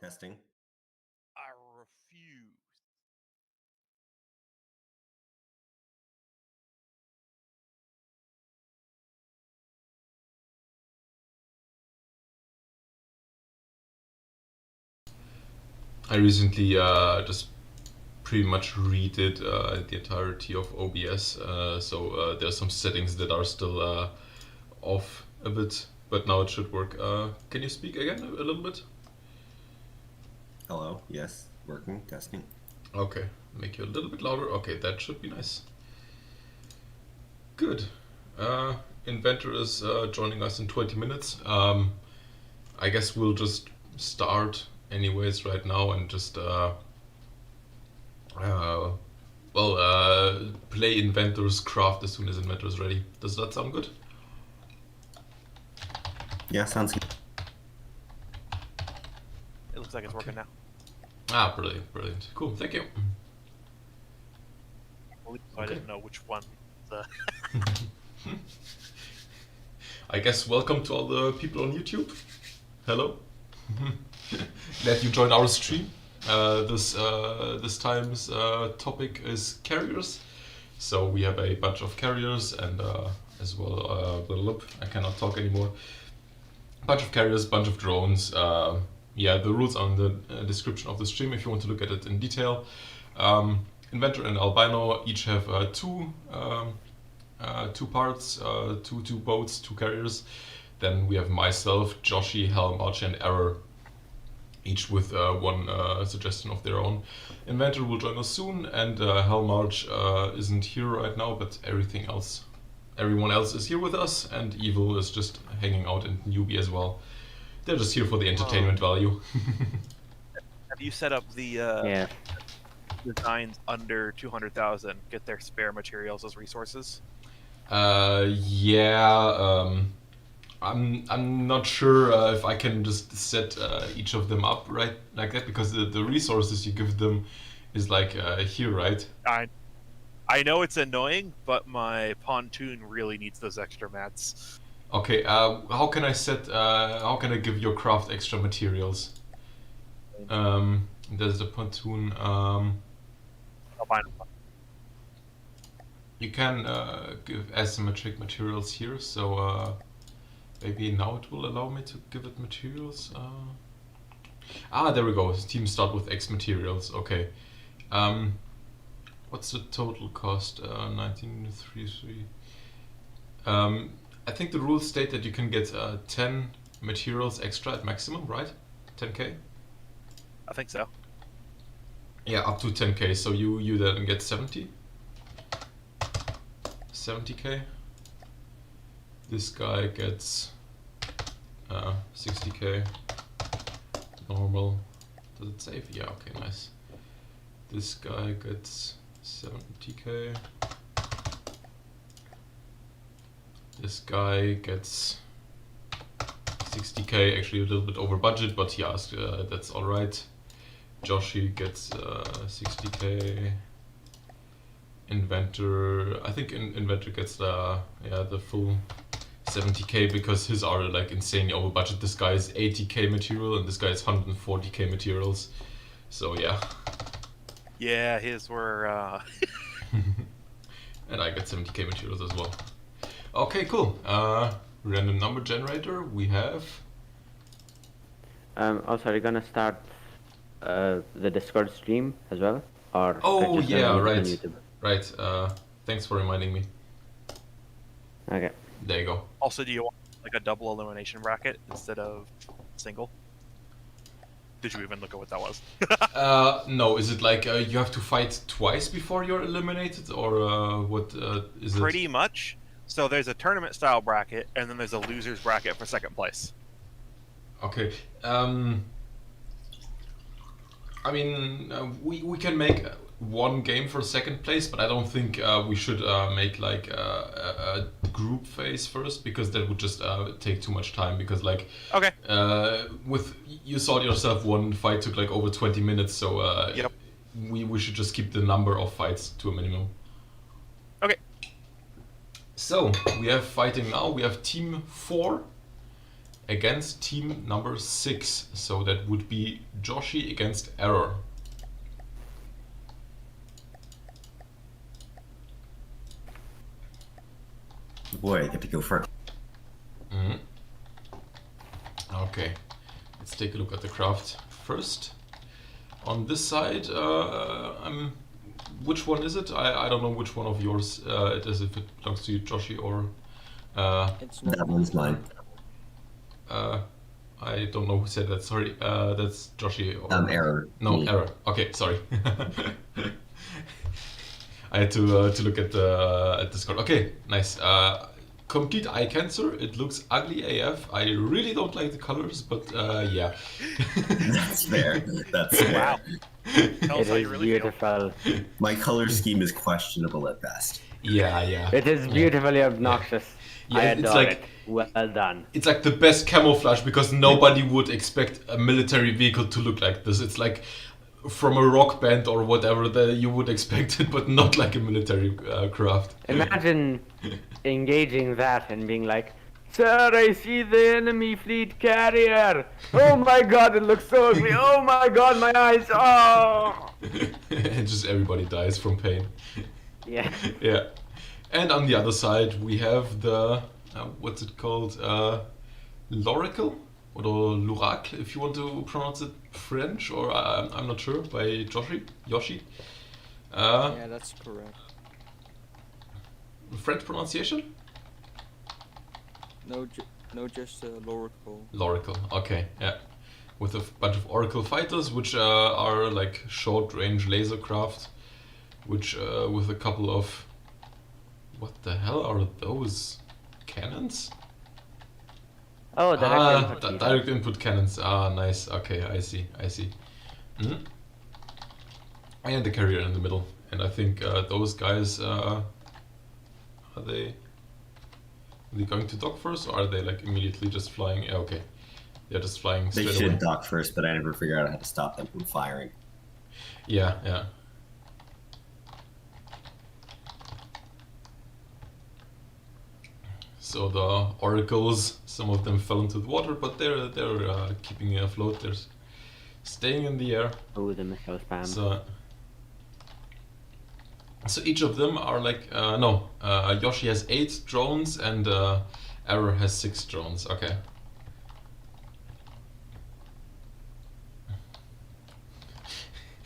Testing. I refuse. I recently just pretty much redid the entirety of OBS, so there's some settings that are still off a bit, but now it should work. Can you speak again a little bit? Hello. Yes. Working. Testing. Okay, make you a little bit louder. Okay, that should be nice. Good. Inventor is joining us in 20 minutes. I guess we'll just start anyways right now and just play Inventor's craft as soon as Inventor is ready. Does that sound good? Yeah, sounds good. It looks like it's working now. Ah, brilliant, brilliant. Cool, thank you. I didn't know which one. I guess welcome to all the people on YouTube. Hello. Glad you joined our stream. This time's topic is carriers. So we have a bunch of carriers and as well, I cannot talk anymore. Bunch of carriers, bunch of drones. Yeah, the rules are in the description of the stream if you want to look at it in detail. Inventor and Albino each have two parts, two boats, two carriers. Then we have myself, Joshi, Helmarch, and Error, each with one suggestion of their own. Inventor will join us soon, and Helmarch isn't here right now, but everyone else is here with us, and Evil is just hanging out in Newbie as well. They're just here for the entertainment value. Have you set up the designs under 200,000? Get their spare materials as resources. Yeah. I'm not sure if I can just set each of them up right like that, because the resources you give them is like here, right? I know it's annoying, but my pontoon really needs those extra mats. Okay, how can I set? How can I give your craft extra materials? There's the pontoon. I'll find them. You can give asymmetric materials here, so maybe now it will allow me to give it materials. There we go. Team start with X materials. Okay. What's the total cost? 1933. I think the rules state that you can get 10 materials extra at maximum, right? 10k? I think so. Yeah, up to 10k. So you then get 70? 70k. This guy gets 60k. Normal. Does it save? Yeah, okay, nice. This guy gets 70k. This guy gets 60k, actually a little bit over budget, but he asked, that's alright. Joshi gets 60k. Inventor, I think Inventor gets the full 70k, because his are like insanely over budget. This guy is 80k material and this guy is 140k materials. So yeah. Yeah, his were. And I get 70k materials as well. Okay, cool. Random number generator. We have. Also, are you gonna start the Discord stream as well, or? Oh yeah, right. YouTube? Right. Thanks for reminding me. Okay. There you go. Also, do you want like a double elimination bracket instead of single? Did you even look at what that was? No. Is it like you have to fight twice before you're eliminated, or what is it? Pretty much. So there's a tournament style bracket, and then there's a losers bracket for second place. Okay. I mean, we can make one game for second place, but I don't think we should make like a group phase first, because that would just take too much time. Because like, okay, with you saw it yourself, one fight took like over 20 minutes, so yep. we should just keep the number of fights to a minimum. Okay. So we have fighting now. We have Team 4 against team number 6. So that would be Joshi against Error. Boy, I get to go first. Mhm. Okay, let's take a look at the craft first. On this side, which one is it? I don't know which one of yours it is, if it belongs to you, Joshi, or... It's not That one's mine. I don't know who said that, sorry. That's Joshi or... Error. No, Me. Error. Okay, sorry. I had to look at the Discord. Okay, nice. Complete eye cancer. It looks ugly AF. I really don't like the colors, but yeah. That's fair. That's fair. Wow. Tell us It how you is really feel. beautiful. My color scheme is questionable at best. Yeah. It is beautifully obnoxious. Yeah, I it's adore like- it. Well done. It's like the best camouflage because nobody would expect a military vehicle to look like this. It's like from a rock band or whatever that you would expect it, but not like a military craft. Imagine engaging that and being like, "Sir, I see the enemy fleet carrier. Oh my god, it looks so ugly. Oh my god, my eyes. Oh." And just everybody dies from pain. Yeah. Yeah. And on the other side we have the what's it called? L'Oracle or l'Oracle, if you want to pronounce it French, or I'm not sure, by Yoshi. Yeah, that's correct. French pronunciation? No, just Loracle. L'Oracle, okay, yeah. With a bunch of Oracle fighters, which are like short-range laser craft, which with a couple of... What the hell are those? Cannons? Oh, direct input. Direct input cannons. Ah, nice. Okay, I see. Mhm. And the carrier in the middle. And I think those guys, are they going to dock first, or are they like immediately just flying? Yeah, okay, they're just flying They straight should away. dock first, but I never figured out how to stop them from firing. Yeah. So the oracles, some of them fell into the water, but they're keeping afloat. They're staying in the air. Oh, the missile spam. So each of them are like Yoshi has 8 drones and Error has 6 drones. Okay.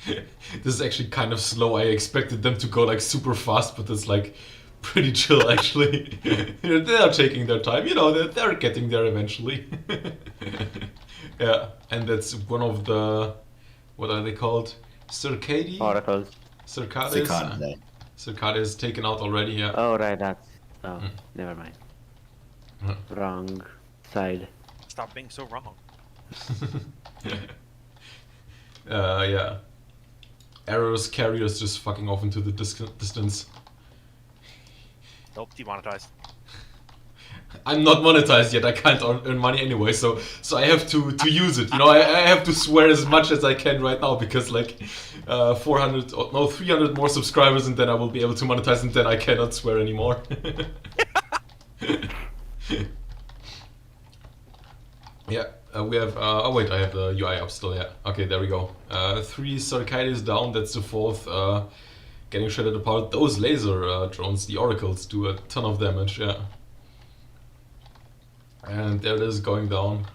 This is actually kind of slow. I expected them to go like super fast, but it's like pretty chill actually. They're taking their time, they're getting there eventually. Yeah, and that's one of the, what are they called? Circadi? Oracles. Circades? Cicada. Circades taken out already, yeah. Oh, right, that's... Oh, never mind. Wrong side. Stop being so wrong. Yeah. Arrow's carriers just fucking off into the distance. Nope, demonetized. I'm not monetized yet, I can't earn money anyway, so I have to use it, I have to swear as much as I can right now, because like 300 more subscribers and then I will be able to monetize, and then I cannot swear anymore. Yeah, we have, oh wait, I have the UI up still, yeah. Okay, there we go. 3 Sarkaides down, that's the 4th getting shredded apart. Those laser drones, the oracles, do a ton of damage, yeah. And there it is, going down.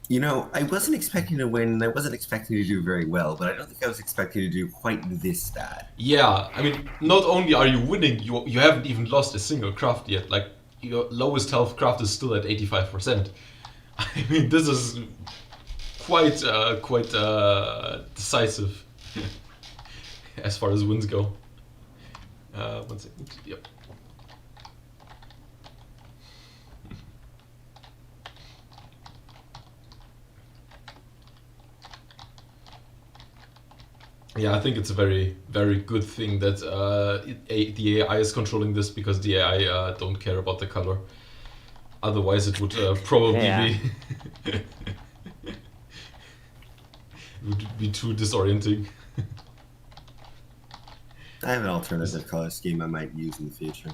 I wasn't expecting to win, I wasn't expecting to do very well, but I don't think I was expecting to do quite this bad. Yeah, I mean, not only are you winning, you haven't even lost a single craft yet. Like, your lowest health craft is still at 85%. I mean, this is quite decisive as far as wins go. 1 second. Yep. Yeah, I think it's a very, very good thing that the AI is controlling this, because the AI don't care about the color. Otherwise, it would probably Yeah. be it would be too disorienting. I have an alternative color scheme I might use in the future.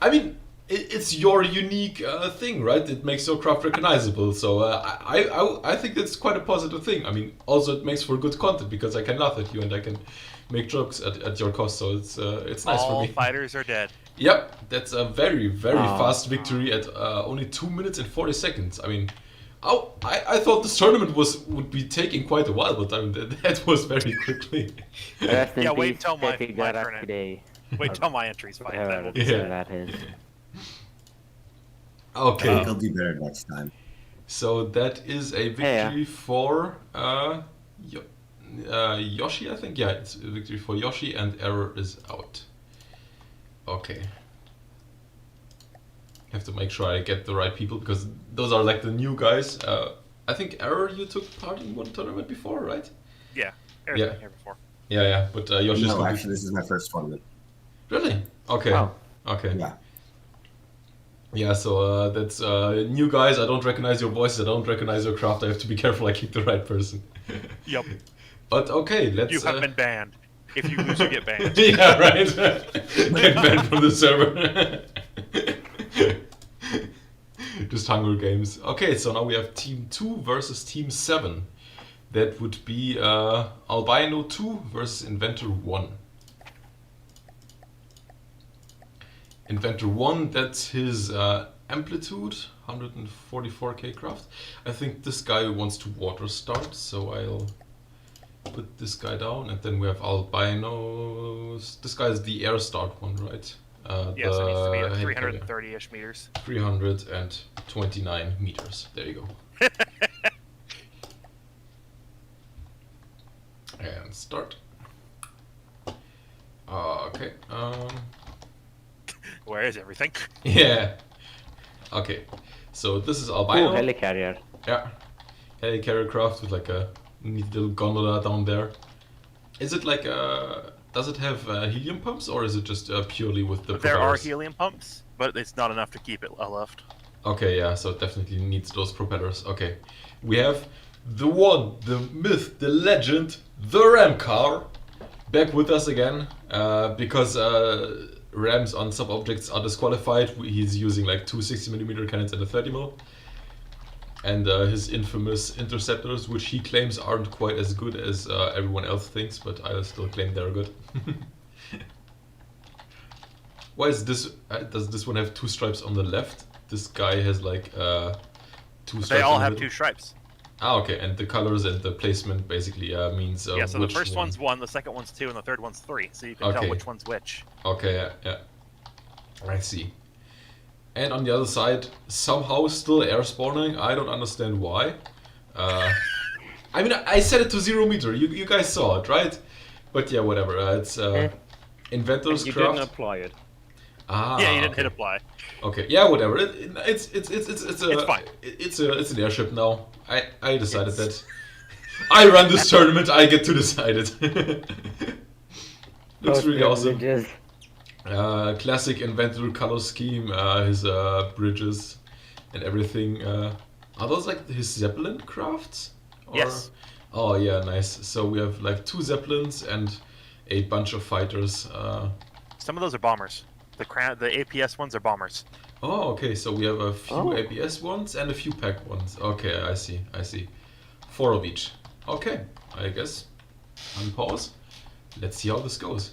I mean, it's your unique thing, right? It makes your craft recognizable. So I think that's quite a positive thing. I mean, also it makes for good content because I can laugh at you and I can make jokes at your cost. So it's nice for me. All fighters are dead. Yep, that's a very fast victory at only 2 minutes and 40 seconds. I mean, I thought this tournament would be taking quite a while, but I mean that was very quickly. Yeah, wait till my turn. Today. Wait till my entry's fine. Whatever that is. Okay. I think I'll do better next time. So that is a victory for Yoshi, I think. Yeah, it's a victory for Yoshi, and Error is out. Okay. Have to make sure I get the right people because those are like the new guys. I think Error, you took part in one tournament before, right? Yeah, Error's been here before. Yeah, but Yoshi's. No, actually, this is my first tournament. Really? Okay. Oh. Okay. Yeah. Yeah, so that's new guys. I don't recognize your voices. I don't recognize your craft. I have to be careful I keep the right person. Yep. But okay, let's. You have been banned. If you lose, you get banned. Yeah, right. Get banned from the server. Just Hunger Games. Okay, so now we have Team 2 versus Team 7. That would be Albino 2 versus Inventor 1. Inventor 1, that's his amplitude, 144k craft. I think this guy wants to water start, so I'll put this guy down, and then we have albinos. This guy is the air start one, right? Yes, it needs to be at 330-ish meters. 329 meters. There you go. And start. Okay. Where is everything? Yeah. Okay. So this is albino. Oh, helicarrier. Yeah. Helicarrier craft with like a neat little gondola down there. Is it like does it have helium pumps or is it just purely with the There are propellers? helium pumps, but it's not enough to keep it aloft. Okay, yeah, so it definitely needs those propellers. Okay. We have the one, the myth, the legend, the ram car back with us again because rams on sub-objects are disqualified. He's using like two 60mm cannons and a 30mm. And his infamous interceptors, which he claims aren't quite as good as everyone else thinks, but I still claim they're good. Why is this? Does this one have two stripes on the left? This guy has like two stripes. They all in the have middle? two stripes. Ah, okay, and the colors and the placement basically means Yeah, so the which first one? one's 1, the second one's 2, and the third one's 3, so you can tell Okay. which one's which. Okay, yeah. I see. And on the other side, somehow still air spawning. I don't understand why. I mean, I set it to 0 meter. You guys saw it, right? But yeah, whatever. It's Inventor's You craft. didn't apply it. Ah, Yeah, you didn't okay. hit apply. Okay, yeah, whatever. It's fine. It's an airship now. I decided that. I run this tournament. I get to decide it. Looks really awesome. Classic Inventor color scheme. His bridges and everything. Are those like his Zeppelin crafts? Or... Yes. Oh yeah, nice. So we have like 2 Zeppelins and a bunch of fighters. Some of those are bombers. The APS ones are bombers. Oh, okay, so we have a few ABS ones and a few pack ones. Okay, I see. 4 of each. Okay, I guess. Unpause. Let's see how this goes.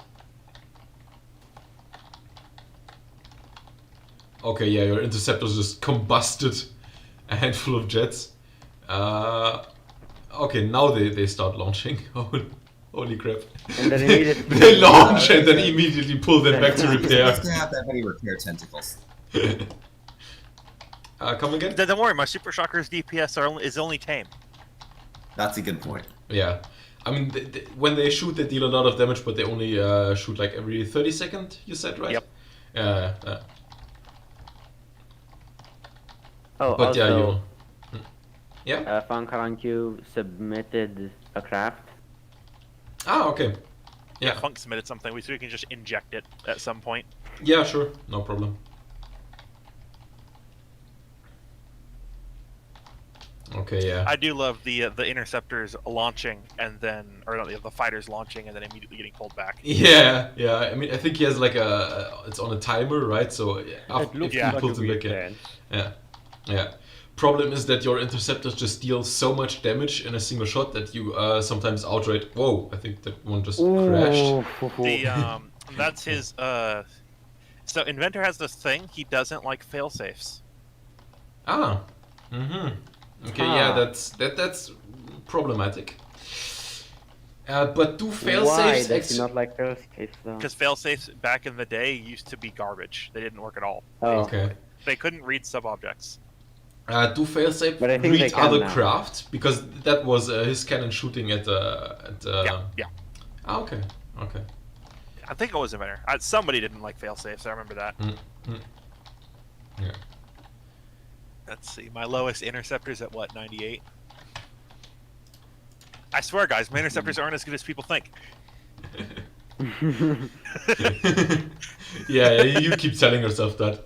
Okay, yeah, your interceptors just combusted a handful of jets. Okay, now they start launching. Holy crap. And then immediately They launch and then immediately pull them back to It's repair. supposed to have that many repair tentacles. Come again? Don't worry, my Super Shocker's DPS is only tame. That's a good point. Yeah. I mean, when they shoot, they deal a lot of damage, but they only shoot like every 30 seconds, you said, right? Yep. Oh, But yeah, also, Yeah? Funkaranq submitted a craft. Ah, okay. Yeah. Funk submitted something, so we can just inject it at some point. Yeah, sure. No problem. Okay, yeah. I do love the interceptors launching and then, or no, the fighters launching and then immediately getting pulled back. Yeah, yeah. I mean, I think he has like it's on a timer, right? So It after, looks if like he a pulls it weird back in. dance. Yeah, yeah. Problem is that your interceptors just deal so much damage in a single shot that you sometimes outright. Whoa! I think that one just crashed. The that's his So Inventor has this thing. He doesn't like failsafes. Ah. Mm-hmm. Okay, yeah, that's problematic. But do Why failsafes does he not like failsafes though? Because failsafes back in the day used to be garbage. They didn't work at all. Oh. Okay. They couldn't read sub-objects. Do failsafe But I think they read can other now. craft? Because that was his cannon shooting at Yeah. Ah, okay. Okay. I think it was Inventor. Somebody didn't like failsafes. I remember that. Yeah. Let's see. My lowest interceptor's at what, 98? I swear, guys, my interceptors aren't as good as people think. Yeah, you keep telling yourself that.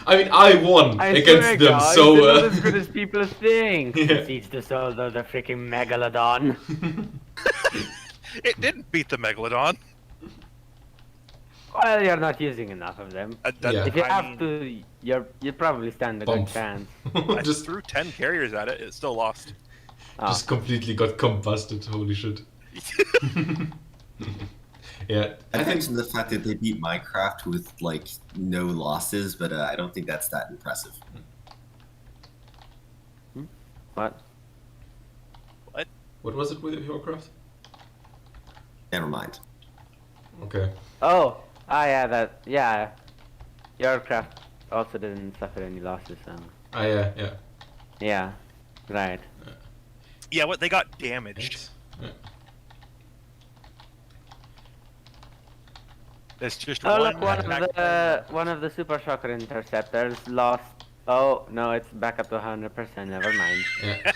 I mean, I won I against swear, them, guys, so they're not as good as people think. Yeah. It's the soul of the freaking megalodon. It didn't beat the Megalodon. Well, you're not using enough of them. Yeah. If you I have mean, to, you probably stand a good Bump. chance. I just threw 10 carriers at it. It still lost. Oh. just completely got combusted. Holy shit. Yeah, I mentioned the fact that they beat Minecraft with like no losses, but I don't think that's that impressive. What? What was it with your craft? Never mind. Okay. Oh, yeah. Your craft also didn't suffer any losses, Ah, yeah. yeah, right. Yeah, what? They got damaged. Yeah. There's just Oh, one. look, one of the super shocker interceptors lost. Oh no, it's back up to 100%. Never mind. Yeah.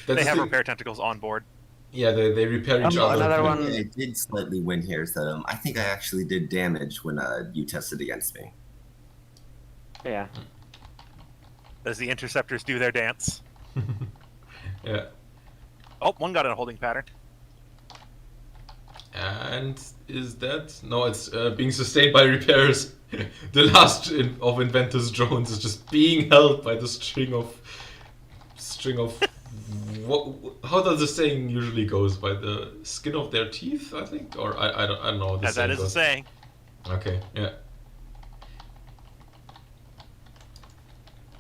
They That's have the- repair tentacles on board. Yeah, they repair each other. another The one. thing I did slightly win here is that I think I actually did damage when you tested against me. Yeah. As the interceptors do their dance. Yeah. Oh, one got in a holding pattern. And is that... No, it's being sustained by repairs. The last of Inventor's drones is just being held by the string of... What, how does the saying usually goes? By the skin of their teeth, I think? Or I don't know. As that is the saying. Okay, yeah.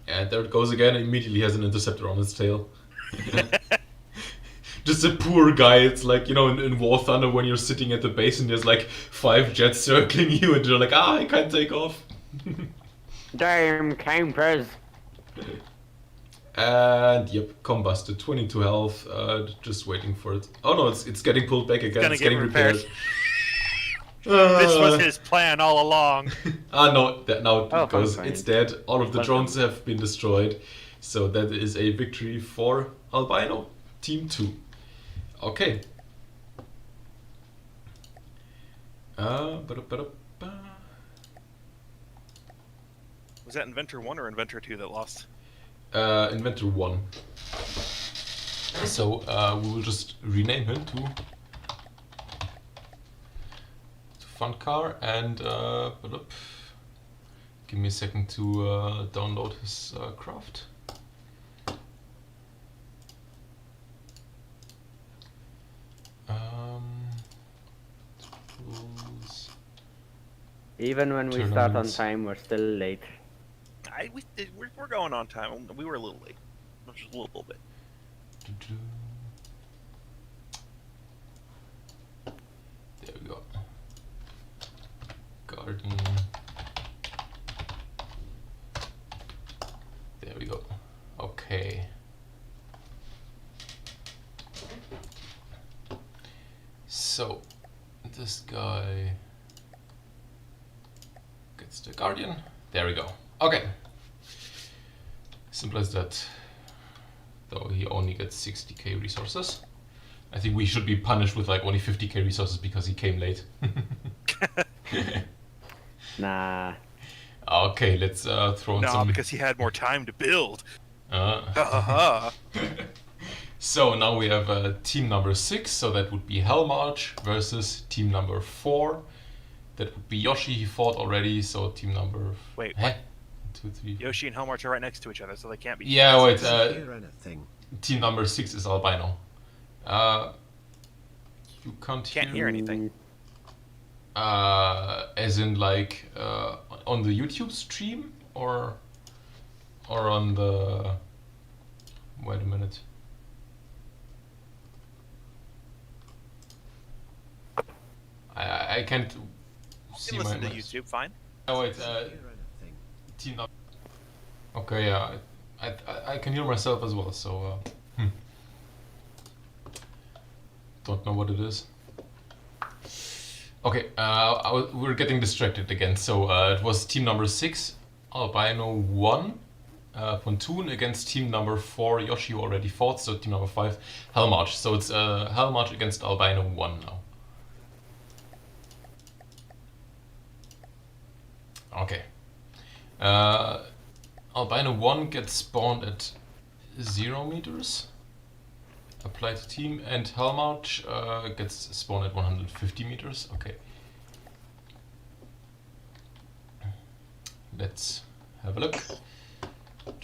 And there it goes again. Immediately has an interceptor on its tail. Just a poor guy. It's like, you know, in War Thunder when you're sitting at the base and there's like 5 jets circling you and you're like, I can't take off. Damn campers. And yep, combusted. 22 health. Just waiting for it. Oh no, it's getting pulled back again. Gonna It's get getting repaired. repaired. This was his plan all along. No, now Oh, it goes. fine. It's dead. All of the Fine. drones have been destroyed. So that is a victory for Albino. Team 2. Okay. Ba-da-ba-da-ba. Was that Inventor 1 or Inventor 2 that lost? Inventor 1. So we will just rename him to Fun Car and give me a second to download his craft. Tools. Even when we start on Tournaments. time, we're still late. We're going on time. We were a little late. Just a little bit. Doo-doo. There we go. Garden. There we go. Okay. So, this guy gets the Guardian. There we go. Okay. Simple as that. Though he only gets 60k resources. I think we should be punished with like only 50k resources because he came late. Nah. Okay, let's throw in No, some... because he had more time to build. So now we have team number 6, so that would be Hellmarch versus team number 4. That would be Yoshi, he fought already, so team number... Wait, Huh? 2, 3... Yoshi and Hellmarch are right next to each other, so they can't be... Yeah, wait, Hear anything. team number 6 is Albino. You can't hear anything. As in, like, on the YouTube stream, or on the... Wait a minute. I can't see listen my... to YouTube, fine. Oh wait, Hear anything. team number... Okay, yeah, I can hear myself as well, so... Don't know what it is. Okay, we're getting distracted again. So it was team number 6, Albino 1, Pontoon against team number 4, Yoshi, who already fought, so team number 5, Hellmarch. So it's Hellmarch against Albino 1 now. Okay. Albino 1 gets spawned at 0 meters. Apply to team, and Hellmarch gets spawned at 150 meters. Okay. Let's have a look.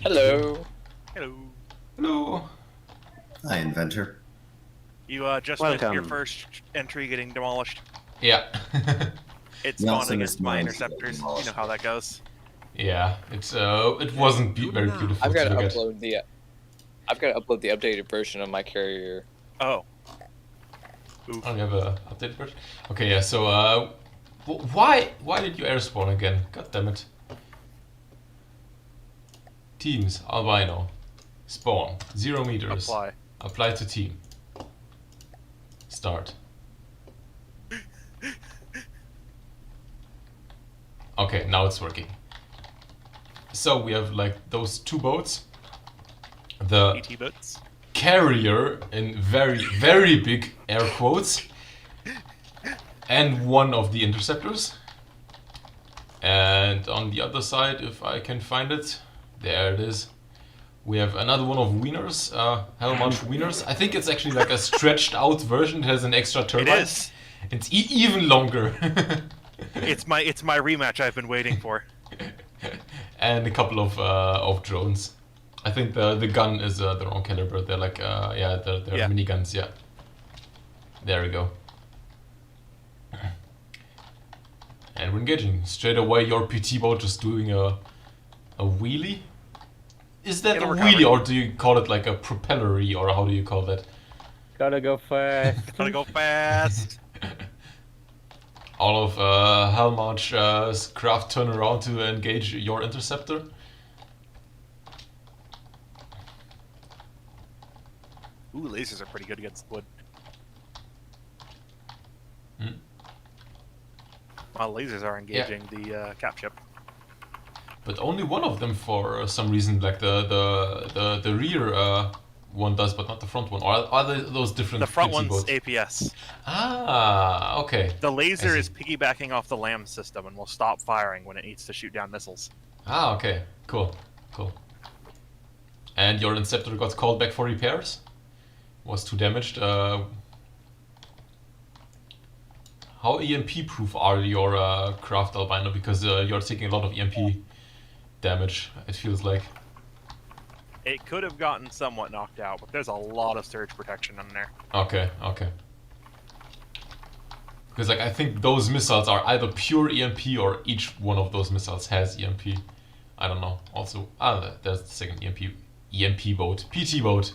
Hello. Hello. Hello. Hi, inventor. You just missed your Welcome. first entry getting demolished. Yeah. It Nelson spawned against is my mine. interceptors. You know how that goes. Yeah. It's it wasn't very beautiful I've got to to look at. upload the updated version of my carrier. Oh. Oh, you have a updated version? Okay, yeah. So why did you air spawn again? God damn it. Teams, Albino, spawn, 0 meters. Apply. Apply to team. Start. Okay, now it's working. So we have like those 2 boats. The ET boats. carrier in very, very big air quotes. And one of the interceptors. And on the other side, if I can find it, there it is. We have another one of Wieners, Hellmarch Wieners. I think it's actually like a stretched out version. It has an extra turbine. It is. It's even longer. It's my rematch I've been waiting for. And a couple of drones. I think the gun is the wrong caliber. They're like they're miniguns. Yeah. There we go. And we're engaging straight away. Your PT boat just doing a wheelie. Is that a wheelie, or do you call it like a propellery, or how do you call that? Gotta go fast. Gotta go fast. All of Hellmarch's craft turn around to engage your interceptor. Ooh, lasers are pretty good against wood. While lasers are engaging the cap ship. But only one of them for some reason, like the rear one does, but not the front one. Or are those different? The front PT one's boats? APS. Ah, okay. The laser I see. is piggybacking off the LAM system and will stop firing when it needs to shoot down missiles. Ah, okay. Cool. And your interceptor got called back for repairs? Was too damaged. How EMP proof are your craft, Albino? Because you're taking a lot of EMP damage, it feels like. It could have gotten somewhat knocked out, but there's a lot of surge protection in there. Okay. Because like I think those missiles are either pure EMP or each one of those missiles has EMP. I don't know. Also, there's the second EMP boat, PT boat.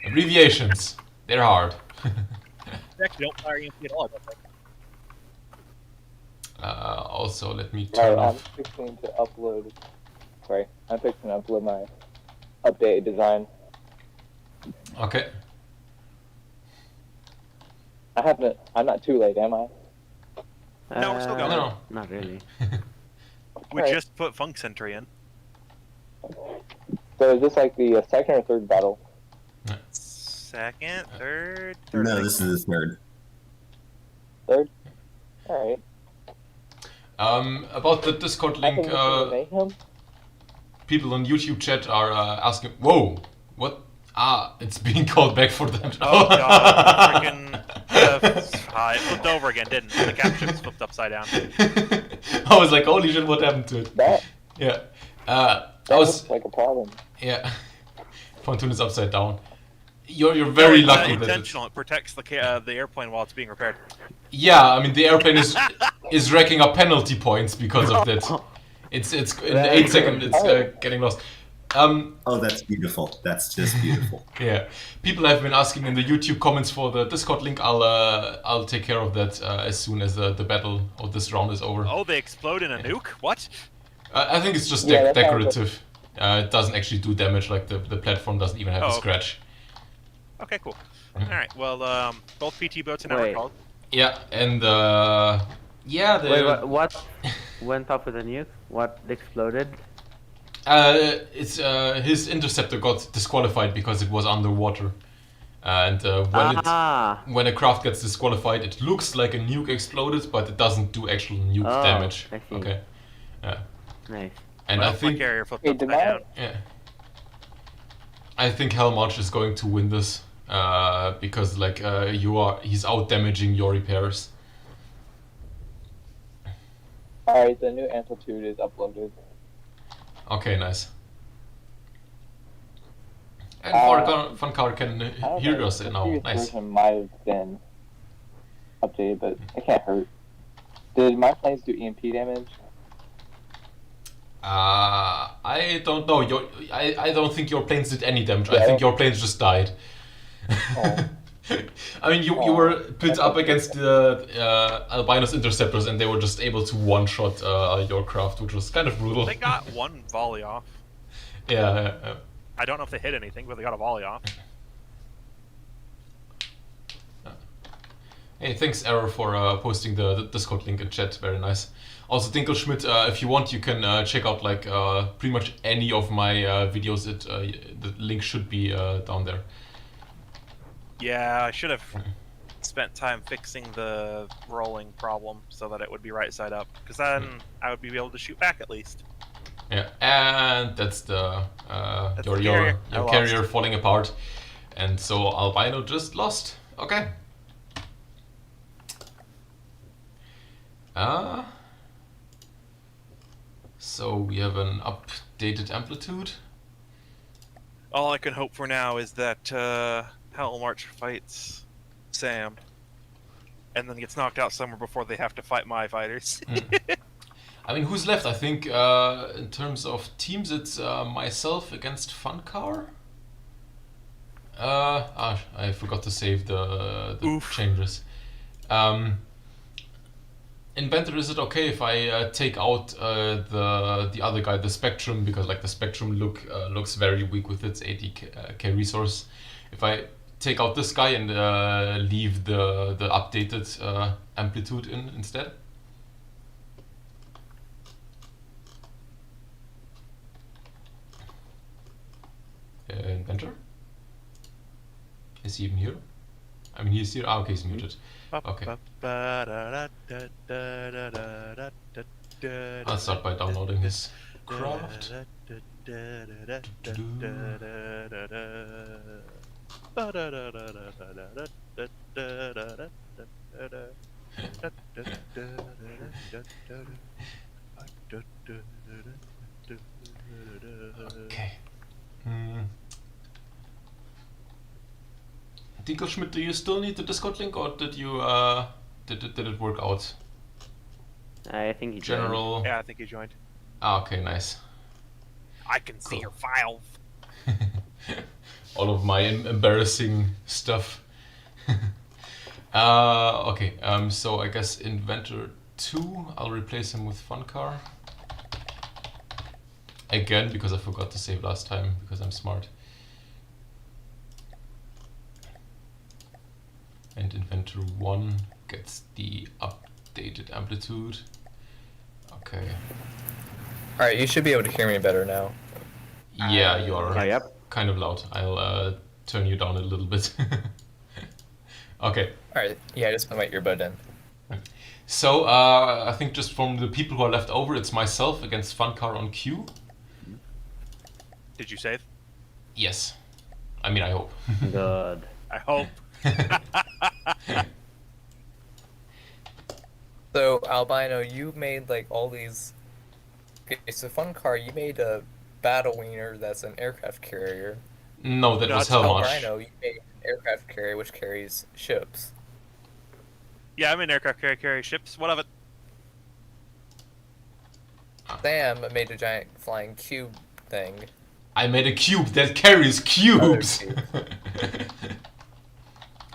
Abbreviations. They're hard. They actually don't fire EMP at all, I don't think. Also, let me turn I'm off. fixing to upload. Sorry, I'm fixing to upload my updated design. Okay. I'm not too late, am I? No, we're still going. No. Not really. We Alright. just put Funk Sentry in. So is this like the second or third battle? Second, third, No, I think. this is the third. Third? Alright. About the Discord link. Mayhem? people on YouTube chat are asking, whoa, what? Ah, it's being called back for them. Oh god, freaking it flipped over again, didn't it? The captions flipped upside down. I was like, holy shit, what happened to it? That Yeah. that I was, looks like a problem. yeah. Pontoon is upside down. You're very No, lucky it's that intentional. It protects the airplane while it's being repaired. Yeah, I mean the airplane is racking up penalty points because of that. It's in 8 seconds it's getting lost. Oh, that's beautiful. That's just beautiful. Yeah, people have been asking in the YouTube comments for the Discord link. I'll take care of that as soon as the battle of this round is over. Oh, they explode in a nuke? What? I think it's just Yeah, that sounds decorative. It doesn't actually do damage. Like the platform doesn't even have a Oh, okay. scratch. Okay, cool. Alright, well, both PT boats are now Wait. recalled. Yeah, and yeah, Wait, what went off with the nuke? What exploded? it's his interceptor got disqualified because it was underwater, and when a craft gets disqualified, it looks like a nuke exploded, but it doesn't do actual nuke Oh, damage. I see. Okay, Nice. and Well, I think my carrier flipped Hey, upside did down. yeah, I think Hellmarch is going to win this because like he's out damaging your repairs. Alright, the new amplitude is uploaded. Okay, nice. And Funkar can I don't hear know, us the now. previous Nice. version might have been updated, but it can't hurt. Did my planes do EMP damage? I don't know. I don't think your planes did any damage. Yeah, I think your planes just died. Oh. I mean, you were put up against the Albino's interceptors, and they were just able to one-shot your craft, which was kind of brutal. They got one volley off. Yeah. I don't know if they hit anything, but they got a volley off. Hey, thanks, Error, for posting the Discord link in chat. Very nice. Also, Dinkelschmidt, if you want, you can check out like pretty much any of my videos. The link should be down there. Yeah, I should have spent time fixing the rolling problem so that it would be right side up, because then I would be able to shoot back at least. Yeah, and that's the That's your the your carrier. I your lost. carrier falling apart, and so Albino just lost. Okay. So we have an updated amplitude. All I can hope for now is that Hellmarch fights Sam, and then gets knocked out somewhere before they have to fight my fighters. I mean, who's left? I think in terms of teams, it's myself against Funkar. I forgot to save the Oof. changes. Inventor, is it okay if I take out the other guy, the Spectrum, because like the Spectrum looks very weak with its 80k resource. If I take out this guy and leave the updated amplitude in instead. Inventor? Is he even here? I mean, he's here. Ah, okay, he's muted. Okay. I'll start by downloading his craft. Okay. Dinkelschmidt, do you still need the Discord link, or did you did it work out? I think he joined. General. Yeah, I think he joined. Ah, okay, nice. I can see your files. All of my embarrassing stuff. Okay. So I guess Inventor 2. I'll replace him with Funkar. Again, because I forgot to save last time, because I'm smart. And Inventor 1 gets the updated amplitude. Okay. Alright, you should be able to hear me better now. Yeah, you are Yep. kind of loud. I'll turn you down a little bit. Okay. Alright, yeah, I just put my earbud in. So, I think just from the people who are left over, it's myself against Funkar on Q. Did you save? Yes. I mean, I hope. Good. I hope. So, Albino, you made like all these. Okay, so Fun Car, you made a battle wiener that's an aircraft carrier. No, that was That's Hellmarch. Albino, you made an aircraft carrier which carries ships. Yeah, I'm in aircraft carrier ships. What of it? Sam made a giant flying cube thing. I made a cube that carries cubes. Other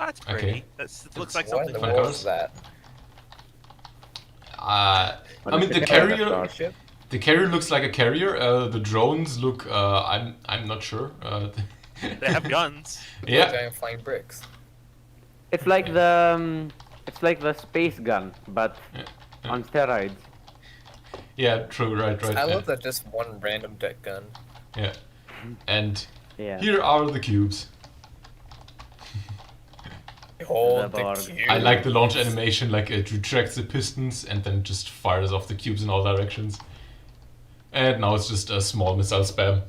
Oh, that's pretty. Okay. It looks like What in something. the Fun world cars? is that? I mean, the Yeah, carrier. that's Ship? The carrier looks like a carrier. The drones look. I'm not sure. They have guns. Yeah. Giant flying bricks. It's like it's like the space gun, but Yeah. on steroids. Yeah. True. Right. I yeah. love that just one random deck gun. Yeah. And Yeah. here are the cubes. Hold the Borg. cube. I like the launch animation, like it retracts the pistons and then just fires off the cubes in all directions. And now it's just a small missile spam.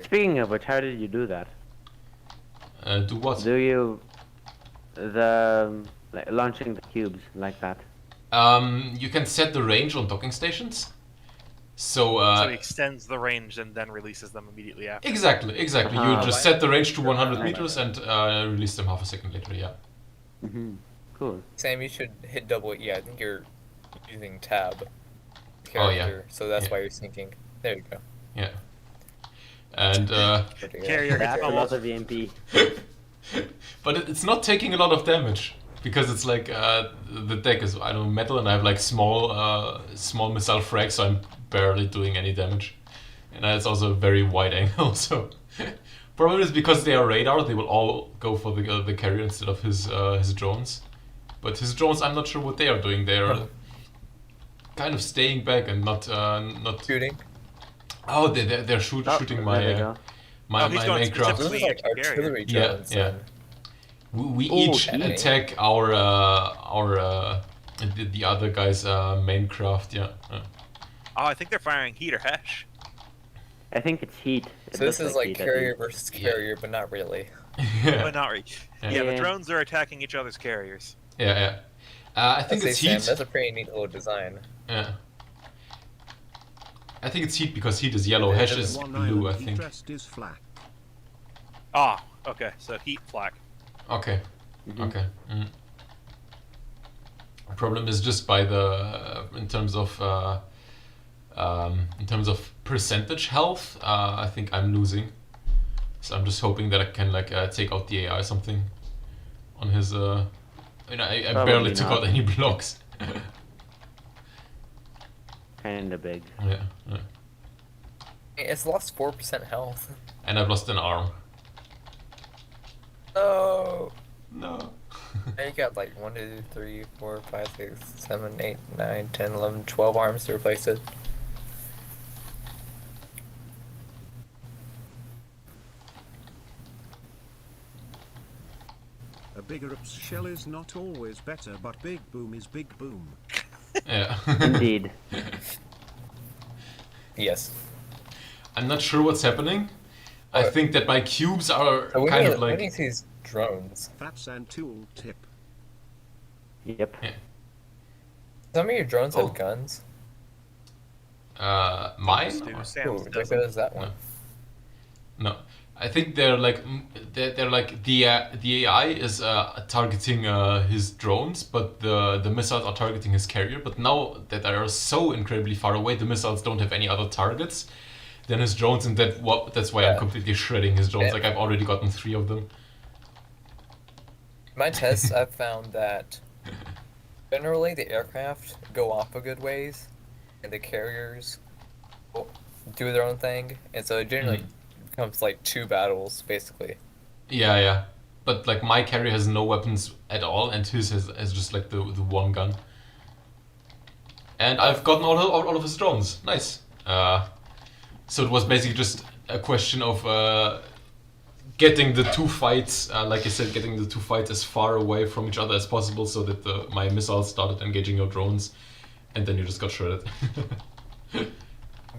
Speaking of which, how did you do that? Do what? Do you like, launching the cubes like that? You can set the range on docking stations. So, So he extends the range and then releases them immediately after. exactly. Uh-huh. You just set the range to 100 Right. meters and release them half a second later, yeah. Mm-hmm. Cool. Sam, you should hit double E. I think you're using tab. Oh, yeah. Character, so that's Yeah. why you're syncing. There you go. Yeah. And, Pretty good. Carrier hits That's a lot almost. of EMP. but it's not taking a lot of damage. Because it's like, the deck is, I don't know, metal and I have like small missile frags, so I'm barely doing any damage. And it's also a very wide angle, so... Probably it's because they are radar, they will all go for the carrier instead of his drones. But his drones, I'm not sure what they are doing. They are kind of staying back and not... Shooting. Oh, they're shooting my there we go. my Oh, he's my going main craft. Those are Wait, like carrier. artillery Yeah, drones. yeah. then. We Ooh, each okay. attack the other guy's main craft. Yeah. Oh, I think they're firing heat or hesh. I think it's heat. It So this looks is like heat, I carrier think. versus carrier, but not really. yeah. But not really. Yeah. Yeah, the Yeah. drones are attacking each other's carriers. Yeah. I think I'd it's say, Sam, heat. that's a pretty neat little design. Yeah. I think it's heat because heat is yellow, hash is blue. I think. Ah, okay. So heat flak. Okay. Mhm. Okay. Problem is just by the in terms of percentage health. I think I'm losing. So I'm just hoping that I can like take out the AI or something on his. I Probably barely took not. out any blocks. Kinda big. Yeah. It's lost 4% health. And I've lost an arm. Oh. No. Now you got like 1, 2, 3, 4, 5, 6, 7, 8, 9, 10, 11, 12 arms to replace it. A bigger ups shell is not always better, but big boom is big boom. Yeah. Indeed. Yes. I'm not sure what's happening. I What? think that my cubes are So we kind need, of we like. need these drones. That's an tool tip. Yep. Some of your drones Oh. have guns. Mine? Dude, Ooh, Sam's there doesn't. goes that one. No, I think they're like they're like the AI is targeting his drones, but the missiles are targeting his carrier. But now that they are so incredibly far away, the missiles don't have any other targets than his drones, and that's why I'm Yeah. completely shredding his drones. Yeah. Like I've already gotten 3 of them. My tests, I've found that generally the aircraft go off a good ways, and the carriers do their own thing, and so it generally becomes like 2 battles basically. Yeah. But like my carrier has no weapons at all, and his has just like the one gun. And I've gotten all of his drones. Nice. So it was basically just a question of getting the 2 fights, like I said, getting the 2 fights as far away from each other as possible, so that my missiles started engaging your drones, and then you just got shredded.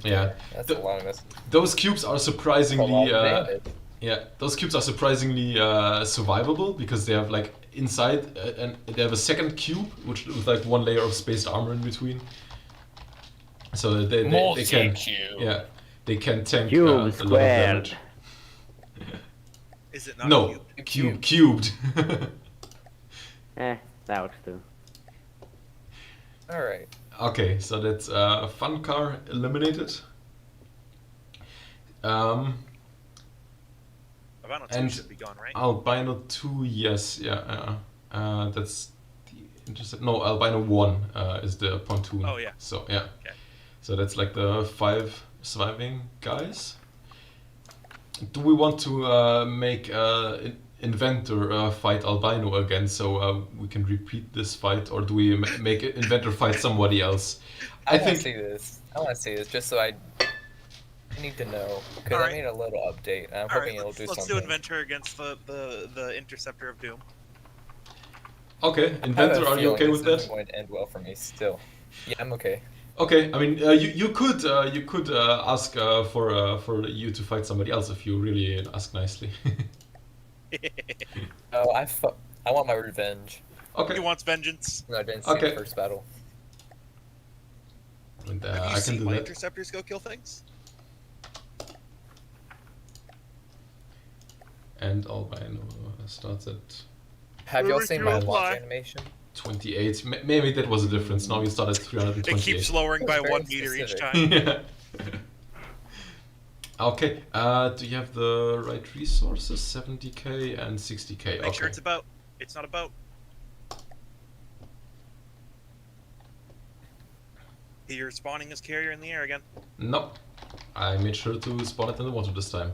Yeah. That's The- a lot of miss. Those cubes are A lot surprisingly of damage. yeah, those cubes are surprisingly survivable because they have like inside and they have a second cube which with like one layer of spaced armor in between. So they can yeah, they can tank Cube a lot of squared. damage. Is it not No, cube? cubed. That works too. Alright. Okay, so that's fun car eliminated. Albino 2 and should be gone, right? Albino 2, yes, yeah. That's the intercept. No, Albino 1 is the pontoon. Oh, yeah. So yeah. Okay. So that's like the 5 surviving guys. Do we want to make Inventor fight Albino again so we can repeat this fight, or do we make Inventor fight somebody else? I I want to think. see this. I want to see this just so I need to know because Alright. I made a little update and I'm All hoping right, it'll do let's something. do Inventor against the Interceptor of Doom. Okay, I have a Inventor, are you feeling okay this with that? isn't going to end well for me still. Yeah, I'm okay. Okay, I mean, you could ask for you to fight somebody else if you really ask nicely. Oh, I want my revenge. Okay, He wants vengeance. No, I didn't see Okay. the first battle. and, Have you I can seen do my that. Interceptors go kill things? And Albino starts at Have y'all Where seen would my you launch apply? animation? 28. Maybe that was a difference. Now you start at It 328. keeps lowering by Very 1 meter each specific. time. Yeah. Okay, do you have the right resources? 70k and 60k. Make Okay. sure it's about. It's not about. You're spawning this carrier in the air again. No, I made sure to spawn it in the water this time.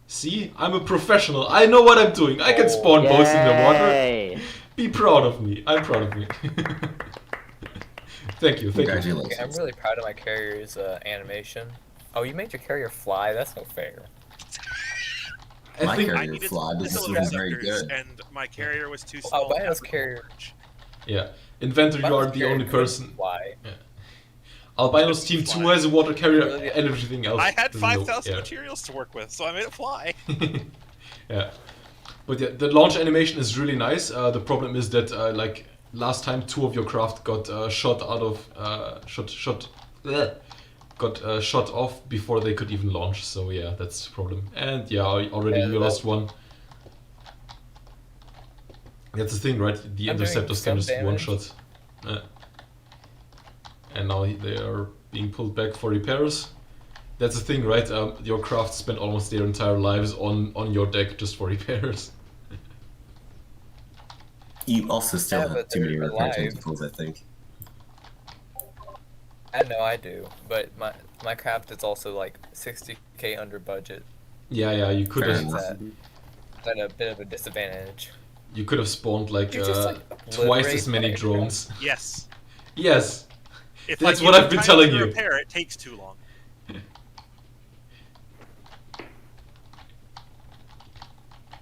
See, I'm a professional. I know what I'm doing. I can spawn both in the water. Yay! Be proud of me. I'm proud of me. Thank you. Thank you. Okay, Congratulations. I'm really proud of my carrier's animation. Oh, you made your carrier fly? That's no fair. I My think carrier I needed fly, but some this isn't very interceptors, good. and my carrier was too Oh, small. to Albino's have the carrier. coverage. yeah. Inventor, you are the only person. Fly. Albino's team 2 has a water carrier Really? and everything else. I had doesn't know- 5,000 yeah. materials to work with, so I made it fly. Yeah. But yeah, the launch animation is really nice. The problem is that like last time 2 of your craft got shot out of shot off before they could even launch. So yeah, that's the problem. And yeah, already Yeah, you that- lost one. That's the thing, right? The I'm doing interceptors can some just one damage. shot. And now they are being pulled back for repairs. That's the thing, right? Your craft spent almost their entire lives on your deck just for repairs. You also still Yeah, have but too many they're repair alive. tentacles, I think. I know I do, but my craft is also like 60k under budget. Yeah, you could Fair have enough. That's at a bit of a disadvantage. you could have spawned like You just, like, twice as obliterate many my drones. Yes. Yes. If That's I what give I've been time telling to you. Repair, it takes too long.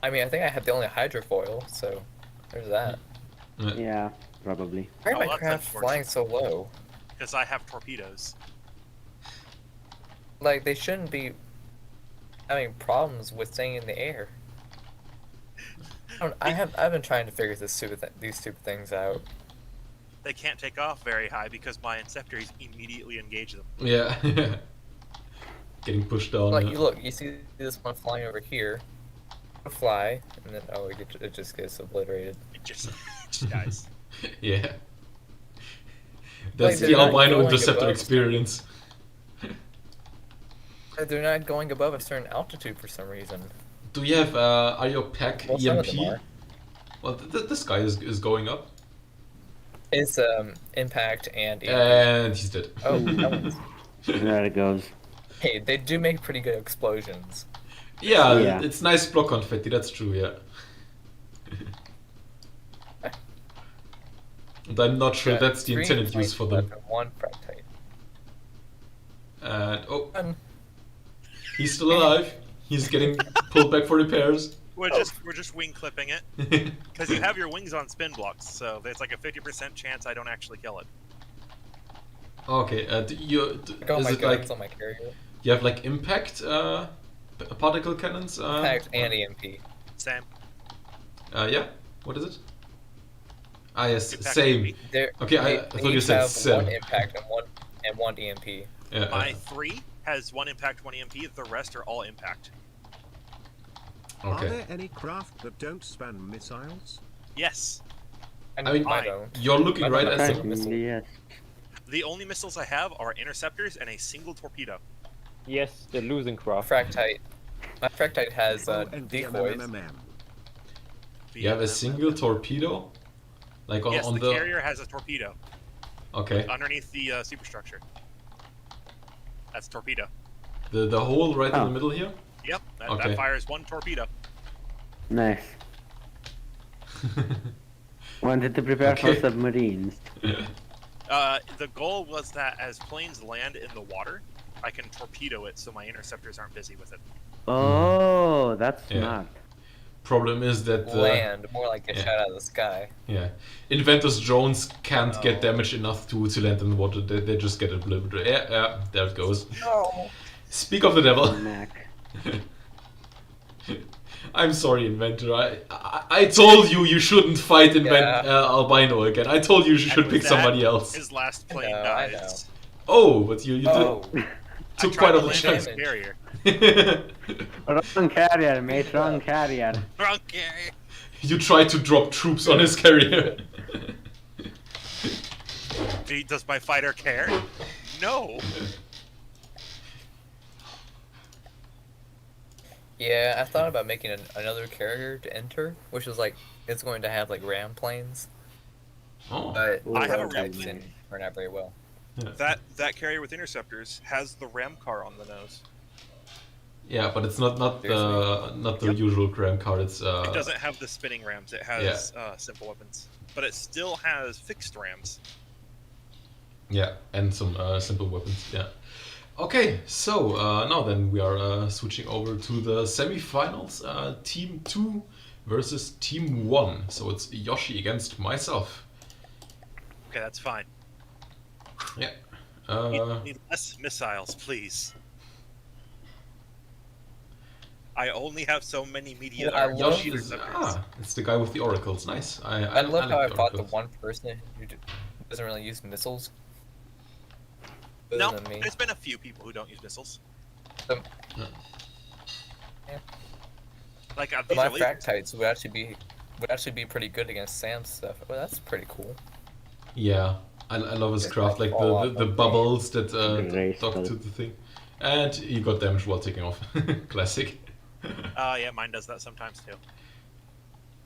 I mean, I think I have the only hydrofoil, so there's that. Yeah, probably. Why Oh, are my that's craft unfortunate. flying so low? Because I have torpedoes. Like, they shouldn't be having problems with staying in the air. I've been trying to figure these stupid things out. They can't take off very high because my Inceptors immediately engage them. Yeah. Getting pushed down. Like, yeah. you see this one flying over here, fly, and then it just gets obliterated. It just dies. Yeah. That's they're the not albino going interceptor above. experience. They're not going above a certain altitude for some reason. Do you have are your pack Well, some of EMP? them are. Well, this guy is going up, It's impact and and he's dead. oh, that one's- There it goes. hey, they do make pretty good explosions. Yeah, Yeah. it's nice block confetti. That's true. Yeah. And I'm not sure Got that's the 3 intended use for them. weapon, 1 fractite. And oh, he's still alive. He's getting pulled back for repairs. We're just wing clipping it because you have your wings on spin blocks, so there's like a 50% chance I don't actually kill it. Okay. I got Is my it like guns on my carrier. you have like impact particle cannons? Impact and EMP. Sam. Yeah. What is it? Ah yes, Impact same. EMP. There, Okay, I they thought you each said have sim. one impact and one EMP. Yeah. My 3 has 1 impact, 1 EMP. The rest are all impact. Are Okay. there any craft that don't span missiles? Yes. And I mean, I don't. You're looking I right don't at have the. single missile. Yes. The only missiles I have are interceptors and a single torpedo. Yes, they're losing craft. Fractite. My Fractite has Oh, decoys. NDMMMM. You have a single torpedo, like on, Yes, on the carrier has a torpedo Okay. underneath the superstructure. That's torpedo. The hole right in Oh. the middle here. Yep, that, Okay. that fires 1 torpedo. Nice. Wanted to prepare for Okay. submarines. The goal was that as planes land in the water, I can torpedo it so my interceptors aren't busy with it. Oh, that's Yeah. smart. Problem is that Land, more like a yeah. shot out of the sky. yeah, Inventor's drones can't Oh. get damaged enough to land in the water. They just get a little bit. Yeah, there it goes. No. Speak of the devil. Mac. I'm sorry, Inventor. I told you shouldn't fight Albino again. I told you should And with pick that, somebody else. His last plane know, I dies. Oh, but you Oh, took I quite tried a to lot land of on chance. his carrier. Wrong carrier, mate. Wrong carrier. Wrong carrier. You tried to drop troops on his carrier. Does my fighter care? No. yeah. I thought about making another carrier to enter, which was like it's going to have like ram planes, Oh, but Ooh, I have a prototypes ram didn't plane. turn out very well. That carrier with interceptors has the ram car on the nose. yeah, but it's not the Yep. usual gram card. It's It doesn't have the spinning rams. It has simple weapons, but it still has fixed rams. Yeah, and some simple weapons. Yeah. Okay, so now then we are switching over to the semifinals. Team 2 versus Team 1. So it's Yoshi against myself. Okay, that's fine. Yeah. Need less missiles, please. I only have so many media. I love Yoshi is it's the guy with the oracles. Nice. I love like how I the fought the oracles. one person who doesn't really use missiles. Other No, than me. there's been a few people who don't use missiles. Um, Yeah. Yeah. Like But these my are lasers. Fractites would actually be pretty good against Sam's stuff. Well, that's pretty cool. Yeah, I love his It's craft, like all the up. bubbles that Great dock stuff. to the thing. And he got damaged while taking off. Classic. Yeah, mine does that sometimes too.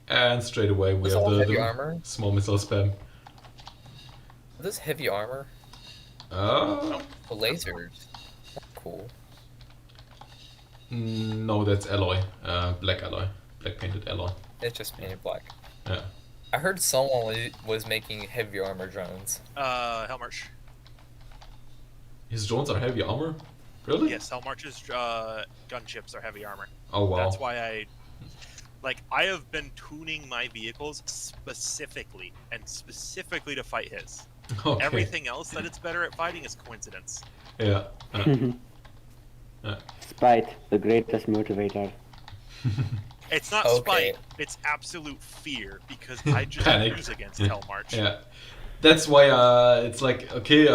And straight away we Was have all the heavy armor? small missile spam. This heavy armor, Uh, the lasers, cool. no, that's alloy. Black alloy. Black painted alloy. It's just painted black. Yeah. I heard someone was making heavy armor drones. Hellmarch. His drones are heavy armor? Really? Yes, Hellmarch's gunships are heavy armor. Oh wow. That's why I have been tuning my vehicles specifically to fight his. Okay. Everything else that it's better at fighting is coincidence. Yeah. Spite, the greatest motivator. It's not Okay. spite, it's absolute fear because I just Panic. lose against Hellmarch. Yeah. That's why it's like okay,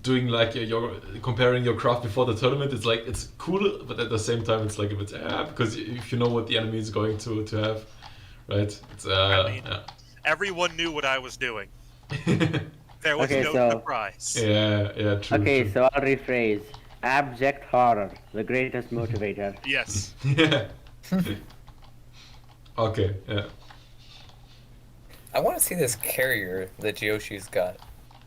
doing like your comparing your craft before the tournament. It's like it's cool, but at the same time it's like a bit because if you know what the enemy is going to have, right? It's I mean, everyone knew what I was doing. There was Okay, no so- surprise. yeah, true. Okay, true. so I'll rephrase. Abject horror, the greatest motivator. Yes. Yeah. Okay. Yeah. I want to see this carrier that Yoshi's got.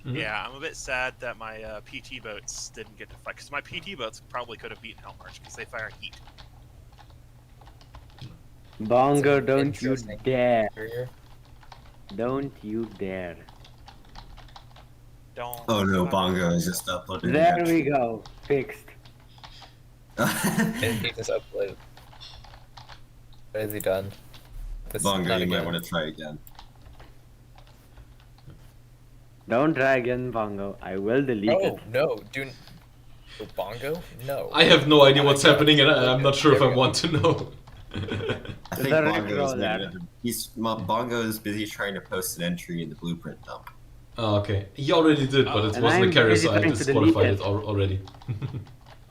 Mhm. Yeah, I'm a bit sad that my PT boats didn't get to fight because my PT boats probably could have beaten Hellmarch because they fire heat. Bongo, It's an don't you interesting dare. Carrier. Don't you dare. Don't. Oh no, Bongo is just uploading. There we go. Fixed. And he just uploaded. What has he done? This Bongo, not you might again. want to try again. Don't drag in Bongo. I will delete Oh it. no, do Bongo? No. I have no idea Oh my what's God, happening, and it's I'm good. not sure if There I we go. want to know. I The think Bongo's Rickroller. Bongo's busy trying to post an entry in the blueprint dump. Oh, okay. He already did, but it And wasn't the I'm carrier, busy so I trying to delete disqualified it. it already.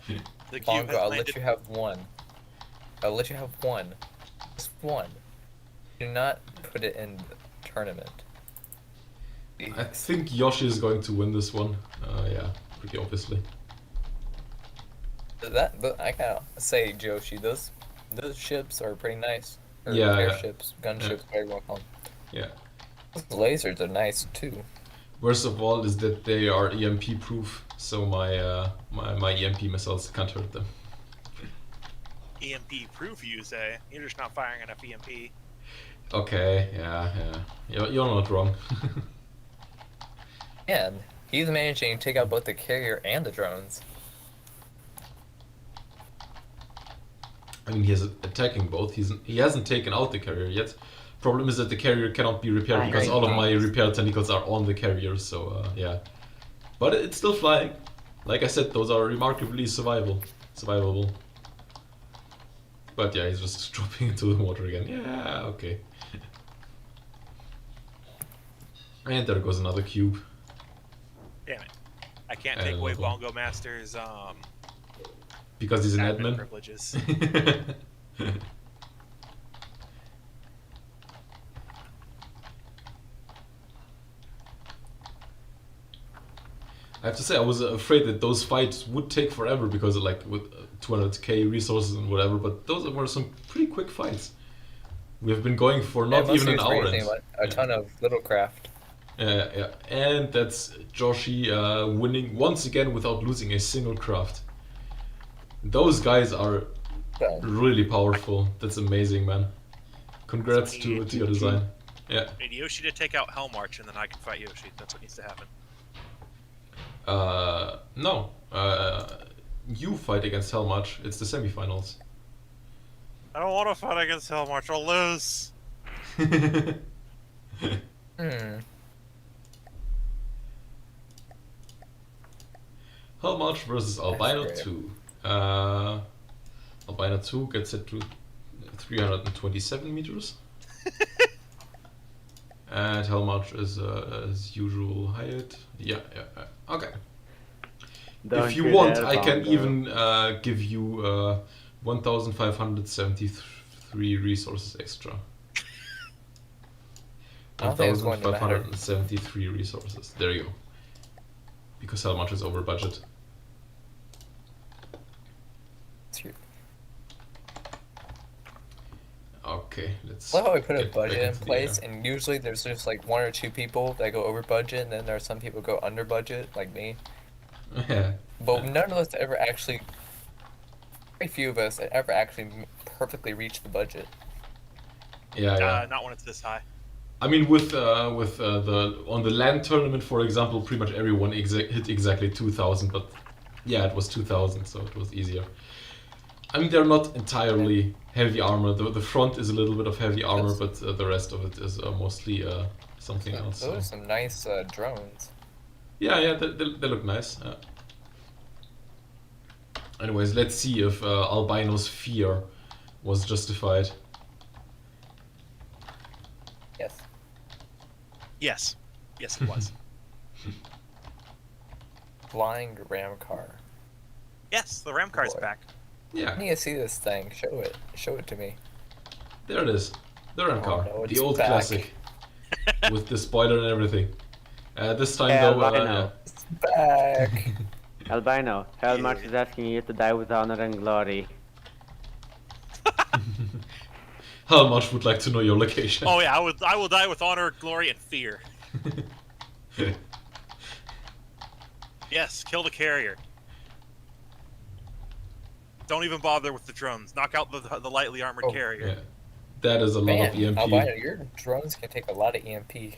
The cube Bongo, has I'll landed. let you have one. I'll let you have one. Just one. Do not put it in the tournament. I think Yoshi is going to win this one. Yeah, pretty obviously. I gotta say, Joshi, those ships are pretty nice. Or Yeah, yeah. airships, gunships, whatever you want to call them. Yeah. Those lasers are nice too. Worst of all is that they are EMP proof, so my EMP missiles can't hurt them. EMP proof, you say? You're just not firing enough EMP. Okay, yeah. You're not wrong. And he's managing to take out both the carrier and the drones. I mean, he's attacking both. He hasn't taken out the carrier yet. Problem is that the carrier cannot be repaired because all of my repair tentacles are on the carrier, so yeah. But it's still flying. Like I said, those are remarkably survivable. But yeah, he's just dropping into the water again. Yeah, okay. And there goes another cube. Damn it. I can't take away Bongo Master's Because he's an admin. privileges. I have to say, I was afraid that those fights would take forever because, like, with 200k resources and whatever. But those were some pretty quick fights. We have been going for not even an hour. A ton of little craft. Yeah, and that's Joshi winning once again without losing a single craft. Those guys are really powerful. That's amazing, man. Congrats to your design. Yeah. I need Yoshi to take out Hellmarch and then I can fight Yoshi. That's what needs to happen. No. You fight against Hellmarch. It's the semifinals. I don't want to fight against Hellmarch. I'll lose. Hellmarch versus Albino 2. Albino 2 gets it to 327 meters. And Hellmarch is as usual height. Yeah. Okay. If you want, I can even give you 1,573 resources extra. 1,573 resources. There you go. Because Hellmarch is over budget. Okay, let's. I love how we put a budget in place, and usually there's just like one or two people that go over budget, and then there are some people who go under budget, like me. Yeah. But none of us ever actually. Very few of us ever actually perfectly reach the budget. Yeah. Not when it's this high. I mean, with the on the land tournament, for example, pretty much everyone hit exactly 2,000, but yeah, it was 2,000, so it was easier. I mean, they're not entirely heavy armor. The front is a little bit of heavy armor, but the rest of it is mostly something else. Those are some nice drones. Yeah, they look nice. Anyways, let's see if Albino's fear was justified. Yes, it was. Flying ram car. Yes, the ram car's back. Yeah. I need to see this thing. Show it to me. There it is. The ram car. No, the old back. classic. With the spoiler and everything. This time though, Albino. It's back. Albino, Hellmarch is asking you to die with honor and glory. How much would like to know your location? Oh yeah, I will die with honor, glory, and fear. Yes, kill the carrier. Don't even bother with the drones. Knock out the lightly armored carrier. Yeah. That is a lot of EMP. Albino, your drones can take a lot of EMP. Yeah.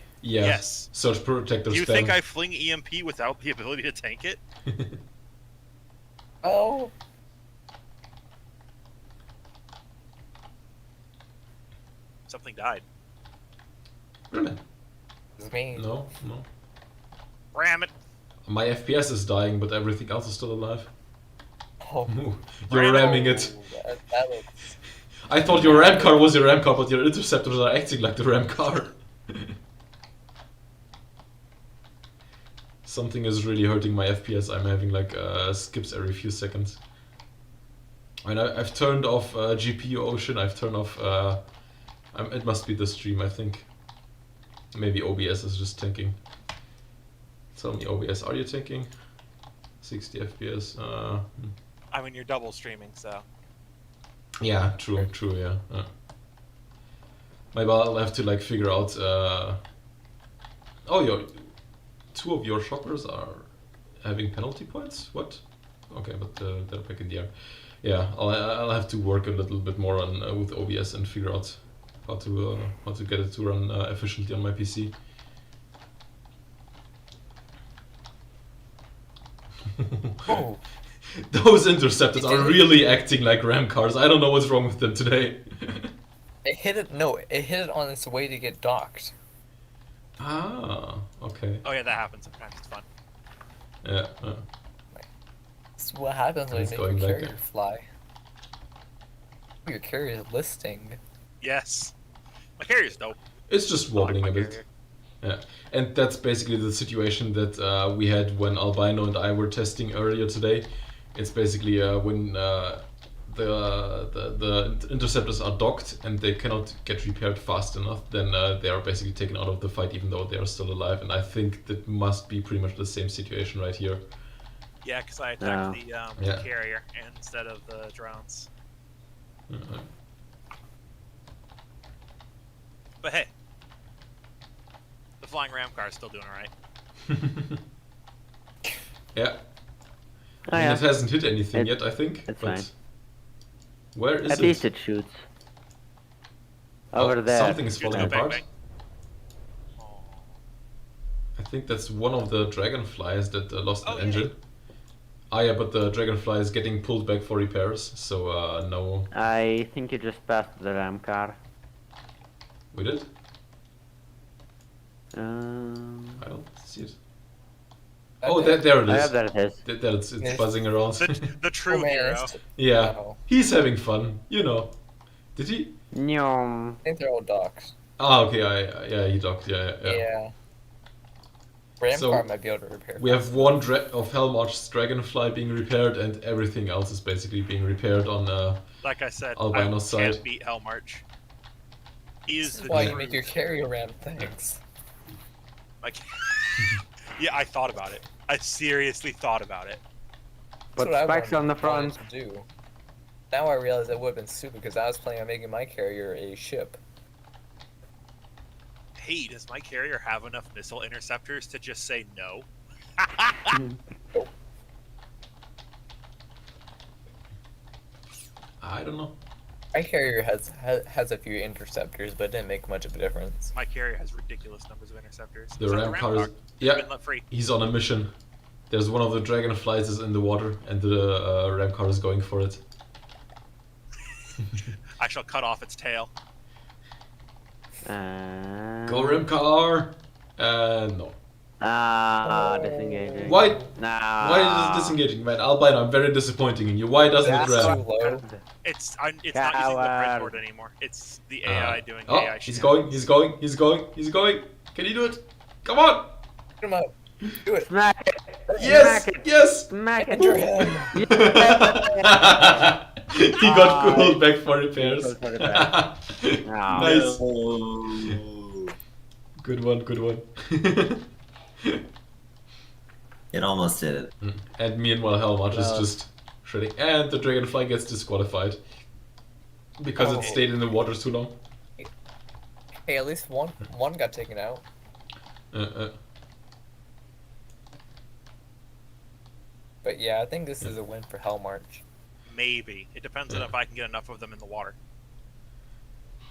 Yes. Surge protector Do you spam. think I fling EMP without the ability to tank it? Oh. Something died. Really? It's me. No. Ram it. My FPS is dying, but everything else is still alive. Oh, Ooh, you're ramming it. that looks. I thought your ram car was your ram car, but your interceptors are acting like the ram car. Something is really hurting my FPS. I'm having like skips every few seconds. And I've turned off GPU Ocean. I've turned off. It must be the stream, I think. Maybe OBS is just tanking. Tell me, OBS, are you tanking? 60 FPS. I mean, you're double streaming, so. Yeah, true, yeah. Maybe I'll have to like figure out. Oh, two of your shoppers are having penalty points. What? Okay, but they're back in the air. Yeah, I'll have to work a little bit more on with OBS and figure out how to get it to run efficiently on my PC. Oh. Those interceptors are really acting like ram cars. I don't know what's wrong with them today. It hit it. No, it hit it on its way to get docked. Ah, okay. Oh yeah, that happens sometimes. It's fun. Yeah. That's what happens when you It's make going your back carrier up. fly. Your carrier is listing. Yes. My carrier's dope. It's just I like wobbling my a bit. carrier. Yeah, and that's basically the situation that we had when Albino and I were testing earlier today. It's basically when the interceptors are docked and they cannot get repaired fast enough, then they are basically taken out of the fight even though they are still alive. And I think that must be pretty much the same situation right here. Yeah, because I attacked Yeah. the carrier instead of the drones. But hey, the flying ram car is still doing alright. Yeah. Oh, I mean, yeah. it hasn't hit anything It- yet, I think. it's but fine. where is At it? least it shoots. Over there. Something is falling Bang, bang, apart. bang. I think that's one of the dragonflies that lost Oh, an engine. Ah, yeah, but the dragonfly is getting pulled back for repairs, so no. I think you just passed the ram car. We did? Uh, I don't see it. Oh, there it oh, yeah, is. there it is. There it's Yes. buzzing around. The true Oh, man, hero. it's- Yeah, Oh. he's having fun, you know. Did he? Nyom. I think they're all docked. Ah, okay, yeah, he docked, yeah. Yeah. Ram So, car might be able to repair. We have one of Helmarch's dragonfly being repaired, and everything else is basically being repaired on. Like I said, Albino's I can't side. beat Hellmarch. He This is is the why true- you make your carrier ram things. Like, yeah, I thought about it. I seriously thought about it. Put That's what I spikes on the wanted front. to do. Now I realize that would have been stupid because I was planning on making my carrier a ship. Hey, does my carrier have enough missile interceptors to just say no? I don't know. My carrier has a few interceptors, but it didn't make much of a difference. My carrier has ridiculous numbers of interceptors. The Except ram car is. They've Yeah, been let free. he's on a mission. There's one of the dragonflies is in the water, and the ram car is going for it. I shall cut off its tail. Go ram car! No. Disengaging. Why? No. Why is it disengaging, man? Albino, I'm very disappointing in you. Why doesn't That's it too ram? low. It's not using the Coward. print board anymore. It's the AI doing Oh, AI he's shit. going, he's going, he's going, he's going. Can you do it? Come on! Put him up. Do it. Smack it. Yes! Smack it. Yes! Smack it. Enter him. He got pulled back for repairs. Pulled for repairs. Nice. Oh. Good one, good one. It almost did it. And meanwhile, Helmut is just shredding. And the dragonfly gets disqualified. Because it stayed in the water too long. Hey, at least one got taken out. But yeah, I think this is a win for Hellmarch. Maybe. It depends on Yeah. if I can get enough of them in the water.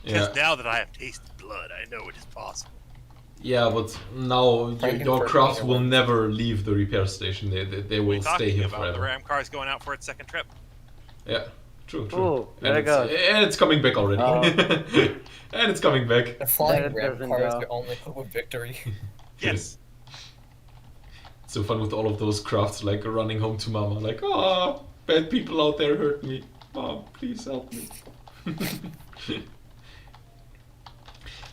Yeah. Because now that I have tasted blood, I know it is possible. Yeah, but now Franken your for crafts me, will one. never leave the repair station. They What are will you stay talking here about? The forever. ram car is going out for its second trip. Yeah, true. Ooh, there it and, goes. and it's coming back already. Oh. And it's coming back. The flying That ram doesn't car is go. the only hope of victory. Yes. so fun with all of those crafts like running home to mama, like, oh, bad people out there hurt me. Mom, please help me.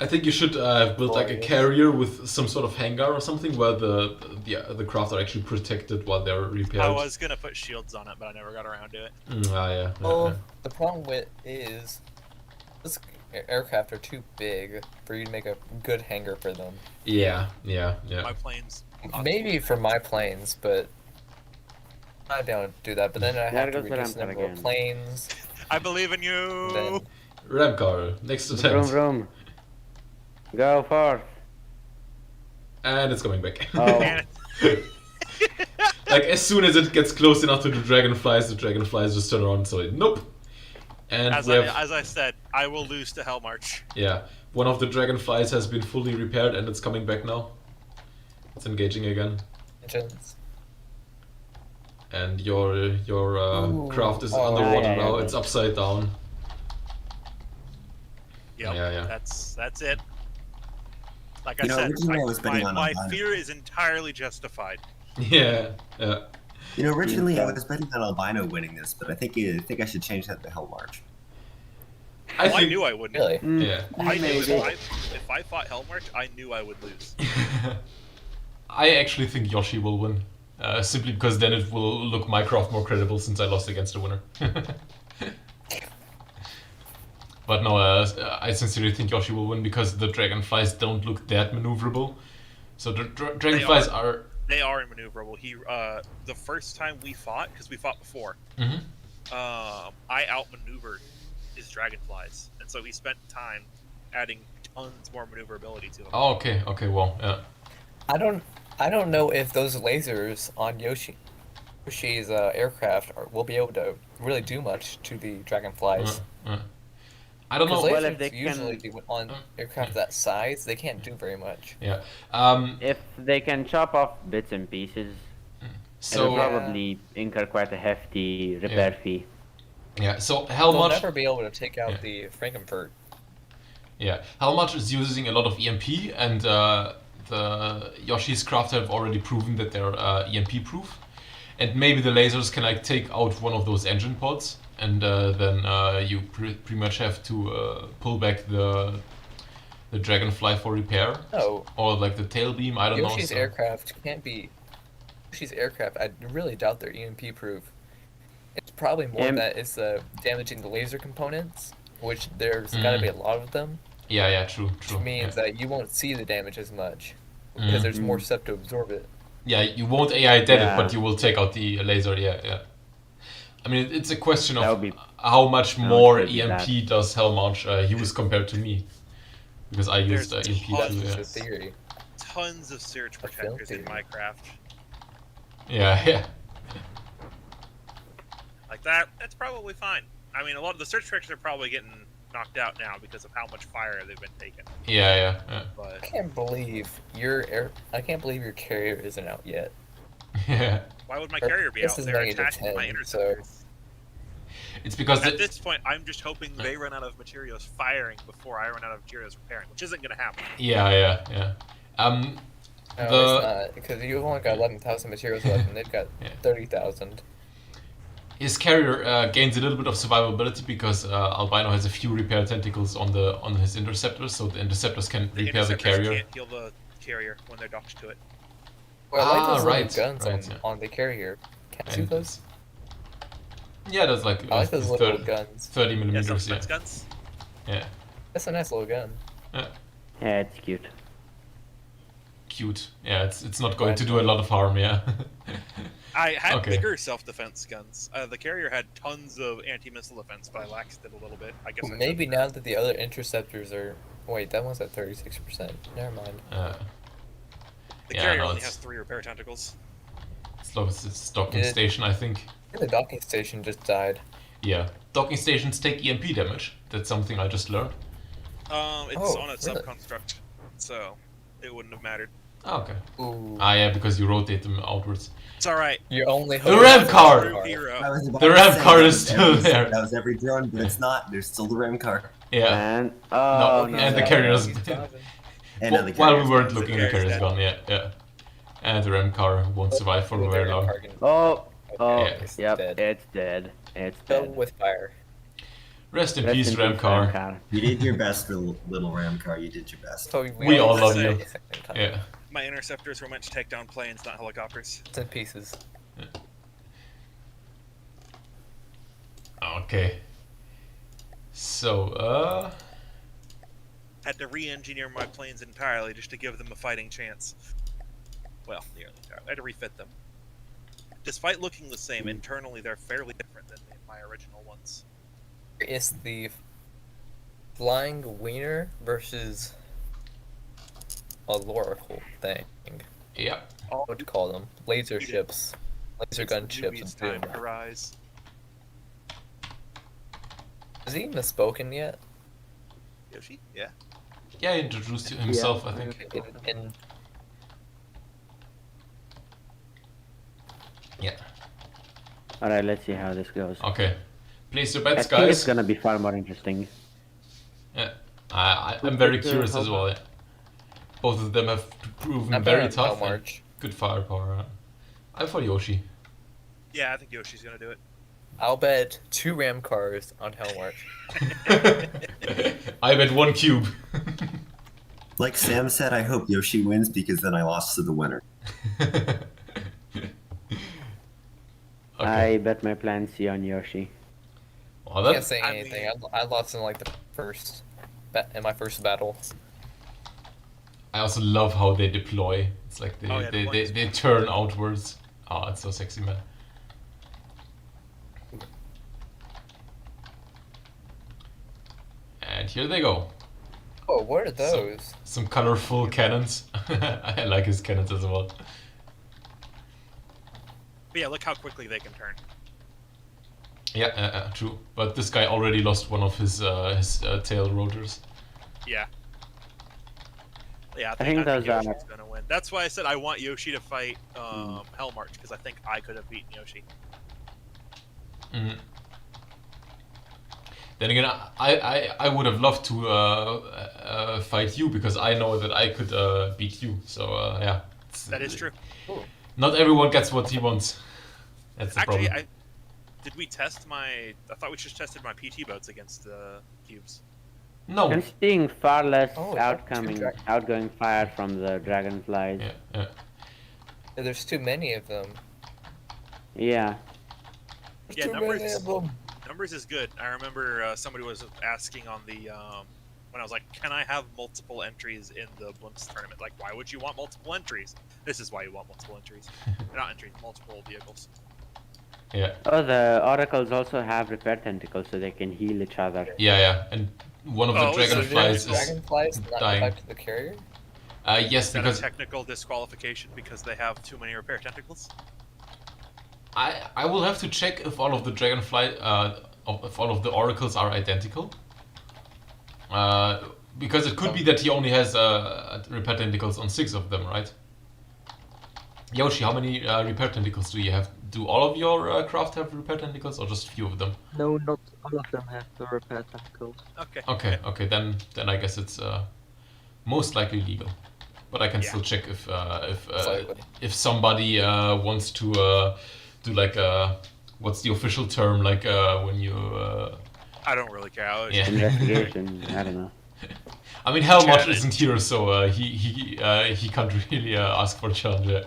I think you should build like a carrier with some sort of hangar or something where the craft are actually protected while they're repaired. I was gonna put shields on it, but I never got around to it. Yeah. Well, the problem with is this aircraft are too big for you to make a good hangar for them. Yeah. My planes. Maybe for my planes, but I don't do that. But then I have to goes the reduce the Ramcar number of again. planes. I believe in you. Then Ramcar, next Vroom attempt. vroom. Go forth. And it's coming back. Oh. Like as soon as it gets close enough to the dragonflies just turn around and say, nope. And As I said, I will lose to Hell March. yeah, one of the dragonflies has been fully repaired and it's coming back now. It's engaging again. engines. And your craft is Oh, underwater yeah, now. yeah. It's upside down. Yep, Yeah. That's it. Like I You know, said, originally I was betting on my Albino. fear is entirely justified. Yeah. You know, originally I was betting on Albino winning this, but I think I should change that to Hell March. I knew I wouldn't. Really? Yeah. I knew Maybe. if I fought Hell March, I knew I would lose. I actually think Yoshi will win. Simply because then it will look my craft more credible since I lost against the winner. But no, I sincerely think Yoshi will win because the dragonflies don't look that maneuverable. So the dragonflies are... They are maneuverable. The first time we fought, because we fought before, Mhm. I outmaneuvered his dragonflies, and so he spent time adding tons more maneuverability to them. Oh, okay, well, yeah. I don't know if those lasers on Yoshi's aircraft will be able to really do much to the dragonflies. I don't know. Because Well, lasers if they usually can- on aircraft that size, they can't do very much. Yeah. If they can chop off bits and pieces, it'll So probably incur quite a hefty repair fee. yeah. So how They'll much? never be able to take out Yeah. the Frankenfurt. Yeah. How much is using a lot of EMP, and the Yoshi's craft have already proven that they're EMP proof, and maybe the lasers can like take out one of those engine pods, and then you pretty much have to pull back the dragonfly for repair, No, or like the tail beam. I don't know. Yoshi's so- aircraft can't be. Yoshi's aircraft, I really doubt they're EMP proof. It's probably more that it's damaging the laser components, which there's got to be a lot of them, Yeah. True. which means yeah. that you won't see the damage as much because there's more stuff to absorb it. Yeah, you won't AI dead it, Yeah. but you will take out the laser. Yeah. I mean, it's a question That of would be- how much that would more be EMP does Hellmarch use compared to me, because I used There's EMP That's too. just Yeah. a theory. Tons of surge protectors in theory. Minecraft. Yeah. Like that's probably fine. I mean, a lot of the surge protectors are probably getting knocked out now because of how much fire they've been taking. Yeah. I can't believe I can't believe your carrier isn't out yet. Yeah. Why would my carrier be This out? is They're negative attached to my 10, interceptors. It's because At this point, I'm just hoping they run out of materials firing before I run out of materials repairing, which isn't going to happen. Yeah. No, The- it's not, because you've only got 11,000 materials left, and they've got Yeah. 30,000. His carrier gains a little bit of survivability because Albino has a few repair tentacles on his interceptors, so the interceptors can The repair the interceptors carrier. can't heal the carrier when they're docked to it. Well, I like those right, little guns right, yeah. on the carrier. Can you see And- those? Yeah, that's like I like those little 30 guns. 30 Yeah, millimeters. Yeah. self-defense guns. Yeah. That's a nice little gun. Yeah, it's cute. Cute. Yeah, it's not going to do a lot of harm. Yeah. I had Okay. bigger self-defense guns. The carrier had tons of anti-missile defense, but I laxed it a little bit. I guess I Maybe should. now that the other interceptors are. Wait, that one's at 36%. Never mind. The yeah, carrier no, only it's- has 3 repair tentacles. it's docking Did- station, I think. The docking station just died. Yeah, docking stations take EMP damage. That's something I just learned. It's Oh, on a really? subconstruct, so it wouldn't have mattered. Oh, okay. Ooh. Yeah, because you rotate them outwards. It's all right. You're only The ram car! True hero. I was about The to ram say, car that is was still every- there. That was every drone, but it's not. There's still the ram car. Yeah. And oh no, and the no. carrier's And now the while we carrier's weren't gone. looking, the carrier's gone. Yeah. And the ram car won't survive for The very ram long. car can- Oh, Yeah. It's yep, dead. it's dead. It's Fill dead. with fire. Rest in Rest peace, in ram peace, car. You did your best, little ram car. You did your best. So We all love say you. at the same time. Yeah. My interceptors were meant to take down planes, not helicopters. It's in pieces. Okay. So, Had to re-engineer my planes entirely just to give them a fighting chance. Well, nearly entirely. I had to refit them. Despite looking the same, internally they're fairly different than my original ones. It's the flying wiener versus a lorical thing. yeah. What would you call them? Laser ships. Laser gun It's ships. Newbie's time to rise. Has he even spoken yet? Yoshi? Yeah. Yeah, he introduced himself, I think. In Yeah. Alright, let's see how this goes. Okay. Place your I bets, think it's guys. gonna be far more interesting. Yeah. I'm very curious as well. Yeah. Both of them have proven I'm very betting tough. Hell and March. Good firepower. I'm for Yoshi. Yeah, I think Yoshi's gonna do it. I'll bet 2 ram cars on Hell March. I bet 1 cube. Like Sam said, I hope Yoshi wins because then I lost to the winner. Okay. I bet my plan C on Yoshi. Well, I that, can't say I anything. mean- I lost in like the first, in my first battle. I also love how they deploy. It's like they Oh, yeah, deploying's they turn outwards. Oh, it's so sexy, man. And here they go. Oh, what are those? Some colorful cannons. I like his cannons as well. But yeah, look how quickly they can turn. Yeah, true. But this guy already lost one of his tail rotors. Yeah. Yeah, I think those are- Yoshi's gonna win. That's why I said I want Yoshi to fight Hell March, because I think I could have beaten Yoshi. Mhm. Then again, I would have loved to fight you because I know that I could beat you. So yeah, That is true. Not everyone gets what he wants. That's the Actually, problem. did we test my? I thought we just tested my PT boats against the cubes. No. I'm seeing far less Oh, outgoing fire from the dragonflies. Yeah. There's too many of them. Yeah. Yeah, Too many of them. Numbers is good. I remember somebody was asking on the when I was like, "Can I have multiple entries in the Blimps tournament?" Like, why would you want multiple entries? This is why you want multiple entries, not entries, multiple vehicles. Yeah. Oh, the oracles also have repair tentacles, so they can heal each other. Yeah. And one of the Oh, so dragonflies is Dragonflies not dying. back to the carrier? Yes, Is that a because technical disqualification because they have too many repair tentacles? I will have to check if all of the dragonfly if all of the oracles are identical. Because it could be that he only has repair tentacles on 6 of them, right? Yoshi, how many repair tentacles do you have? Do all of your craft have repair tentacles, or just a few of them? No, not all of them have the repair tentacles. Okay. Okay. Then I guess it's most likely legal. But I can Yeah. still check Slightly. if somebody wants to do like what's the official term, like when you I don't really care. I was Yeah. Investigation, I don't know. I mean, Hell March Challenge. isn't here, so he can't really ask for a challenge.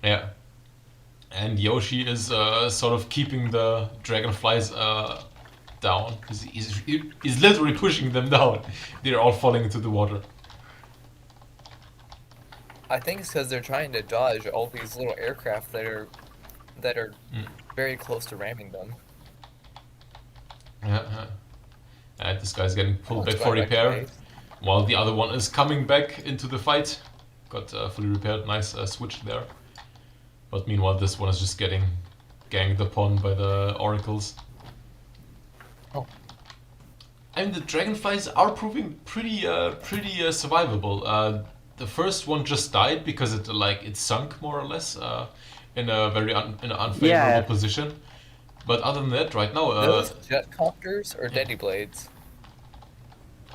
Yeah. And Yoshi is sort of keeping the dragonflies down. He's literally pushing them down. They're all falling into the water. I think it's because they're trying to dodge all these little aircraft that are very close to ramming them. Yeah. And this guy's getting pulled back it's for going back to repair, base. while the other one is coming back into the fight. Got fully repaired, nice switch there. But meanwhile, this one is just getting ganged upon by the oracles. Oh. And the dragonflies are proving pretty survivable. The first one just died because it sunk more or less in a very unfavorable Yeah. position. But other than that, right now, Those jet copters or Daddy Blades?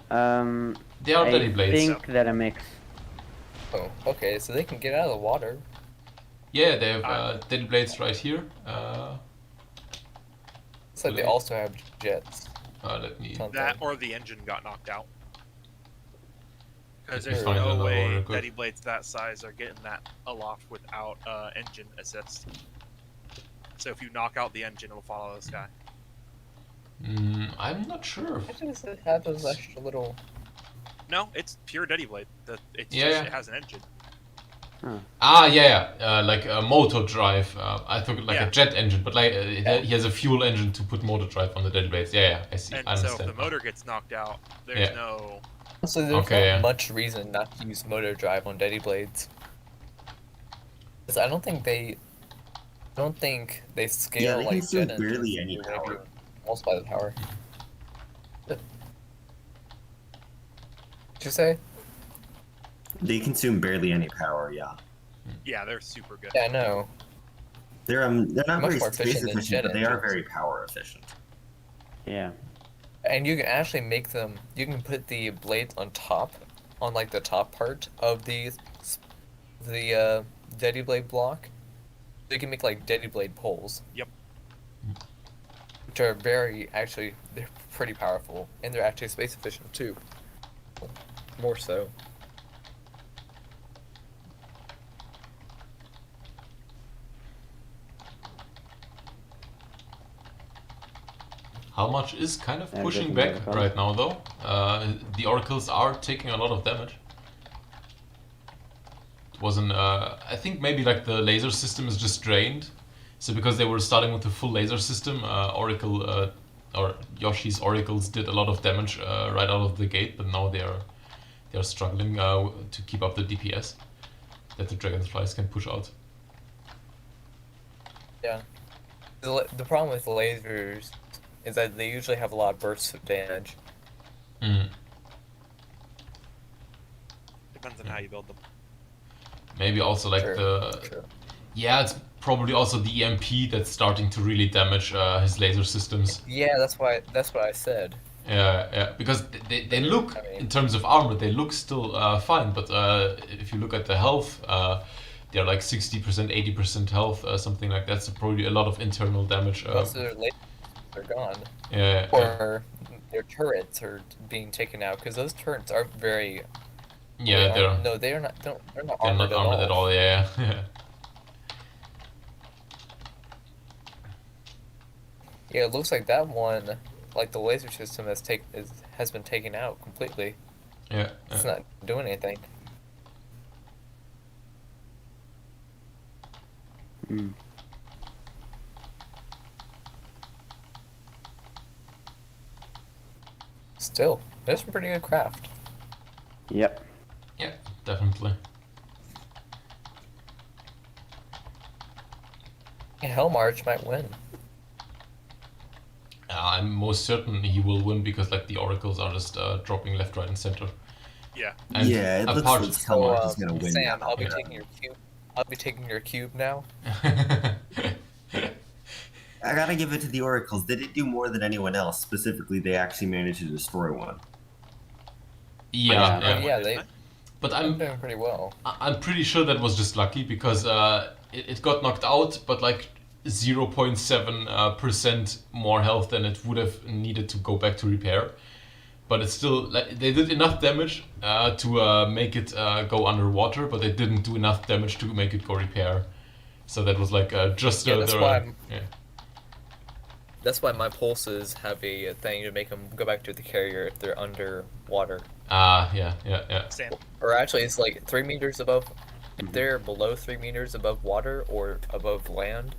they are Daddy I Blades. think they're a mix. Oh, okay, so they can get out of the water. Yeah, they have dead blades right here. It's like they also have jets. Let me. Something. That or the engine got knocked out. Because Let me there's find no another one way real quick. Daddy Blades that size are getting that aloft without engine assist. So if you knock out the engine, it'll follow this guy. I'm not sure. Why does it have those extra little... No, it's pure Daddy Blade. It's Yeah, just, yeah. it has an engine. Ah, yeah, like a motor drive. I took it like Yeah. a jet engine, but like he has a fuel engine to put motor drive on the dead blades. Yeah, I see. And I so understand. if the motor gets knocked out, there's Yeah. no... So there's Okay, not yeah. much reason not to use motor drive on Daddy Blades. 'Cause I don't think they scale Yeah, they like consume jet barely engines any whenever power. you multiply the power. What'd you say? They consume barely any power. Yeah, Yeah, they're super good. Yeah, I know. they're not Much very more space efficient than efficient, jet but they are engines. very power efficient. Yeah. And you can actually make them. You can put the blades on top, on like the top part of the Daddy Blade block. So you can make like Daddy Blade poles. Yep. Which are they're pretty powerful, and they're actually space efficient too. More so. How much is kind of Yeah, pushing definitely back fun. right now, though. The oracles are taking a lot of damage. It wasn't. I think maybe like the laser system is just drained. So because they were starting with the full laser system, Oracle or Yoshi's oracles did a lot of damage right out of the gate, but now they are struggling to keep up the DPS that the dragonflies can push out. Yeah. The problem with lasers is that they usually have a lot of bursts of damage. Depends on how you build them. Maybe also like True. Yeah, it's probably also the EMP that's starting to really damage his laser systems. Yeah, that's what I said. Yeah, because they look, I mean- in terms of armor, they look still fine, but if you look at the health, they're like 60%, 80% health, something like that, so probably a lot of internal damage. Most of their lasers are gone. Yeah, Or their turrets are being taken out, because those turrets are very... yeah, they're they're not they're armored, not armored at all, yeah. Yeah, it looks like that one, like the laser system has been taken out completely. Yeah. It's not doing anything. Still, there's some pretty good craft. Yep. Yeah, definitely. Hellmarch might win. I'm most certain he will win because like the oracles are just dropping left, right, and center. Yeah. And Yeah, it looks apart- like Hellmarch is gonna win. Sam, now. I'll be Yeah. taking your cube. I'll be taking your cube now. I gotta give it to the oracles. They did do more than anyone else. Specifically, they actually managed to destroy one. Yeah, Yeah, they. But They're I'm doing pretty well. I'm pretty sure that was just lucky because it got knocked out, but like 0.7% more health than it would have needed to go back to repair. But it's still like they did enough damage to make it go underwater, but they didn't do enough damage to make it go repair. So that was like just Yeah, that's why yeah. That's why my pulses have a thing to make them go back to the carrier if they're underwater. Yeah. Sam. Or actually, it's like 3 meters above. If they're below 3 meters above water or above land,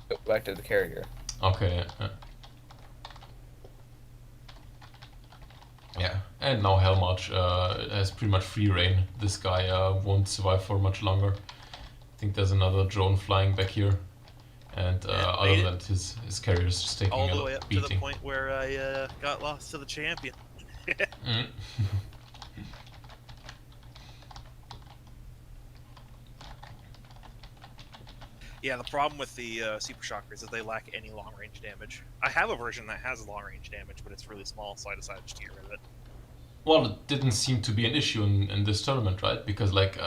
go back to the carrier. Okay. Yeah, and now Hellmarch has pretty much free reign. This guy won't survive for much longer. I think there's another drone flying back here. And other than that, his carrier is just taking All a the way up beating. to the point where I got lost to the champion. Mm. Yeah, the problem with the Super Shockers is they lack any long-range damage. I have a version that has long-range damage, but it's really small, so I decided just to get rid of it. Well, it didn't seem to be an issue in this tournament, right? Because like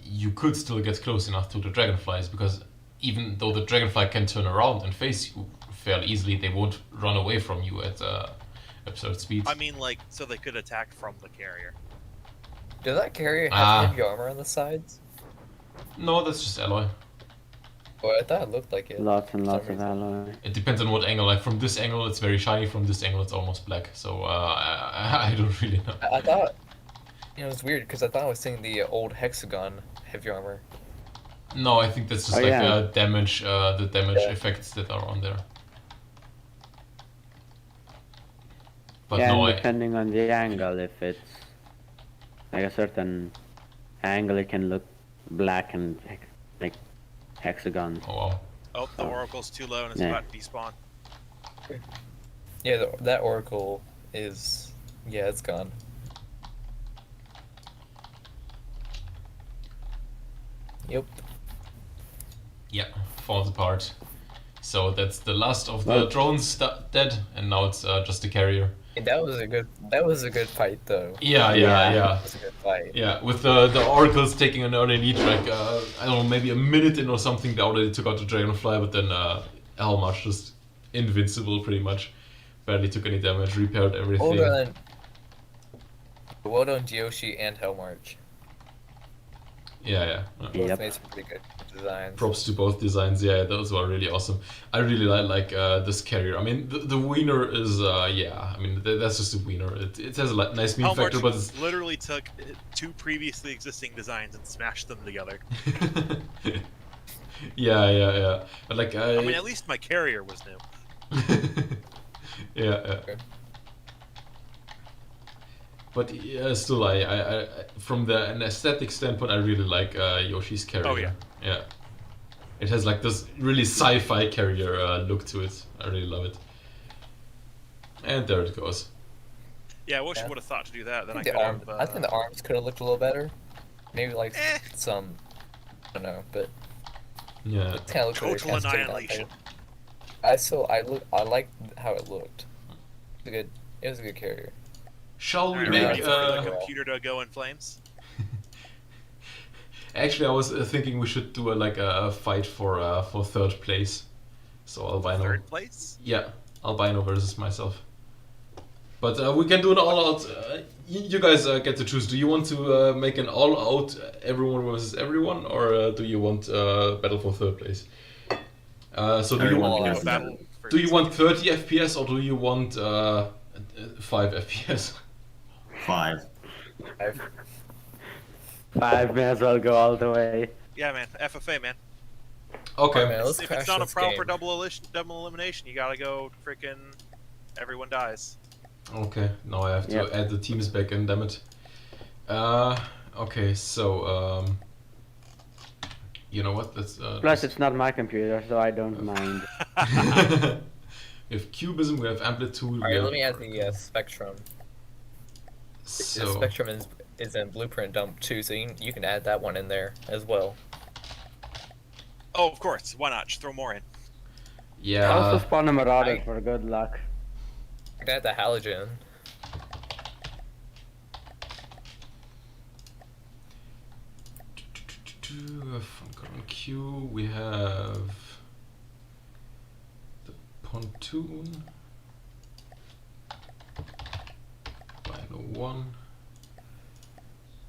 you could still get close enough to the dragonflies, because even though the dragonfly can turn around and face you fairly easily, they won't run away from you at absurd speeds. I mean, like, so they could attack from the carrier. Does that carrier have heavy armor on the sides? No, that's just alloy. Oh, I thought it looked like it. Lots and for lots some of reason. alloy. It depends on what angle. Like from this angle, it's very shiny. From this angle, it's almost black. So I don't really know. I thought, it was weird because I thought I was seeing the old hexagon heavy armor. No, I think that's just Oh, like yeah. damage, the damage effects that are on there. But Yeah, no, and depending on the angle, if it's like a certain angle, it can look black and like hexagon. Oh wow. Oh, the oracle's too low and it's Yeah. about to despawn. Yeah, that oracle is, yeah, it's gone. Yep. Yeah, falls apart. So that's the last of the drones dead, and now it's just a carrier. And that was a good fight though. Yeah. That was a good fight. Yeah, with the oracles taking an early lead, like I don't know, maybe a minute in or something, they already took out the dragonfly, but then Helmarch just invincible pretty much, barely took any damage, repaired everything. Well done, Yoshi and Hellmarch. Yeah. Both made some pretty good designs. Props to both designs. Yeah, those were really awesome. I really like this carrier. I mean, the wiener is yeah. I mean, that's just a wiener. It has a nice meme factor, but it's literally took two previously existing designs and smashed them together. yeah. But like I mean, at least my carrier was new. yeah. But yeah, still, I from an aesthetic standpoint, I really like Yoshi's carrier. Oh yeah. Yeah. It has like this really sci-fi carrier look to it. I really love it. And there it goes. Yeah, I wish I would have thought to do that. Then I think could have. I think the arms could have looked a little better. Maybe like some, I don't know, but yeah, it kind of looked total annihilation. I like how it looked. It was a good carrier. Shall we Are you make ready for the computer to go in flames? Actually, I was thinking we should do a fight for third place. So Albino. Third place? Yeah, Albino versus myself. But we can do an all-out. You guys get to choose. Do you want to make an all-out everyone versus everyone, or do you want battle for third place? So do you want do you want 30 FPS or do you want 5 FPS? 5. 5 may as well go all the way. Yeah, man. FFA, man. Okay. Man, If it's not a proper double elimination, you gotta go freaking everyone dies. Okay, now I have to add the teams back in, damn it. Okay, so, you know what, let's... Plus, it's not my computer, so I don't mind. We have cubism, we have amplitude... Alright, let me add the spectrum. So... The spectrum is in blueprint dump too, so you can add that one in there as well. Oh, of course. Why not? Just throw more in. Yeah. I also spawn a marauder for good luck. I can add the halogen. From Q, we have the pontoon. Final one.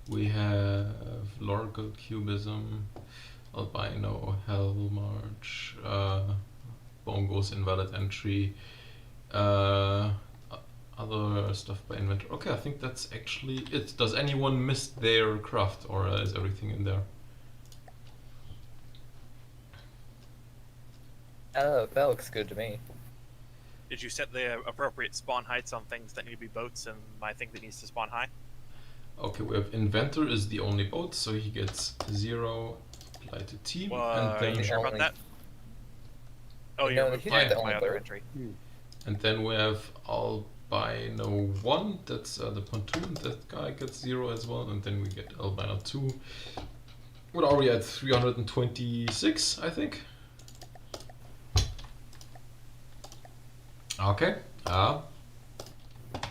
We have Lorgal Cubism, Albino, Hellmarch, Bongos Invalid Entry, other stuff by inventor. Okay, I think that's actually it. Does anyone miss their craft, or is everything in there? That looks good to me. Did you set the appropriate spawn heights on things that need to be boats and my thing that needs to spawn high? Okay, we have inventor is the only boat, so he gets 0, apply to team, and Are then you sure about that? Oh, No, you're he's replying the to my only other boat. entry. and then we have albino 1. That's the pontoon. That guy gets 0 as well, and then we get albino 2. What are we at? 326, I think. Okay.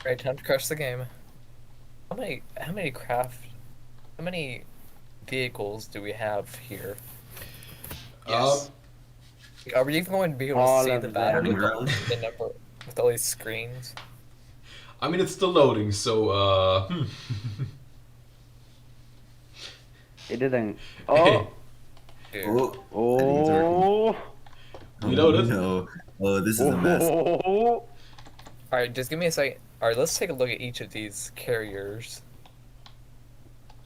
Right, time to crush the game. How many vehicles do we have here? Yes. Are we even going to be able to All see of the them. battle with Drones? the number with all these screens? I mean, it's still loading, so It didn't. Hey. Oh. Oh, Oh. Reloaded. no. Oh, this is a mess. Oh. Alright, just give me a second. Alright, let's take a look at each of these carriers.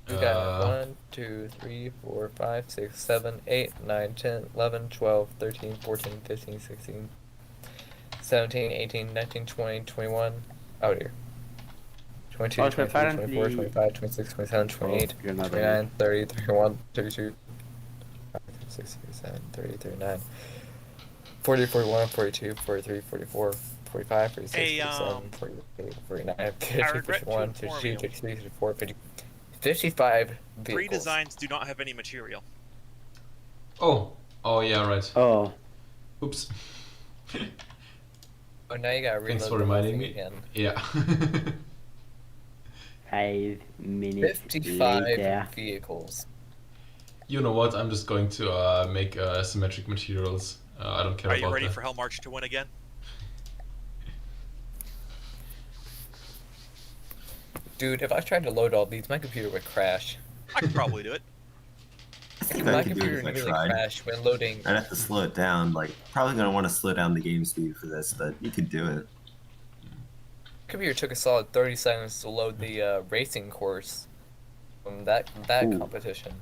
We've got 1, 2, 3, 4, 5, 6, 7, 8, 9, 10, 11, 12, 13, 14, 15, 16, 17, 18, 19, 20, 21. Oh dear. 22, Oh, so 23, 24, apparently- 25, 26, 27, 28, you're not 29, 30, 31, 32, 36, 37, 30, 39, 40, 41, 42, 43, 44, 45, 46, Hey, 47, 48, 49, I 50, regret to 51, inform 52, you. 53, 54, 50, 55 vehicles. Three designs do not have any material. Oh yeah, right. Oh. Oops. Oh, now you gotta reload Thanks for the whole reminding thing me. again. Yeah. 5 minutes 55 later. vehicles. You know what? I'm just going to make symmetric materials. I don't care Are about you ready that. for Hell March to win again? Dude, if I tried to load all these, my computer would crash. I could probably do it. I think My I could do computer it if I usually tried. crash when loading. I'd have to slow it down. Like, probably gonna want to slow down the game speed for this, but you could do it. Computer took a solid 30 seconds to load the racing course from that Ooh. competition.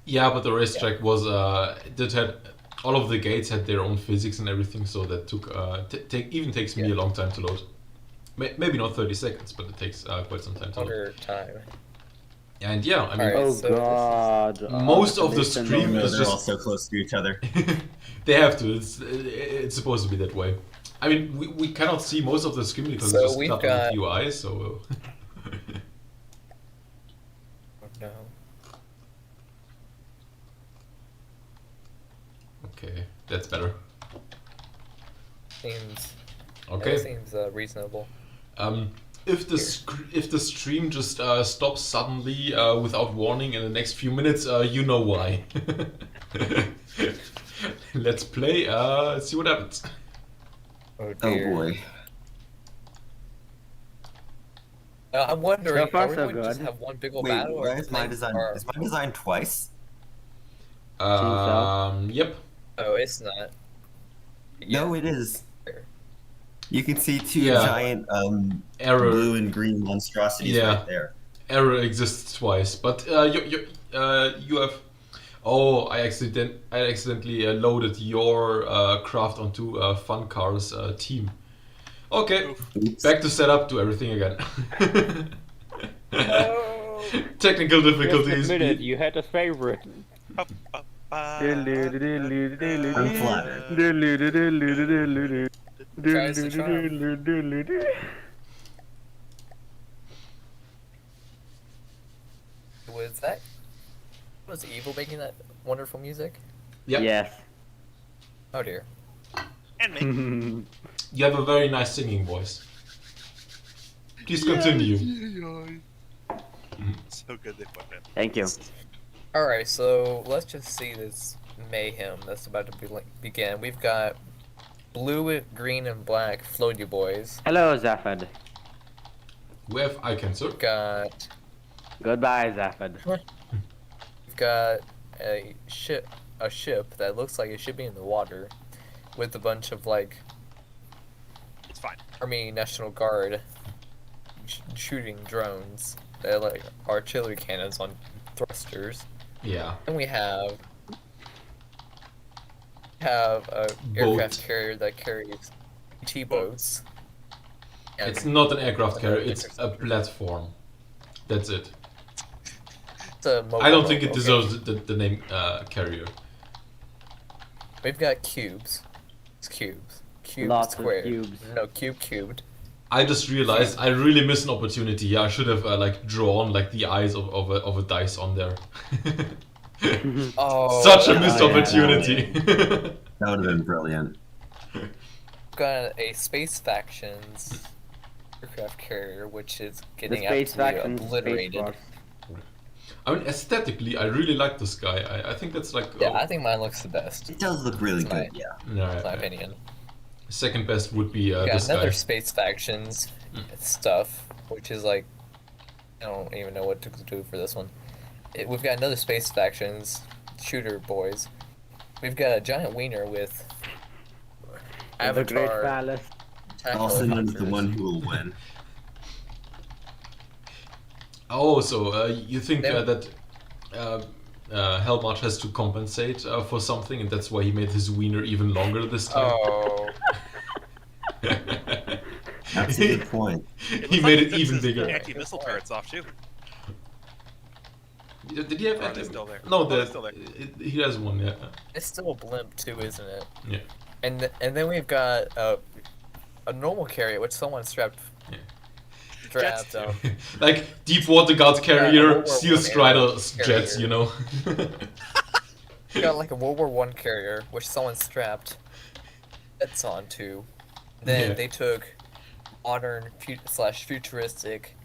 Yeah, but the racetrack was that had all of the gates had their own physics and everything, so that took even takes me a long time to load. Maybe not 30 seconds, but it takes quite some time to load. Longer time. And yeah, I mean, Alright, Oh so god. most of the listen, stream No, is they're all just so close to each other. they have to. It's supposed to be that way. I mean, we cannot see most of the screen because So it's just we've not got- on the UI. So Oh, no. okay, that's better. Seems Okay. seems reasonable. If the stream just stops suddenly without warning in the next few minutes, you know why. Let's play. See what happens. Oh Oh dear. boy. I'm wondering, So far, are we so going to just good. have one big old Wait, battle? why or is my things design? are- Is my design twice? Yep. Oh, it's not. No, it is. You can see two Yeah. giant Error. blue and green monstrosities Yeah. right there. Error exists twice, but you have. Oh, I accidentally loaded your craft onto Fun Cars team. Okay, Oops. back to setup, do everything again. Oh. Technical Just difficulties. admit it, you had a favorite. I'm flattered. Tries to charm. Was Evil making that wonderful music? Yep. Yes. Oh dear. And me. You have a very nice singing voice. Please continue. So good they put it. Thank you. Alright, so let's just see this mayhem that's about to begin. We've got blue, green, and black floaty boys. Hello, Zaphod. We have eye cancer. We've got Goodbye, Zaphod. we've got a ship that looks like it should be in the water with a bunch of like It's fine. Army National Guard shooting drones. They're like artillery cannons on thrusters. Yeah. And we have a aircraft carrier that carries T-boats. And It's not an aircraft carrier, it's a platform. That's it. it's a mobile I don't think it boat, deserves the name carrier. We've got cubes. It's cubes. Cube Lots of squared. cubes. No, cubed. I just realized I really missed an opportunity here. I should have like drawn like the eyes of a dice on there. Oh, Such a missed yeah. opportunity. That would have been brilliant. We've got a space factions aircraft carrier, which is The getting space absolutely faction, Space obliterated. Force. I mean, aesthetically, I really like this guy. I think that's like Yeah, I think mine looks the best. It does look really It's my- good, yeah. That's my opinion. Second best would be We got this another guy. space factions stuff, which is like, I don't even know what to do for this one. We've got another space factions shooter boys. We've got a giant wiener with The Great Avatar. Palace. attack Also known as the helicopters. one who will win. Oh, so you think They- that Helmut has to compensate for something, and that's why he made his wiener even longer this time? Oh, That's a good point. He made it even bigger. Anti-missile turrets off too. Did he have? Or are they still there? No, Oh, they're still there. he has one. Yeah. it's still a blimp too, isn't it? Yeah. And then we've got a normal carrier, which someone strapped. Yeah. Strapped. Like deep water guard Yeah, carrier, World War Steel I Strider carrier. jets, you know. We got like a World War I carrier, which someone strapped jets onto. Then Yeah. they took modern futuristic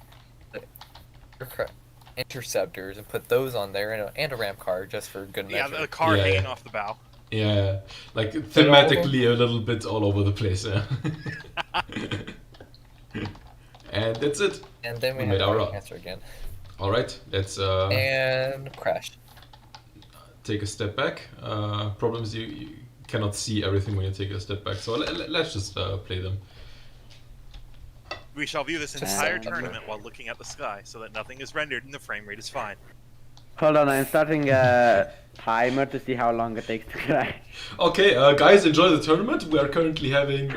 aircraft interceptors and put those on there, and a ramp car just for good Yeah, measure. the car Yeah, hanging yeah. off the bow. Yeah, like thematically a little bit all over the place. Yeah. And that's it. And then we We have made our our run. answer again. All right, let's And crash. take a step back. Problems you cannot see everything when you take a step back, so let's just play them. We shall view this Just entire sound. tournament while looking at the sky, so that nothing is rendered and the frame rate is fine. Hold on, I'm starting a timer to see how long it takes to crash. Okay, guys, enjoy the tournament. We are currently having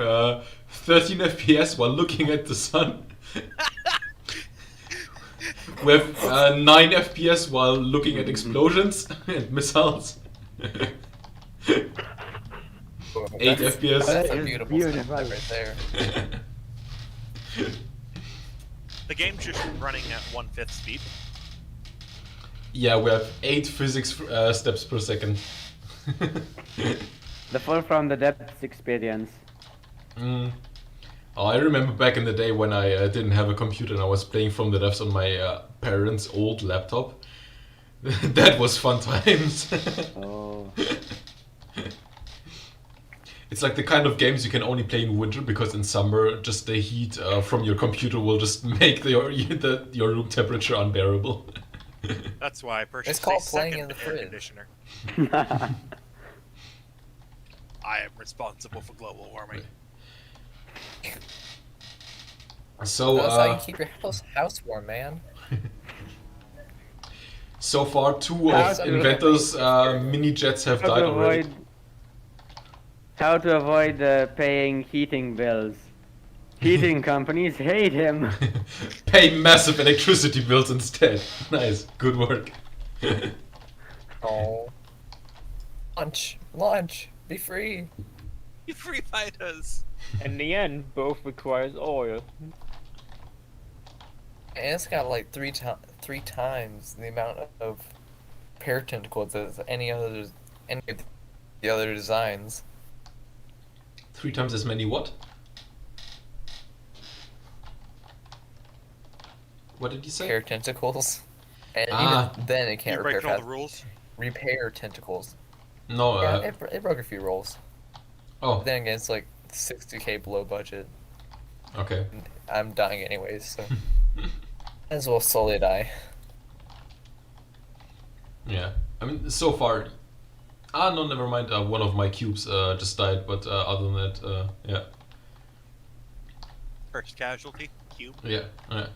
13 FPS while looking at the sun. We have 9 FPS while looking at explosions and missiles. 8 FPS. That's a That is beautiful, beautiful. sunset right there. The game's just running at 1/5 speed. Yeah, we have 8 physics steps per second. The fall from the depths experience. Mm. Oh, I remember back in the day when I didn't have a computer and I was playing from the depths on my parents' old laptop. That was fun times. Oh. It's like the kind of games you can only play in winter because in summer, just the heat from your computer will just make your room temperature unbearable. That's why I purchased called a playing second in the air fridge. conditioner. I am responsible for global warming. So, That's how you keep your house warm, man. so far, 2 How of to- Inventor's mini jets have How died to already. avoid, how to avoid paying heating bills. Heating companies hate him. Pay massive electricity bills instead. Nice, good work. Oh. Launch, be free. You free fighters! In the end, both requires oil. And it's got like three times the amount of pair tentacles as any of the other designs. 3 times as many what? What did you say? Pair tentacles. And Ah. even then it can't You repair breaking all the fast. rules? Repair tentacles. No, Yeah, it broke a few rolls. oh, But then again, it's like 60k below budget. okay. I'm dying anyways, so as well slowly die. Yeah, I mean, so far... Ah, no, never mind, one of my cubes just died, but other than that, yeah. First casualty, cube. Yeah, yeah.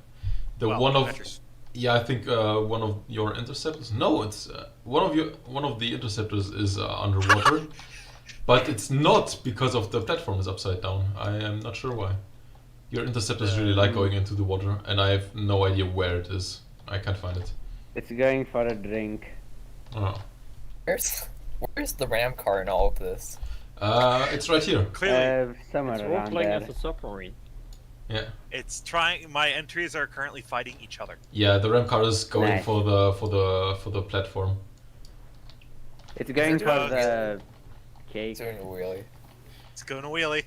The Well, one of... Petrus. Yeah, I think one of your interceptors... No, it's... one of the interceptors is underwater. But it's not because of the platform is upside down. I am not sure why. Your interceptors really like going into the water, and I have no idea where it is. I can't find it. It's going for a drink. Oh. Where's the ram car in all of this? It's right here. Clearly, Somewhere It's around role-playing there. as a submarine. Yeah. it's trying. My entries are currently fighting each other. Yeah, the ram car is going Nice. for the platform. It's going it for doing- the cake. It's doing a wheelie. It's going a wheelie.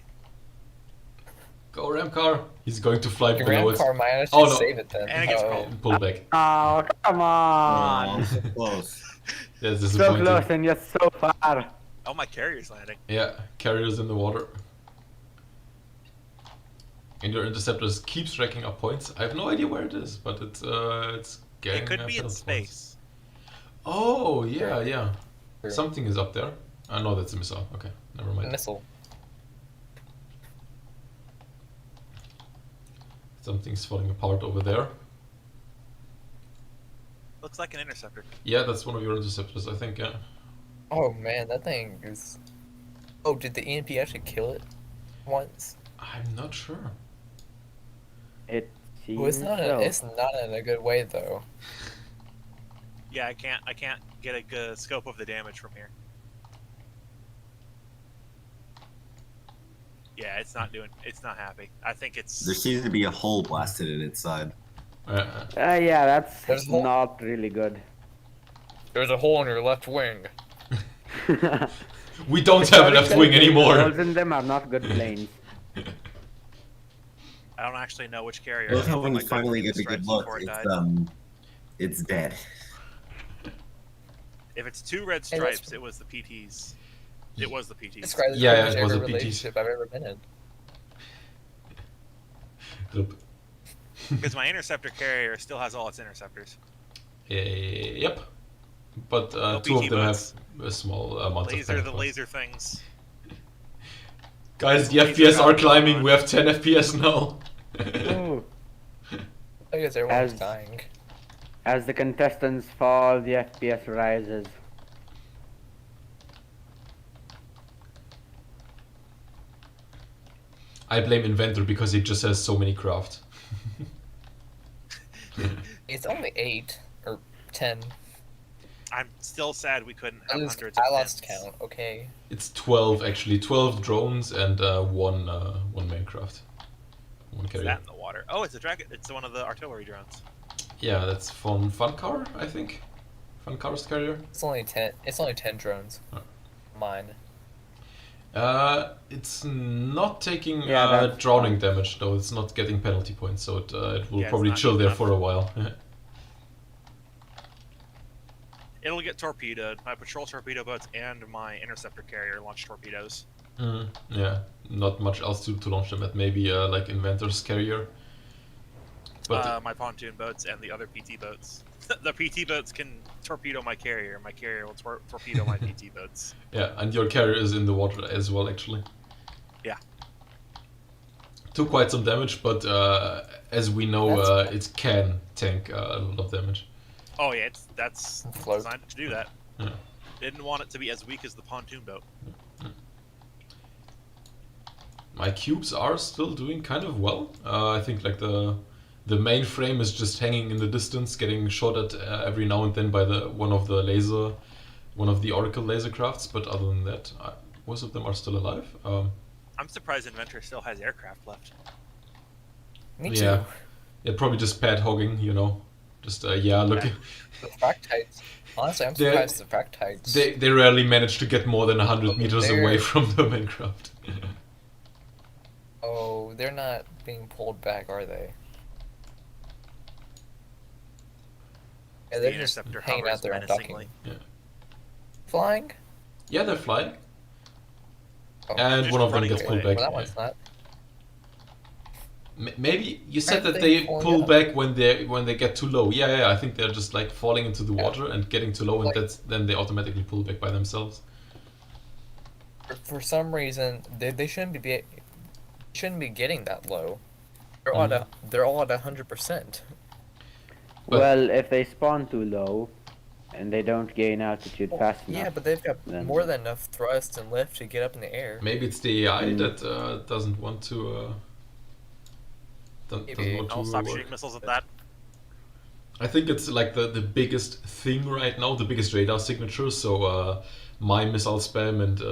Go ram car. He's going to fly Your below ram it. car might actually Oh no. save it then. And it gets Uh-oh. called. Pull back. Oh, come Oh, on! so close. That's So disappointing. close and yet so far. Oh, my carrier's landing. Yeah, carriers in the water. And your interceptors keeps racking up points. I have no idea where it is, but it's getting. It could be in penalty space. points. Oh yeah, Sure. yeah. Sure. Something is up there. No, that's a missile. Okay, never mind. Missile. Something's falling apart over there. Looks like an interceptor. Yeah, that's one of your interceptors, I think. Yeah. Oh man, that thing is. Oh, did the EMP actually kill it once? I'm not sure. It seems Well, it's not. so. It's not in a good way though. Yeah, I can't get a good scope of the damage from here. Yeah, it's not happy. I think it's. There seems to be a hole blasted in its side. Yeah, that's There's more- not really good. There's a hole in your left wing. We don't have a left wing anymore. Holes in them are not good planes. I don't actually know which carrier. I love how when you Like, finally green get a good stripes look, before it it's died. it's dead. If it's 2 red Hey, let's- stripes, it was the PTs. It was the PTs. Describe the Yeah, most it was ever a PT. relationship I've ever been in. Yep. Because my interceptor carrier still has all its interceptors. Yep. But No two of PT them boats. have a small amount of Laser, tank the points. laser things. Guys, the Laser FPS are gun. climbing. We have 10 FPS now. Ooh. I guess everyone's As- dying. As the contestants fall, the FPS rises. I blame Inventor because he just has so many craft. It's only 8 or 10. I'm still sad we couldn't I have lost, hundreds of I lost pins. count. Okay. It's 12 actually. 12 drones and one main craft. One Is carrier. that in the water? Oh, it's a dragon. It's one of the artillery drones. Yeah, that's from Funcar, I think. Funcar's carrier. It's only 10. It's only 10 drones. Oh. Mine. It's not taking Yeah, that's drowning damage though. It's not getting penalty points, so it will Yeah, it's probably not chill good there enough. for a while. It'll get torpedoed. My patrol torpedo boats and my interceptor carrier launch torpedoes. Yeah, not much else to launch them at. Maybe like Inventor's carrier. But My pontoon boats and the other PT boats. The PT boats can torpedo my carrier. My carrier will torpedo my PT boats. yeah, and your carrier is in the water as well, actually. Yeah. Took quite some damage, but as we know, it can tank a lot of damage. Oh yeah, that's Float. designed to do that. Yeah. Didn't want it to be as weak as the pontoon boat. My cubes are still doing kind of well. I think like the main frame is just hanging in the distance, getting shot at every now and then by one of the Oracle laser crafts. But other than that, most of them are still alive. I'm surprised Inventor still has aircraft left. Me Yeah. too. Yeah, probably just pad hogging, you know. Just yeah, look. Yeah. The fractites. Honestly, I'm They're- surprised the fractites. They rarely manage to get more than 100 meters They're- away from the main craft. Oh, they're not being pulled back, are they? Yeah, The they're just interceptor hanging hovers out there and menacingly. docking. Flying? Yeah, they're flying. Oh, And just one of them running gets away. pulled well, back. that one's not. Maybe you said Aren't that they they pulling pull up? back when they get too low. Yeah, I think they're just like falling into the water and getting too low, and Like- then they automatically pull back by themselves. For some reason, they shouldn't be getting that low. They're Mm-hmm. they're all at 100%. But- Well, if they spawn too low and they don't gain altitude fast enough. Yeah, but they've got then- more than enough thrust and lift to get up in the air. Maybe it's the AI Mm. that doesn't want to. Doesn't Maybe. want I'll to stop work. shooting missiles at that. I think it's like the biggest thing right now, the biggest radar signature. So my missile spam and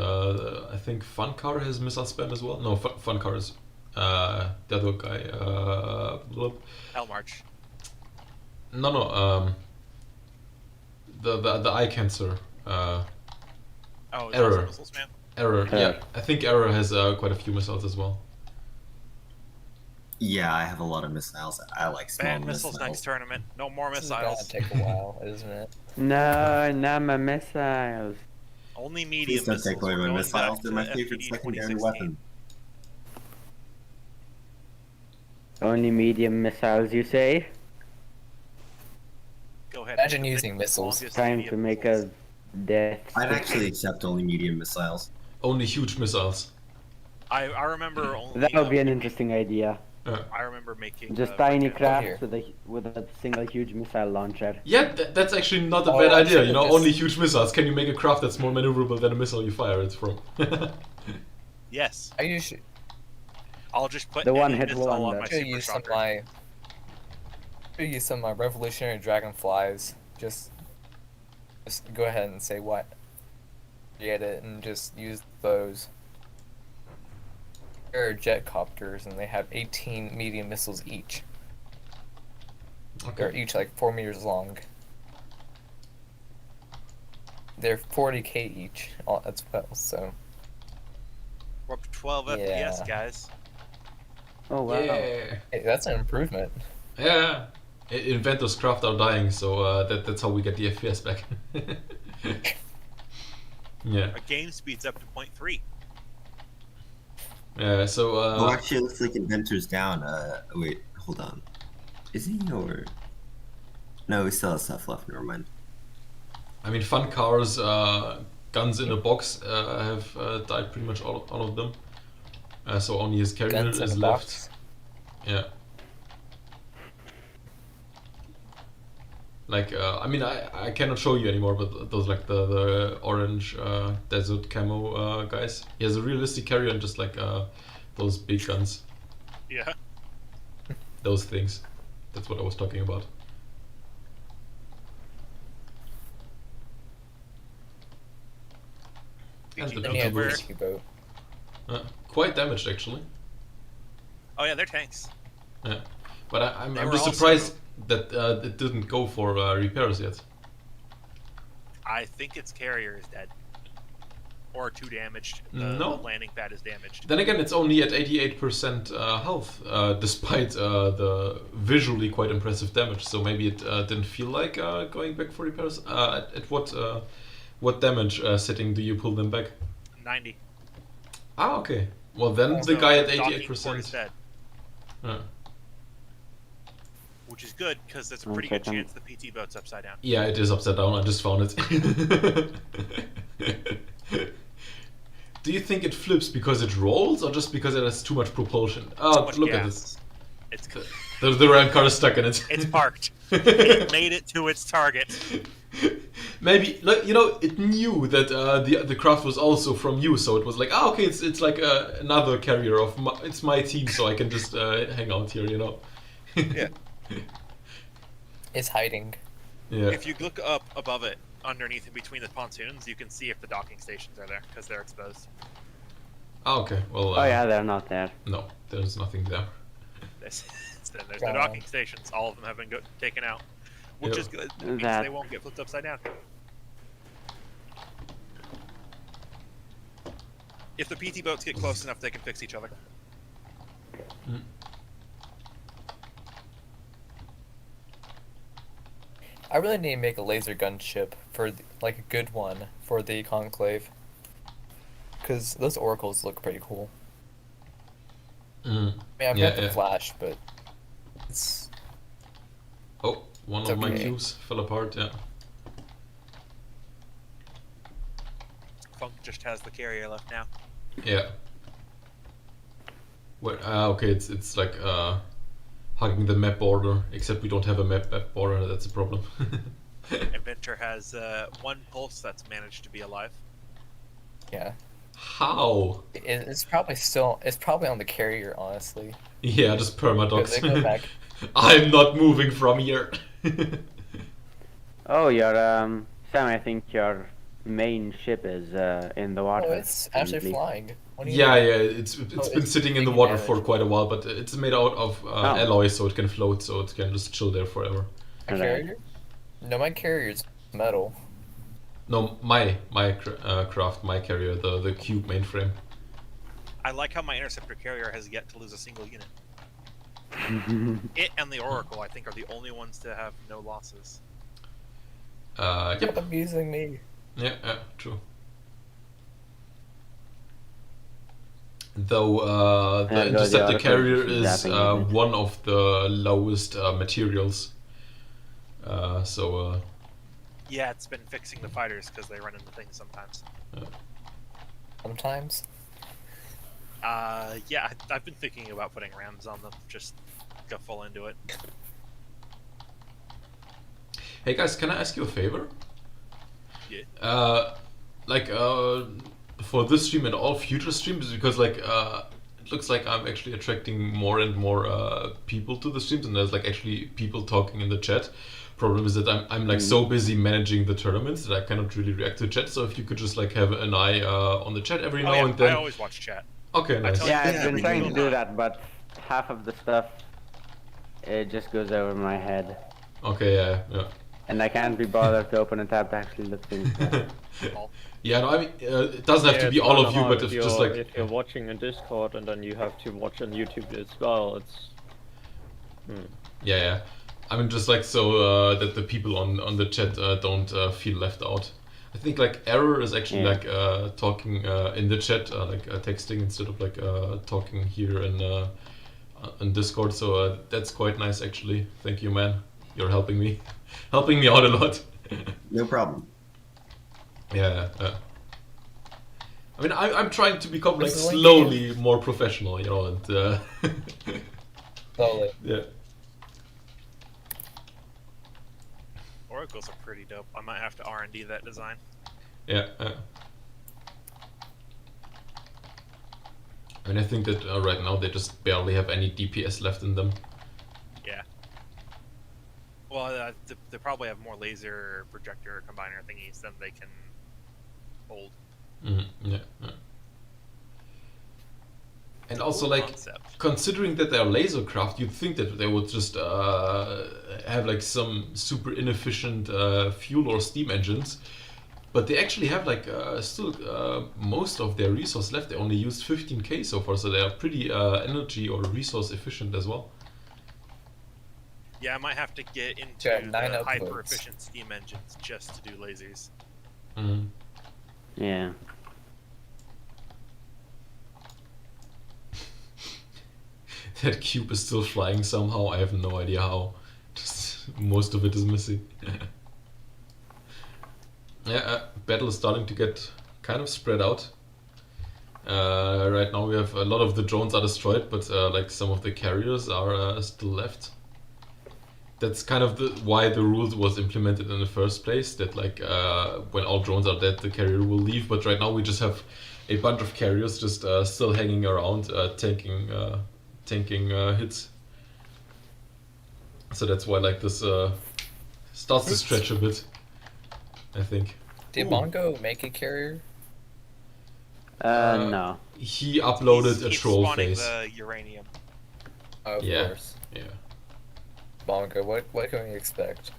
I think Funcar has missile spam as well. No, Funcar is the other guy. Hell March. No. The eye cancer. Oh, is Error. that missile spam? Error. Yeah. Yeah, I think Error has quite a few missiles as well. Yeah, I have a lot of missiles. I like small Ban missiles next tournament. No more This is gonna missiles. take a while, isn't it? No, not my missiles. Only Please medium don't missiles. take away We're my going missiles. back They're to my favorite FPD secondary 2016. weapon. Only medium missiles, you say? Go ahead. Imagine pick the using missiles. longest Time medium to make missiles. a death. I'd actually accept only medium missiles. Only huge missiles. I remember only. That would be an interesting idea. I remember making Just tiny frickin- crafts with a single huge missile launcher. Yeah, that's actually not a Oh, bad I idea. You should've know, just- only huge missiles. Can you make a craft that's more maneuverable than a missile you fire it from? Yes, I usually I'll just put The any one-hit missile on wonder. my should super use some of shocker. my revolutionary dragonflies. Just go ahead and say what. Get it and just use those. They're jet copters and they have 18 medium missiles each. They're Okay. each like 4 meters long. They're 40k each as well, so We're up to 12 Yeah. FPS, guys. Oh wow. Yeah. hey, that's an improvement. Yeah. Inventors craft are dying, so that's how we get the FPS back. Yeah. Our game speed's up to 0.3. Yeah. So. Oh, actually, it looks like Inventor's down. Wait, hold on. Is he or? No, he still has stuff left. Never mind. I mean, fun cars, guns in a box have died pretty much all of them. So only his carrier Guns in is a left. box. Yeah. Like, I mean, I cannot show you anymore, but those like the orange desert camo guys. He has a realistic carrier and just like those big guns, Yeah. those things. That's what I was talking about. And the PG Then you have Where- the rescue boat. Quite damaged actually. Oh yeah, they're tanks. Yeah. But I'm They were just also- surprised that it didn't go for repairs yet. I think its carrier is dead. Or too damaged. No. The landing pad is damaged. Then again, it's only at 88% health, despite the visually quite impressive damage. So maybe it didn't feel like going back for repairs. At what damage setting do you pull them back? 90. Ah, okay. Well, then the So guy at docking port 88%. is dead. Yeah. Which is good, because there's a One pretty good second. chance the PT boat's upside down. Yeah, it is upside down. I just found it. Do you think it flips because it rolls or just because it has too much propulsion? Oh, much look at gas. this. It's The ram car is stuck in it. it's parked. It made it to its target. Maybe, like, you know, it knew that the craft was also from you, so it was like, okay, it's like another carrier of it's my team, so I can just hang out here, you know. Yeah. It's hiding. Yeah. If you look up above it, underneath and between the pontoons, you can see if the docking stations are there, because they're exposed. Oh, okay. Well. Oh yeah, they're not there. No, there's nothing there. There's the docking stations. All of them have been taken out, which Yeah. is good. It means That- they won't get flipped upside down. If the PT boats get close enough, they can fix each other. I really need to make a laser gun ship for like a good one for the conclave. Cause those oracles look pretty cool. Mm. I mean, I've Yeah, got the yeah. flash, but it's Oh, one It's of my okay. cubes fell apart. Yeah. Funk just has the carrier left now. Yeah. Well, okay, it's like hugging the map border, except we don't have a map border. That's a problem. Inventor has one pulse that's managed to be alive. yeah. How? It's probably on the carrier, honestly. Yeah, just Because they go permadox. back. I'm not moving from here. Oh, your Sam, I think your main ship is in the water. Oh, it's actually currently. flying. What do you Yeah, mean? yeah, it's been it's sitting in the taking water damage. for quite a while, but it's made out of alloy, so it can float, so it can just chill there forever. My carrier? No, my carrier's metal. No, my craft, my carrier, the cube mainframe. I like how my interceptor carrier has yet to lose a single unit. It and the Oracle, I think, are the only ones to have no losses. Yep. Stop abusing me. Yeah, true. Though the There goes the interceptor Oracle carrier just is zapping it. one of the lowest materials. So Yeah, it's been fixing the fighters because they run into things sometimes. Sometimes. Yeah, I've been thinking about putting rams on them. Just go full into it. hey guys, can I ask you a favor? Yeah. For this stream and all future streams, because it looks like I'm actually attracting more and more people to the streams, and there's like actually people talking in the chat. Problem is that I'm like so busy managing the tournaments that I cannot really react to chat. So if you could just like have an eye on the chat every now and then. I always watch chat. Okay, nice. Yeah, I've Yeah, been we trying do to do not. that, but half of the stuff it just goes over my head, Okay, yeah. and I can't be bothered to open a tab to actually look things up. Yeah, no, I mean, it doesn't have to Yeah, be it's all kinda of you, hard but if you're, just like... if you're watching on Discord and then you have to watch on YouTube as well, it's... Yeah. I mean, just like so that the people on the chat don't feel left out. I think like Error is actually like talking in the chat, texting instead of like talking here in Discord. So that's quite nice, actually. Thank you, man. You're helping me out a lot. No problem. Yeah. I mean, I'm trying to become like This is slowly more professional, you know, and Slowly. yeah. Oracles are pretty dope. I might have to R&D that design. Yeah. I mean, I think that right now they just barely have any DPS left in them. Yeah. Well, they probably have more laser projector combiner thingies than they can hold. Yeah. And also, like, Concept. considering that they're laser craft, you'd think that they would just have like some super inefficient fuel or steam engines. But they actually have like still most of their resource left. They only used 15k so far, so they are pretty energy or resource efficient as well. Yeah, I might have to get into Got 9 the uploads. hyper-efficient steam engines just to do lasers. Yeah. That cube is still flying somehow. I have no idea how. Just most of it is missing. Yeah, battle is starting to get kind of spread out. Right now we have a lot of the drones are destroyed, but like some of the carriers are still left. That's kind of why the rule was implemented in the first place. That like when all drones are dead, the carrier will leave. But right now we just have a bunch of carriers just still hanging around, tanking hits. So that's why like this starts to stretch a bit, I think. Did Mongo make a carrier? No. He uploaded a He's troll spawning face. the uranium. Of Yeah. course. Yeah. Mongo, what can we expect?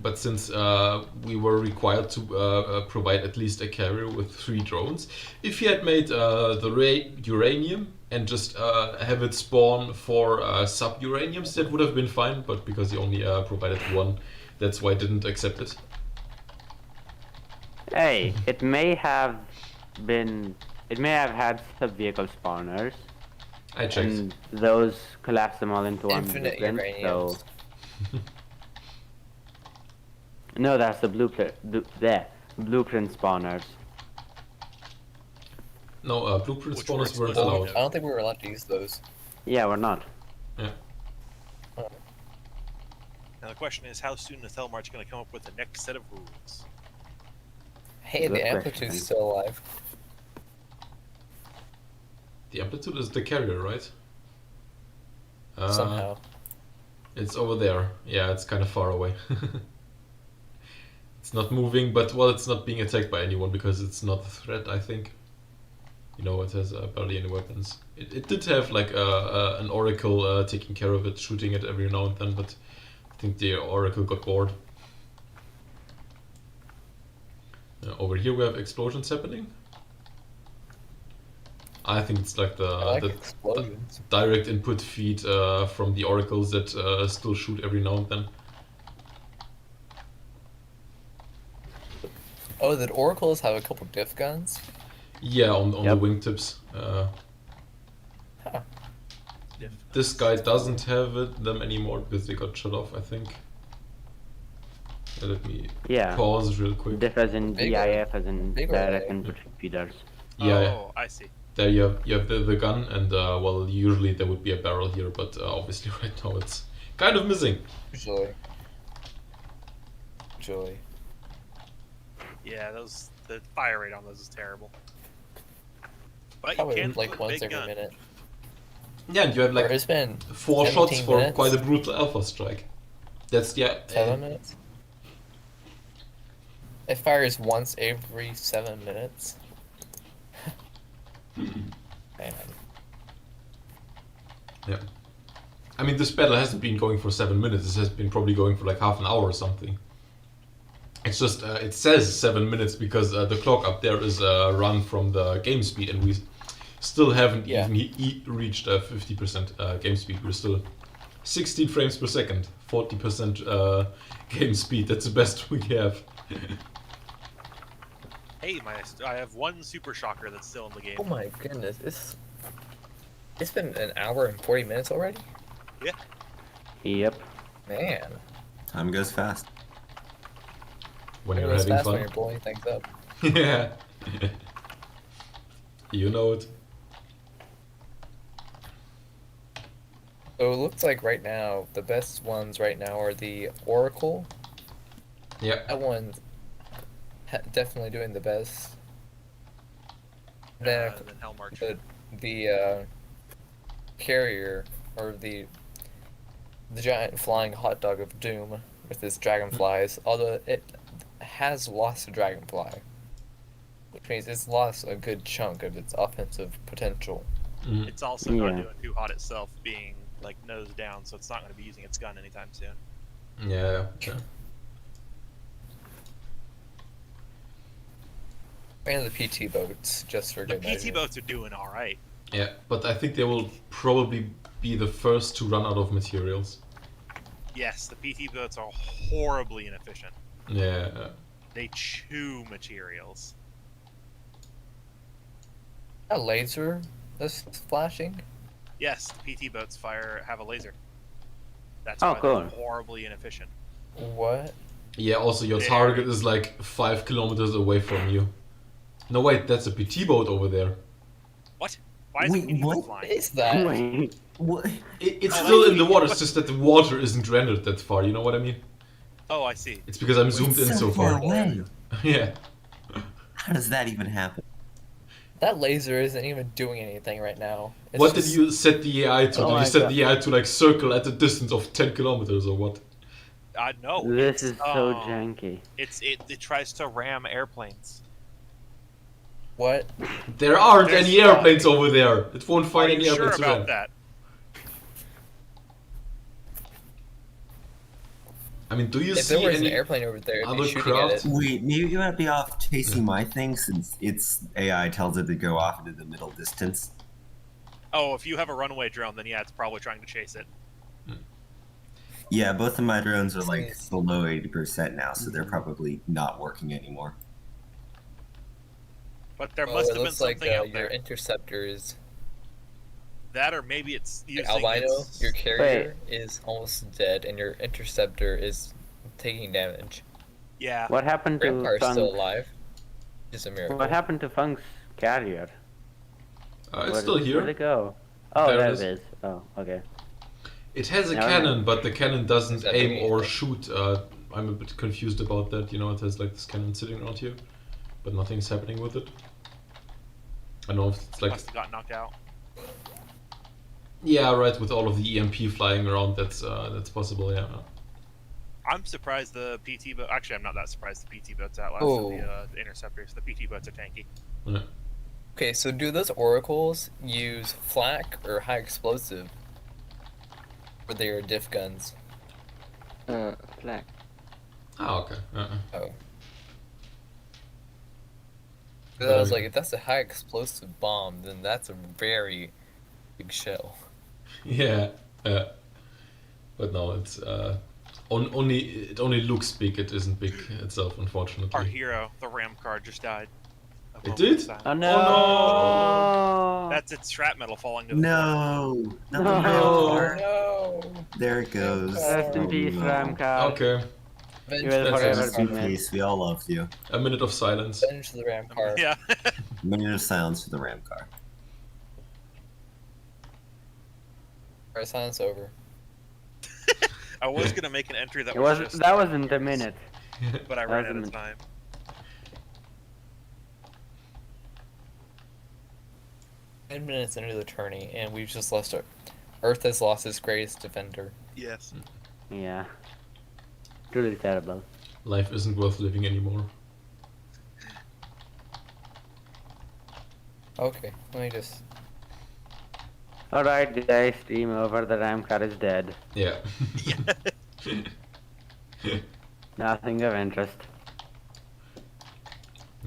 But since we were required to provide at least a carrier with 3 drones, if he had made the uranium and just have it spawn for sub-uraniums, that would have been fine, but because he only provided 1, that's why I didn't accept it. Hey, it may have had subvehicle spawners, I checked. and those collapsed them all into one Infinite blueprint. So uraniums. no, that's the blueprint. Blueprint spawners. No, blueprint Which spawners were weren't explicit. allowed. I don't think we were allowed to use those. Yeah, we're not. Yeah. Now the question is, how soon is Telmarch going to come up with the next set of rules? Hey, Good the question. Amplitude's still alive. The amplitude is the carrier, right? Somehow. It's over there. Yeah, it's kind of far away. It's not moving, but well, it's not being attacked by anyone because it's not a threat, I think. You know, it has barely any weapons. It did have like an oracle taking care of it, shooting it every now and then, but I think the oracle got bored. Over here we have explosions happening. I think it's like I like the explosions. direct input feed from the oracles that still shoot every now and then. Oh, the oracles have a couple diff guns. Yeah, on the Yep. wingtips. Huh. This guy doesn't have them anymore because they got shut off, I think. Let me Yeah. pause real quick. Diff as in Big DIF as in big direct array. input feeders. Yeah, Oh, I see. there you have the gun, and well, usually there would be a barrel here, but obviously right now it's kind of missing. Usually. Usually. Yeah, the fire rate on those is terrible. But you Probably can like put once big every gun. minute. Yeah, and you have Or like it's been 4 shots 17 for minutes. quite a brutal alpha strike. That's 7 minutes. It fires once every 7 minutes. Man. Yeah. I mean, this battle hasn't been going for 7 minutes. This has been probably going for like half an hour or something. It's just, it says 7 minutes because the clock up there is run from the game speed, and we still haven't Yeah. even reached 50% game speed. We're still 16 frames per second, 40% game speed. That's the best we have. Hey, I have one super shocker that's still in the game. Oh my goodness, it's been an hour and 40 minutes already? Yep. Man. Time goes fast. When It you're goes having fast when fun. you're blowing things up. Yeah. You know it. So it looks like right now, the best ones right now are the Oracle. Yeah. That one's definitely doing the best. Then And then Hellmarch. the carrier, or the giant flying hot dog of doom with its dragonflies, although it has lost a dragonfly, which means it's lost a good chunk of its offensive potential. Mhm. It's also not Yeah. doing too hot itself, being like nose down, so it's not going to be using its gun anytime soon. Yeah. And the PT boats, just for The good measure. PT boats are doing all right. Yeah, but I think they will probably be the first to run out of materials. Yes, the PT boats are horribly inefficient. Yeah. They chew materials. A laser that's flashing. Yes, the PT boats have a laser. That's Oh, why cool. they're horribly inefficient. What? Yeah, also your Yeah. target is like 5 kilometers away from you. No, wait, that's a PT boat over there. What? Why is Wait, the PT boat what? flying? Is that? Wait. What? It's Oh, still that's in the PT water, boat. it's just that the water isn't rendered that far, you know what I mean? Oh, I see. It's because I'm zoomed in It's so far. away. Yeah. How does that even happen? That laser isn't even doing anything right now. It's What just- did you set the AI to? Oh Did you my set God. the AI to like circle at a distance of 10 kilometers or what? No. This it's, is so um, janky. It tries to ram airplanes. What? There aren't There's any not. airplanes over there. It won't Are find you any sure airplanes to about ram. that? I mean, do you If there see was an any airplane over there, it'd other be shooting at craft? it. Wait, maybe you might be off chasing my thing since its AI tells it to go off into the middle distance. Oh, if you have a runaway drone, then yeah, it's probably trying to chase it. Yeah, both of my drones are like Jeez. below 80% now, so they're probably not working anymore. But there Oh, must it have been looks like something out your there. interceptor is That, or maybe it's using albino. its... Your carrier is almost dead, and your interceptor is taking damage. Yeah. What happened to Grandpa is still Funk's? alive. It's a miracle. What happened to Funk's carrier? It's still Where'd here. it go? Oh, There it there is. it is. Oh, okay. It has a Never cannon, mind. but the cannon doesn't Is that aim doing or anything? shoot. I'm a bit confused about that. You know, it has like this cannon sitting around here, but nothing's happening with it. I don't know if it's like, Must have got knocked out. yeah, right, with all of the EMP flying around, that's possible. Yeah. I'm surprised the PT boat... Actually, I'm not that surprised the PT boat's outlasted Oh. the interceptors. The PT boats are tanky. Yeah. Okay, so do those oracles use flak or high explosive for their diff guns? Flag. Ah, okay. Oh. 'Cause I was like, if that's a high explosive bomb, then that's a very big shell. Yeah, but no, it's only it only looks big. It isn't big itself, Our unfortunately. hero, the ram car, just died. A It moment did? of silence. Oh no! Oh That's its shrapnel falling to the floor. No, not the No. ram No. car. No! There it goes. Rest in peace, no. Ramcar. Okay, You will That's forever Rest be in missed. peace. We all loved you. a minute of silence. Finish the ram car. Yeah. Minute of silence for the ram car. Alright, silence over. I was gonna make an entry that It was was just, that wasn't a minute. but I ran out wasn't- of time. 10 minutes into the tourney, and we've just lost our. Earth has lost its greatest defender. Yes. Yeah. Truly terrible. Life isn't worth living anymore. Okay, let me just. Alright guys, stream over, the Ramcar is dead. Yeah. Nothing of interest.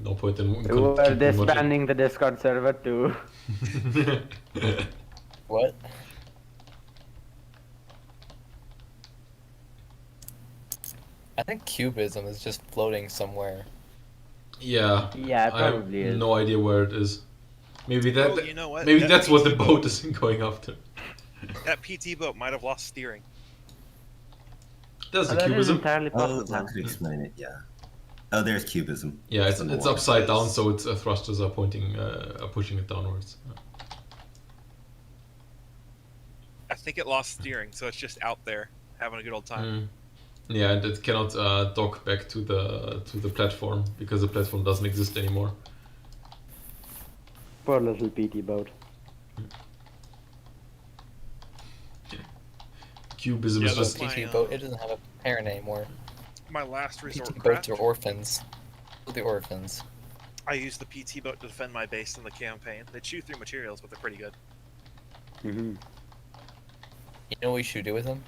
No point in We were keeping watching. disbanding the Discord server too. What? I think cubism is just floating somewhere. Yeah. Yeah, it I have probably is. no idea where it is. Maybe that. Oh, you know what? Maybe That that's what the PT boat is going after. That PT boat might have lost steering. There's Oh, a that is cubism. entirely Oh, possible. that could explain it. Yeah. Oh, there's cubism. Yeah, it's The one upside down, says- so its thrusters are pointing, pushing it downwards. I think it lost steering, so it's just out there having a good old time. Yeah, and it cannot dock back to the platform because the platform doesn't exist anymore. Poor little PT boat. Cubism Yeah, is that's just my, PT boat, it doesn't have a parent anymore. My last resort PT craft. boats are orphans. The orphans. I used the PT boat to defend my base in the campaign. They chew through materials, but they're pretty good. Mm-hmm. You know what we should do with them?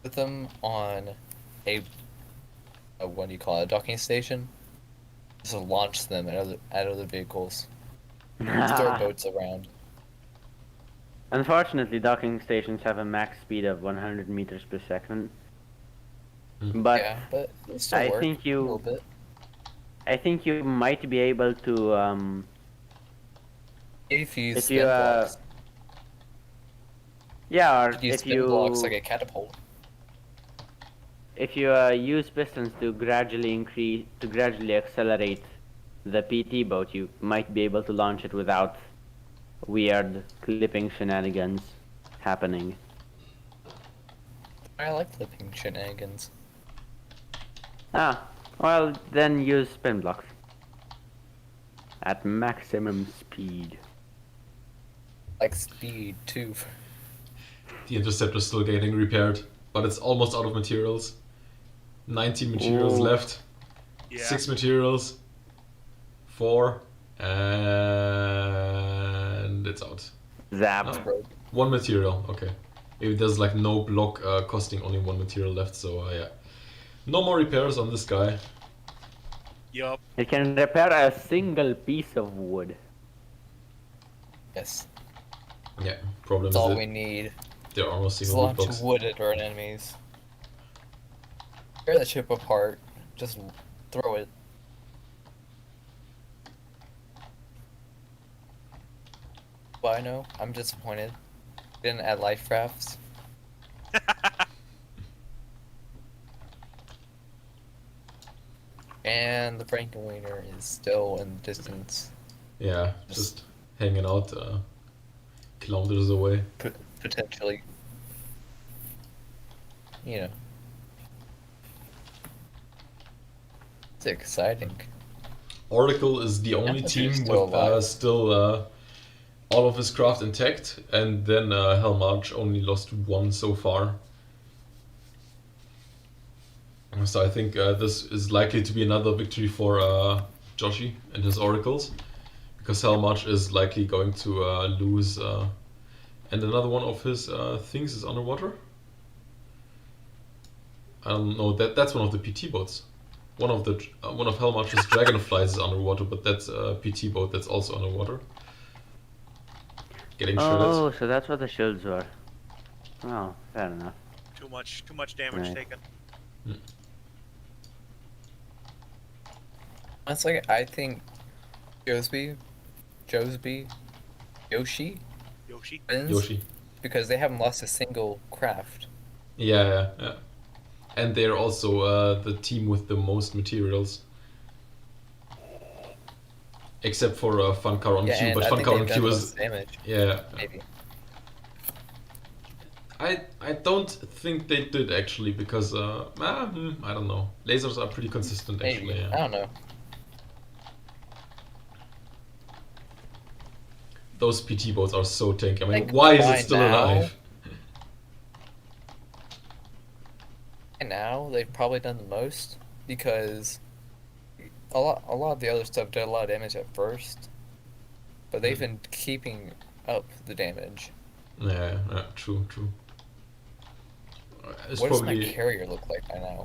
Put them on a what do you call it, a docking station? Just launch them at other vehicles. Just throw boats around. Unfortunately, docking stations have a max speed of 100 meters per second. But Yeah, but it still I work think a little you, bit. I think you might be able to, If you use if spin you, blocks. yeah, or If you use if spin blocks like a catapult. if you use pistons to gradually accelerate the PT boat, you might be able to launch it without weird clipping shenanigans happening. I like flipping shenanigans. Ah, well then use spin blocks at maximum speed. Like speed too. the interceptor's still getting repaired, but it's almost out of materials. 19 materials Ooh. left. Yeah. 6 materials. 4 and it's out. Zap. Oh. 1 material, okay. Maybe there's like no block costing only 1 material left, so yeah. No more repairs on this guy. Yup. It can repair a single piece of wood. Yes. Yeah, problem That's all is we that need. they're almost Just single wood launch blocks. wood at our enemies. Tear that ship apart. Just throw it. Well, I know. I'm disappointed. Didn't add life rafts. And the Frankenweiner is still in the distance. Yeah, just hanging out kilometers away. Potentially. You know. It's exciting. Oracle is the only Emphasis team still with alive. still all of his craft intact, and then Hellmarch only lost 1 so far. So I think this is likely to be another victory for Joshi and his Oracles, because Hellmarch is likely going to lose, and another one of his things is underwater. I don't know, that's one of the PT boats. One of Hellmarch's dragonflies is underwater, but that's a PT boat that's also underwater. Getting shredded. Oh, so that's what the shields were. Oh, fair enough. Too much damage Right. taken. Honestly, I think Yoshi Yoshi. wins Yoshi. because they haven't lost a single craft. Yeah. And they're also the team with the most materials. Except for Funcar on Yeah, Q, and but I think Funcar on they've done Q the is... most damage. Yeah. Maybe. I don't think they did actually, because I don't know. Lasers are pretty consistent actually. Maybe. Yeah. I don't know. Those PT boats are so tanky. I mean, Think why is by it still now- alive? And now they've probably done the most because a lot of the other stuff did a lot of damage at first, but they've been keeping up the damage. Yeah, true. It's What does probably... my carrier look like by now?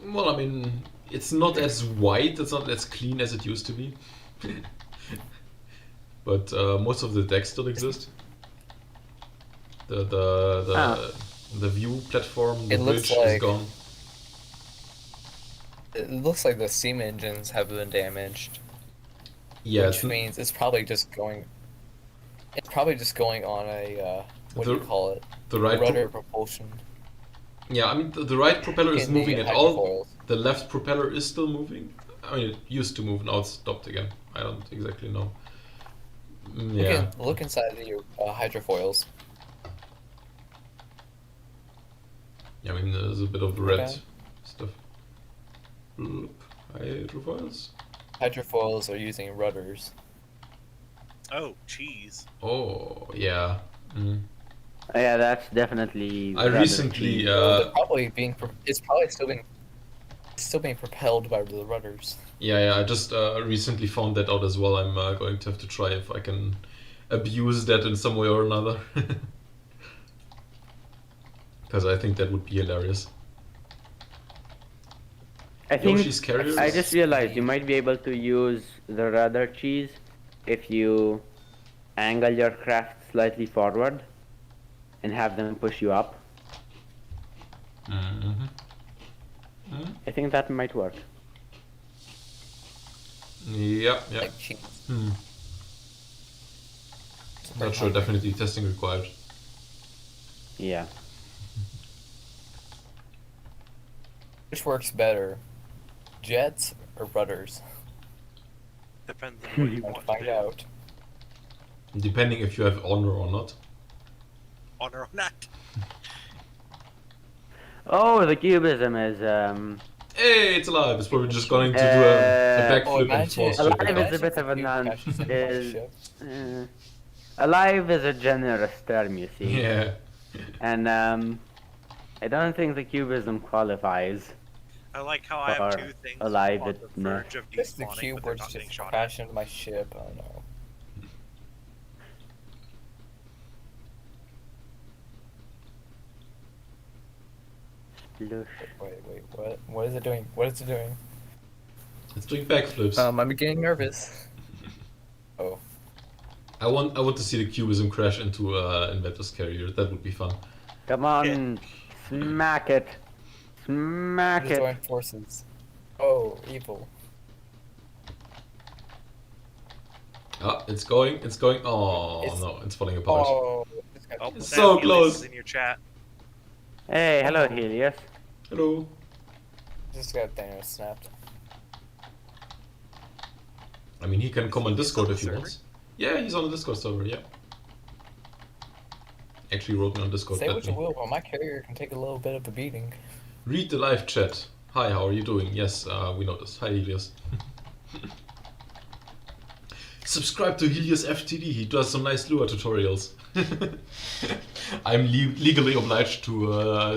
Well, I mean, it's not as white, it's not as clean as it used to be. But most of the decks still exist. The view platform, the It looks bridge is like- gone. It looks like the steam engines have been damaged, Yeah, which means it's probably just going. It's probably just going on a what do you The- call it? the right Rudder propulsion. Yeah, I mean the right propeller is In the moving at all. hydrofoils. The left propeller is still moving. I mean, it used to move, now it's stopped again. I don't exactly know. Yeah. Look inside the hydrofoils. Yeah, I mean, there's a bit of the red Okay. stuff. Hydrofoils? Hydrofoils are using rudders. Oh, cheese. Oh, yeah. Mm. Oh, yeah, that's definitely. I rather recently, cheap. They're probably being. It's probably still being propelled by the rudders. yeah, I just recently found that out as well. I'm going to have to try if I can abuse that in some way or another. Because I think that would be hilarious. I think Yoshi's carriers? I just realized you might be able to use the rudder cheese if you angle your craft slightly forward and have them push you up. Mm-hmm. I think that might work. Yeah. Like cheese. Not sure, definitely testing required. Yeah. Which works better, jets or rudders? Depends on what you Want want to to find do. out. Depending if you have honor or not. On or not. Oh, the cubism is Hey, it's alive! It's probably just going to do a backflip and imagine- force alive jump is across. a bit of a Imagine non. crashes into my Is ship. alive is a generous term, you see, Yeah. and I don't think the cubism qualifies. I like how I have Or two things alive on it- the no. verge of This the despawning, cube but where they're it's not getting just shot at. crash into my ship. Oh no. Splush. Wait, what? What is it doing? What is it doing? It's doing backflips. I'm getting nervous. Oh. I want to see the cubism crash into Inventor's carrier. That would be fun. Come on, smack it, smack it. Join forces. Oh, evil. Ah, it's going. Oh It's- no, it's falling apart. Oh, this guy- Oh, It's Sam so Helios close. is in your chat. Hey, hello, Helios. Hello. this got Thanos snapped. I mean, he can come on He's Discord on the if he server? wants. Yeah, he's on the Discord server. Yeah. Actually, wrote me on Discord. Say let what you me- will, but my carrier can take a little bit of a beating. Read the live chat. Hi, how are you doing? Yes, we noticed. Hi, Helios. Subscribe to Helios FTD. He does some nice Lua tutorials. I'm legally obliged to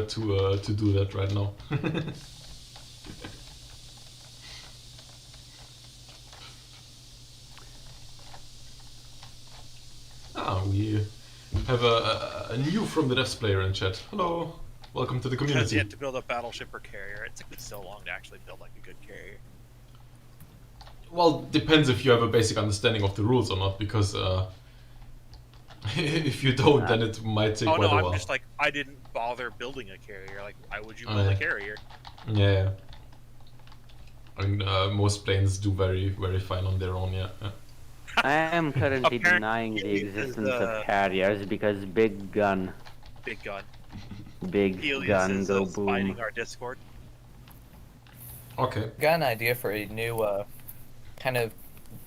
do that right now. We have a new from the devs player in chat. Hello, Welcome to the Because community. you have to build a battleship or carrier. It took me so long to actually build like a good carrier. Well, depends if you have a basic understanding of the rules or not, because if you don't, then it might take Oh quite no, a I'm while. just like, I didn't bother building a carrier. Like, why would you build yeah. a carrier? Yeah. And most planes do very, very fine on their own, yeah. I am currently Apparently, denying the Helios is, existence of carriers because big gun, Big gun. big Helios gun, is go fighting boom. our Discord. Okay. Got an idea for a new kind of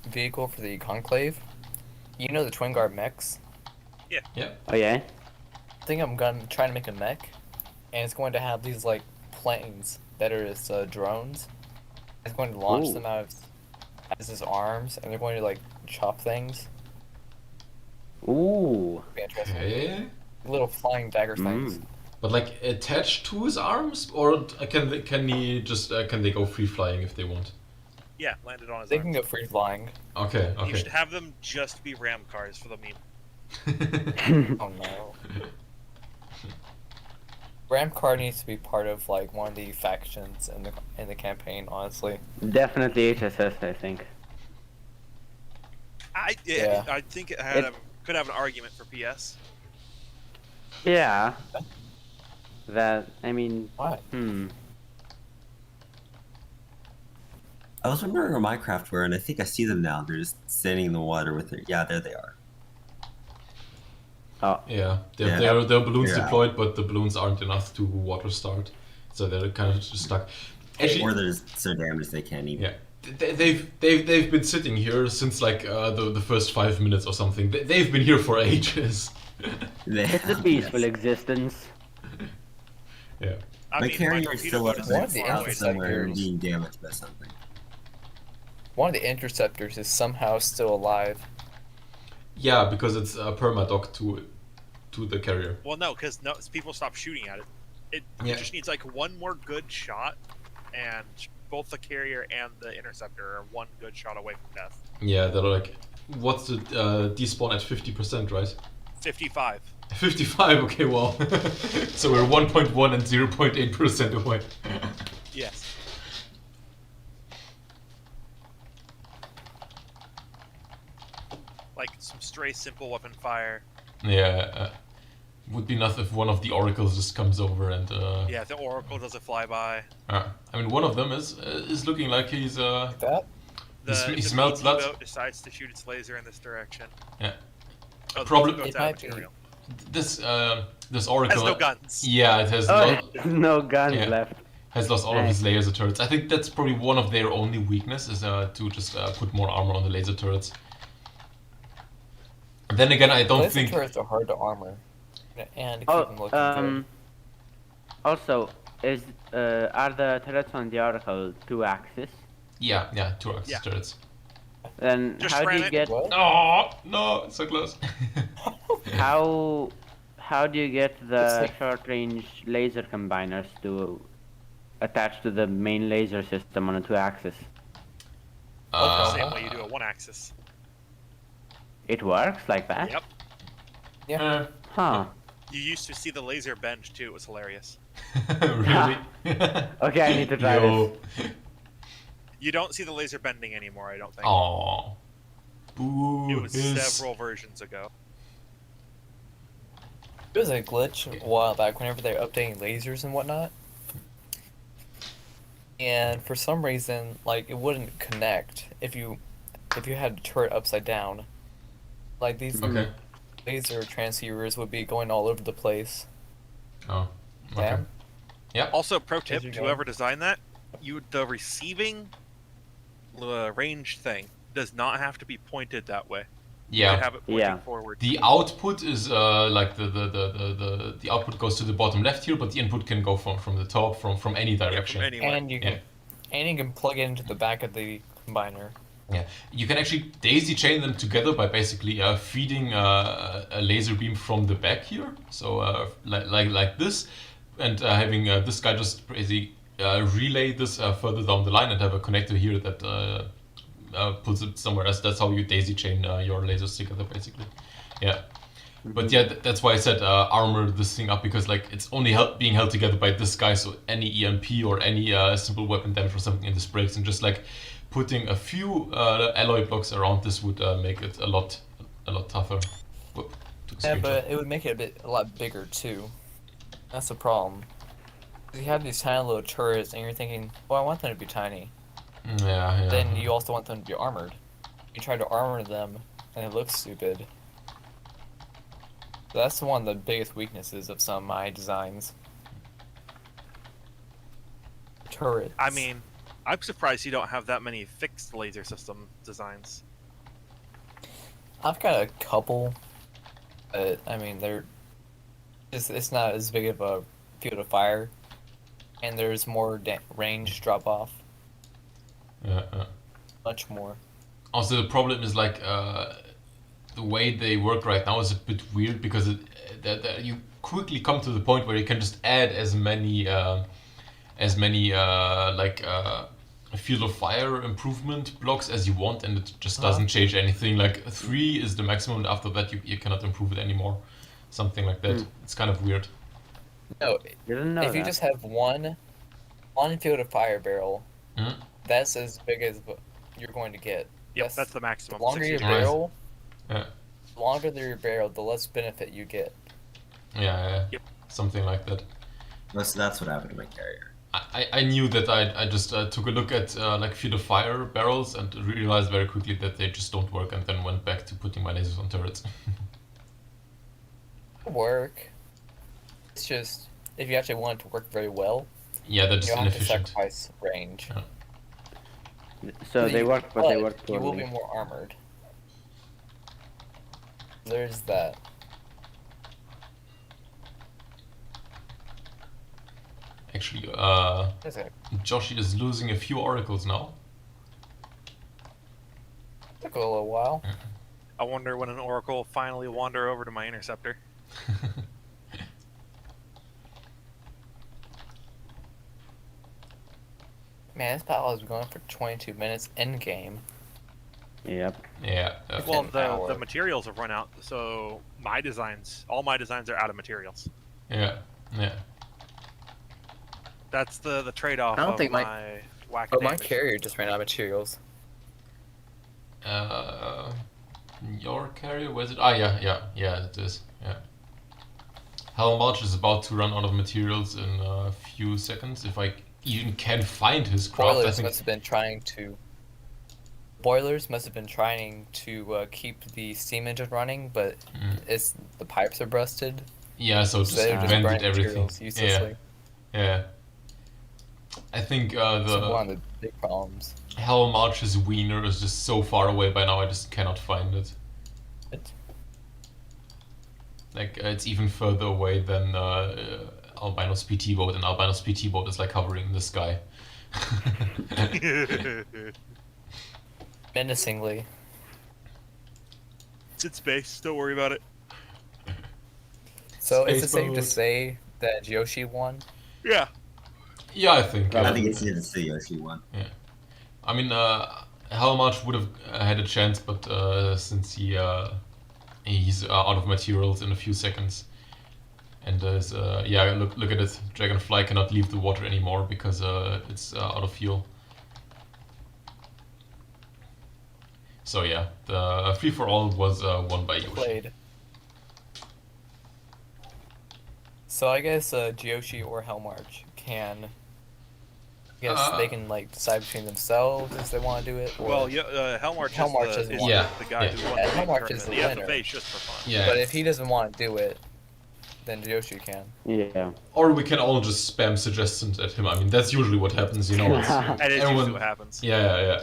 vehicle for the Conclave. You know the twin guard mechs? Yeah. Oh yeah? I think I'm gonna try to make a mech, and it's going to have these like planes that are as drones. It's going to launch Ooh. them out as his arms, and they're going to like chop things. Ooh. Be interesting. Okay. Little flying dagger things. Mm. But like attached to his arms, or can they go free flying if they want? Yeah, landed on his They arms. can go free flying. Okay. You should Okay. have them just be ram cars for the meme. Oh no. Ram car needs to be part of like one of the factions in the campaign. Honestly, Definitely HSS, I think. Yeah. I think it could have an argument for PS. Yeah. That, I mean, why? I was wondering where Minecraft were, and I think I see them now. They're just standing in the water with their. Yeah, there they are. oh, Yeah. Yeah. There are balloons Yeah. deployed, but the balloons aren't enough to water start, so they're kind of just stuck. Actually, Or they're just so damaged they can't even. yeah. They've been sitting here since like the first 5 minutes or something. They've been here for ages. it's a peaceful existence. Yeah. I My mean, carrier my is torpedo still boat up is One there of the far away, interceptors- somewhere and being damaged by something. One of the interceptors is somehow still alive. Yeah, because it's a permadoc to the carrier. Well, no, because people stop shooting at it. It Yeah. just needs like one more good shot, and both the carrier and the interceptor are one good shot away from death. Yeah, they're like, what's the despawn at 50%, right? 55. 55. Okay, well, so we're 1.1 and 0.8% away. Yes. Like some stray simple weapon fire. Yeah, would be enough if one of the oracles just comes over and. Yeah, the Oracle does a flyby. I mean, one of them is looking like he's Like that? He smells PT blood. boat decides to shoot its laser in this direction. Yeah. Oh, the Problem- PT boat's It out of might be- material. This oracle. Has no guns. Yeah, it has Oh, no guns Yeah. left. has lost all of his laser turrets. I think that's probably one of their only weakness is to just put more armor on the laser turrets. Then again, I don't Laser think. turrets are hard to armor, and keep them Oh, looking good. also, are the turrets on the Oracle 2-axis? Yeah, 2-axis Yeah. turrets. Then Just how do ram you it. get What? Oh no, it's so close. how do you get It's the like- short-range laser combiners to attach to the main laser system on a 2-axis? The same way you do a one-axis. It works like that? Yep. Yeah. Huh. You used to see the laser bend too. It was hilarious. Really? Okay, I need to try Yo. You don't see the laser bending anymore. I don't think. Aw. Boo. It was hiss. several versions ago. There was a glitch a while back whenever they were updating lasers and whatnot. And for some reason, like, it wouldn't connect if you had the turret upside down. Like, these Okay. laser transceivers would be going all over the place. Oh. Okay. Damn. Yeah. Also, pro tip: you to go. whoever designed that, the receiving range thing does not have to be pointed that way. You Yeah. could have it pointing Yeah. forward. The output is like the output goes to the bottom left here, but the input can go from the top from any direction. From anywhere. And you can plug it into the back of the combiner. Yeah, you can actually daisy chain them together by basically feeding a laser beam from the back here, so like this, and having this guy just basically relay this further down the line and have a connector here that puts it somewhere else. That's how you daisy chain your lasers together, basically. Yeah, But yeah, that's why I said armor this thing up, because like it's only being held together by this guy, so any EMP or any simple weapon damage or something in this breaks, and just like putting a few alloy blocks around this would make it a lot tougher. Whoop, took a Yeah, screenshot. but it would make it a lot bigger too. That's the problem. You have these tiny little turrets, and you're thinking, well, I want them to be tiny. Yeah. Then you also want them to be armored. You try to armor them, and it looks stupid. So that's one of the biggest weaknesses of some of my designs. Turrets. I mean, I'm surprised you don't have that many fixed laser system designs. I've got a couple, but I mean, it's not as big of a field of fire, and there's more range drop off. Yeah. Much more. Also, the problem is like the way they work right now is a bit weird, because you quickly come to the point where you can just add as many field of fire improvement blocks as you want, and it just doesn't change anything. Like 3 is the maximum, and after that you cannot improve it anymore. Something like that. It's kind of weird. No, Didn't know if you that. just have one field of fire barrel, that's as big as what you're going to get. Yep, that's the maximum. The longer your 60 degrees. barrel, Yeah. the longer your barrel, the less benefit you get. Yeah. Yep. Something like that. That's what happened to my carrier. I knew that I just took a look at like field of fire barrels and realized very quickly that they just don't work, and then went back to putting my lasers on turrets. Work. It's just if you actually want it to work very well, Yeah, they're just you'll have to inefficient. sacrifice range. So they work, but they work you will be poorly. more armored. There's that. Actually, Is it? Joshi is losing a few oracles now. Took a little while. I wonder when an oracle will finally wander over to my interceptor. Man, this battle is going for 22 minutes end game. Yep. Yeah. Well, an hour. the materials have run out, so all my designs are out of materials. Yeah. That's the trade-off I don't of think my whack Oh, my damage. carrier just ran out of materials. Your carrier, where's it? Ah, yeah, it is. Yeah. Helmarch is about to run out of materials in a few seconds. If I even can find his craft, I Boilers think. must have been trying to. Boilers must have been trying to keep the steam engine running, but it's the pipes are busted. Yeah, so just they're just vented burning everything. materials uselessly. Yeah. I think It's the one of the big problems. Helmarch's wiener is just so far away by now. I just cannot find it. Like it's even further away than Albino's PT boat, and Albino's PT boat is like hovering the sky. Menacingly. It's in space. Don't worry about it. So is it safe to Spaceballs. say that Yoshi won? Yeah. Yeah, I think. I think it's the Yoshi one. Yeah. I mean, Helmarch would have had a chance, but since he's out of materials in a few seconds, and look at it. Dragonfly cannot leave the water anymore because it's out of fuel. So yeah, the free for all was won by Yoshi. Played. So I guess Yoshi or Helmarch can. I guess they can like decide between themselves if they want to do it. Or... Well, Helmarch Helmarch is is the, Yeah. the guy who won Yeah, the big Helmarch is tournament. the The winner. FFA is just for fun. Yeah. But if he doesn't want to do it, then Yoshi can. Yeah. Or we can all just spam suggestions at him. I mean, that's usually what happens, you know. It's, That is everyone- usually what happens. Yeah.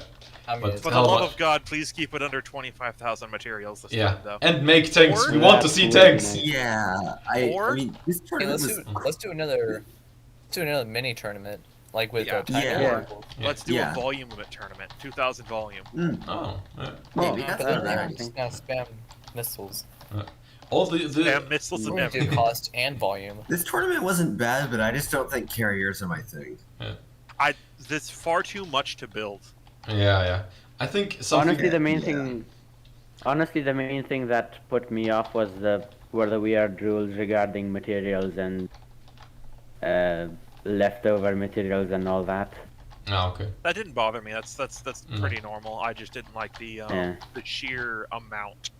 I mean, But it's For the Helmarch- love of God, please keep it under 25,000 materials this Yeah, time, though. and make tanks. Or- We want to That's see really tanks. nice. Yeah, I Or- mean, this Hey, tournament let's was do another mini tournament like with Yeah. tiny Yeah. oracles. Let's do Yeah. a volume limit tournament. 2,000 volume. Oh, yeah. maybe Oh, that's But not then bad. we're just gonna spam missiles. All the Damn missiles and We're gonna do everything. cost and volume. This tournament wasn't bad, but I just don't think carriers are my thing. That's far too much to build. Yeah. I think something. Honestly, the main Yeah. thing. Honestly, the main thing that put me off was the were the weird rules regarding materials and leftover materials and all that. Ah, okay. That didn't bother me. That's Mm. pretty normal. I just didn't like the sheer amount.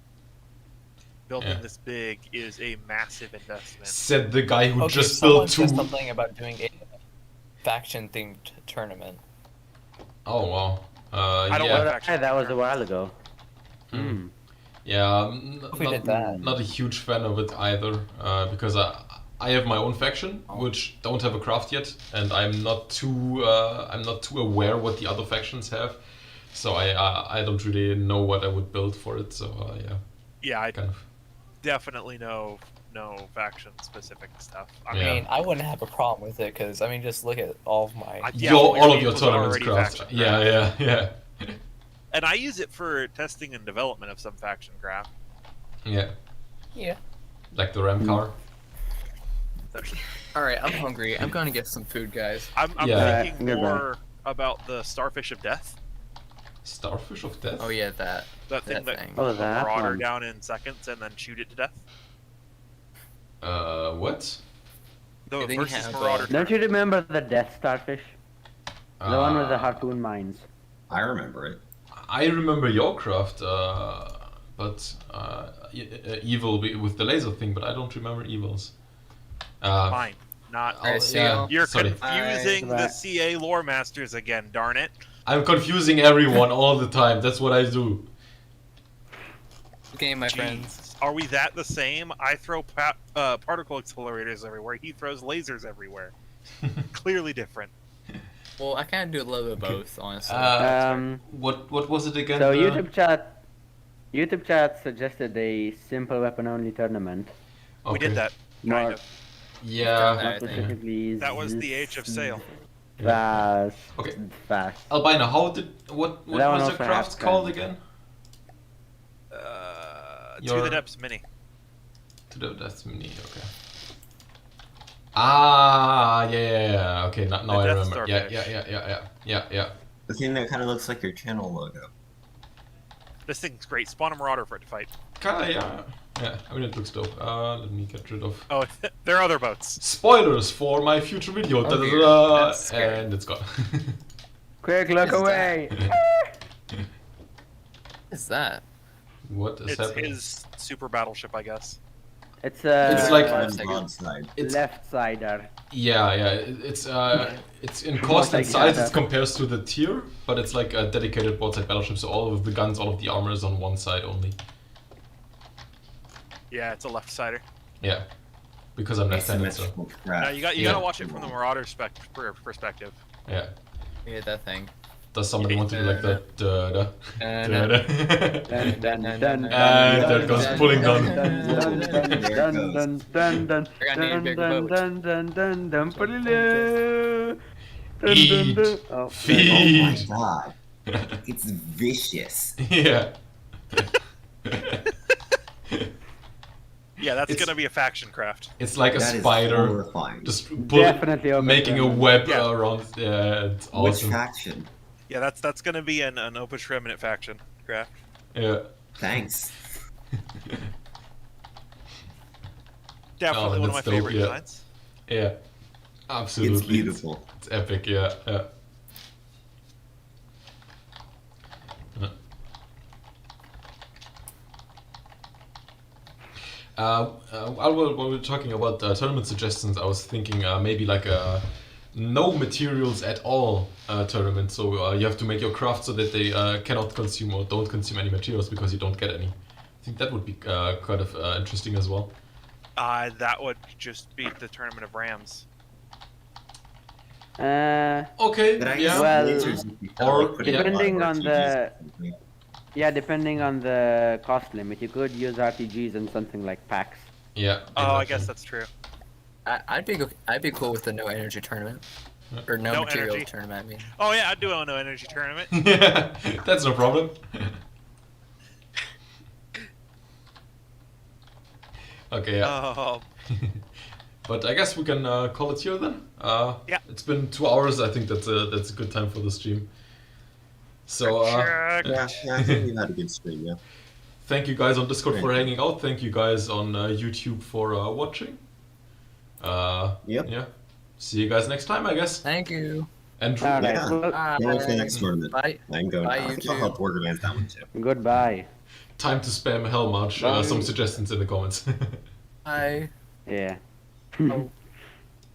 Building Yeah. this big is a massive investment. Said the guy who Okay, just someone built two. said something about doing a faction-themed tournament. Oh wow. I don't yeah. like faction That was a themed while ago. Mm. Yeah, If we did that. not a huge fan of it either, because I have my own faction, which don't have a craft yet, and I'm not too aware what the other factions have, so I don't really know what I would build for it. So yeah, Yeah, I kind of. definitely no faction specific stuff. I Yeah. mean, mean, I wouldn't have a problem with it because I mean, just look at all of my. Yeah, All of your was tournaments already craft. faction Yeah. and I use it for testing and development of some faction craft. Yeah. Yeah. Like the ram car. All right, I'm hungry. I'm gonna get some food, guys. I'm Yeah. thinking Goodbye. more about the Starfish of Death. Starfish of Death. Oh yeah, that. That thing That that thing. can Oh, put a that marauder one. down in seconds and then shoot it to death. What? The And then you versus have, marauder. Don't you remember the Death Starfish? The one with the Uh, harpoon mines. I remember it. I remember your craft, but evil with the laser thing, but I don't remember evils. Fine, not. I'll- see yeah, y'all. You're sorry. confusing the Bye. CA lore masters again. Darn it! I'm confusing everyone all the time. That's what I do. Okay, my friends. Jeez. Are we that the same? I throw particle accelerators everywhere. He throws lasers everywhere. Clearly different. Well, I kind of do a little bit of both, honestly. What was it again? So the- YouTube chat suggested a simple weapon only tournament. We did that. More, Kind of. Yeah. more I think. specifically, That was the Age of Sail. Fast. Okay. Fast. Albina, what That was one your also craft has called guns. again? To Your- the Depths Mini. That's me. Okay. Ah, yeah. Okay, now The I Death remember. Yeah. Starfish. The thing that kind of looks like your channel logo. This thing's great. Spawn a marauder for it to fight. Kinda, yeah. I mean, it looks dope. Let me get rid of Oh, there are other boats. spoilers for my future video. Oh, Da-da-da, dear. That's scary. and it's gone. Quick, look away! What is that? What is It's happening? his super battleship, I guess. It's It's like- Broadside. It's left sider. yeah. It's in cost and Like, size. yeah. It compares to the tier, but it's like a dedicated broadside battleship. So all of the guns, all of the armor is on one side only. Yeah, it's a left-sider. Yeah, because I'm left-handed. So Asymmetrical No, craft. you gotta Yeah. watch it from the marauder perspective. yeah. Yeah, that thing. Does somebody want to do like that? Da-da. And Da-da. Dun, dun, dun, dun, And there it goes, dun, pulling dun, gun. dun, dun, dun, dun, dun, dun, I got a bigger dun, boat. dun, dun, dun, dun, puliloo. Dun, dun, Eat. dun. Oh, Oh my Feed. god. It's vicious. Yeah. Yeah, that's It's- gonna be a faction craft. It's like a That is spider horrifying. just Definitely open making a tournament. web Yeah. around. Yeah, it's Which awesome. faction? Yeah, that's gonna be an Opus Remnant faction craft. Yeah. Thanks. Definitely one of my that's dope, favorite yeah. designs. Yeah. Absolutely. It's beautiful. It's epic. Yeah. Yeah. While we were talking about tournament suggestions, I was thinking maybe like a no materials at all tournament. So you have to make your craft so that they cannot consume or don't consume any materials because you don't get any. I think that would be kind of interesting as well. That would just beat the Tournament of Rams. Okay. But I Yeah. guess Well, lasers, if you or- like, put it in depending a lot on of the- RPGs or something. Yeah, depending on the cost limit, you could use RPGs and something like packs. Yeah. Oh, I exactly. guess that's true. I'd be cool with the no energy tournament. Or no, No material energy. tournament, I mean. Oh yeah, I'd do a no energy tournament. Yeah, that's no problem. Okay, yeah. Oh, But I guess we can call it here then. Yeah. It's been 2 hours. I think that's a good time for the stream. So check. Yeah, I think we've had a good stream, yeah. Thank you guys on Discord for hanging out. Thank you guys on YouTube for watching. Yep. Yeah. See you guys next time, I guess. Thank you. Andrew. All right. Yeah. Well, Can't wait for the next tournament. Bye. I can go Bye, now. I think YouTube. I'll help organize that one too. goodbye. Time to spam Hell March. Bye. Some suggestions in the comments. Bye. Yeah. Oh.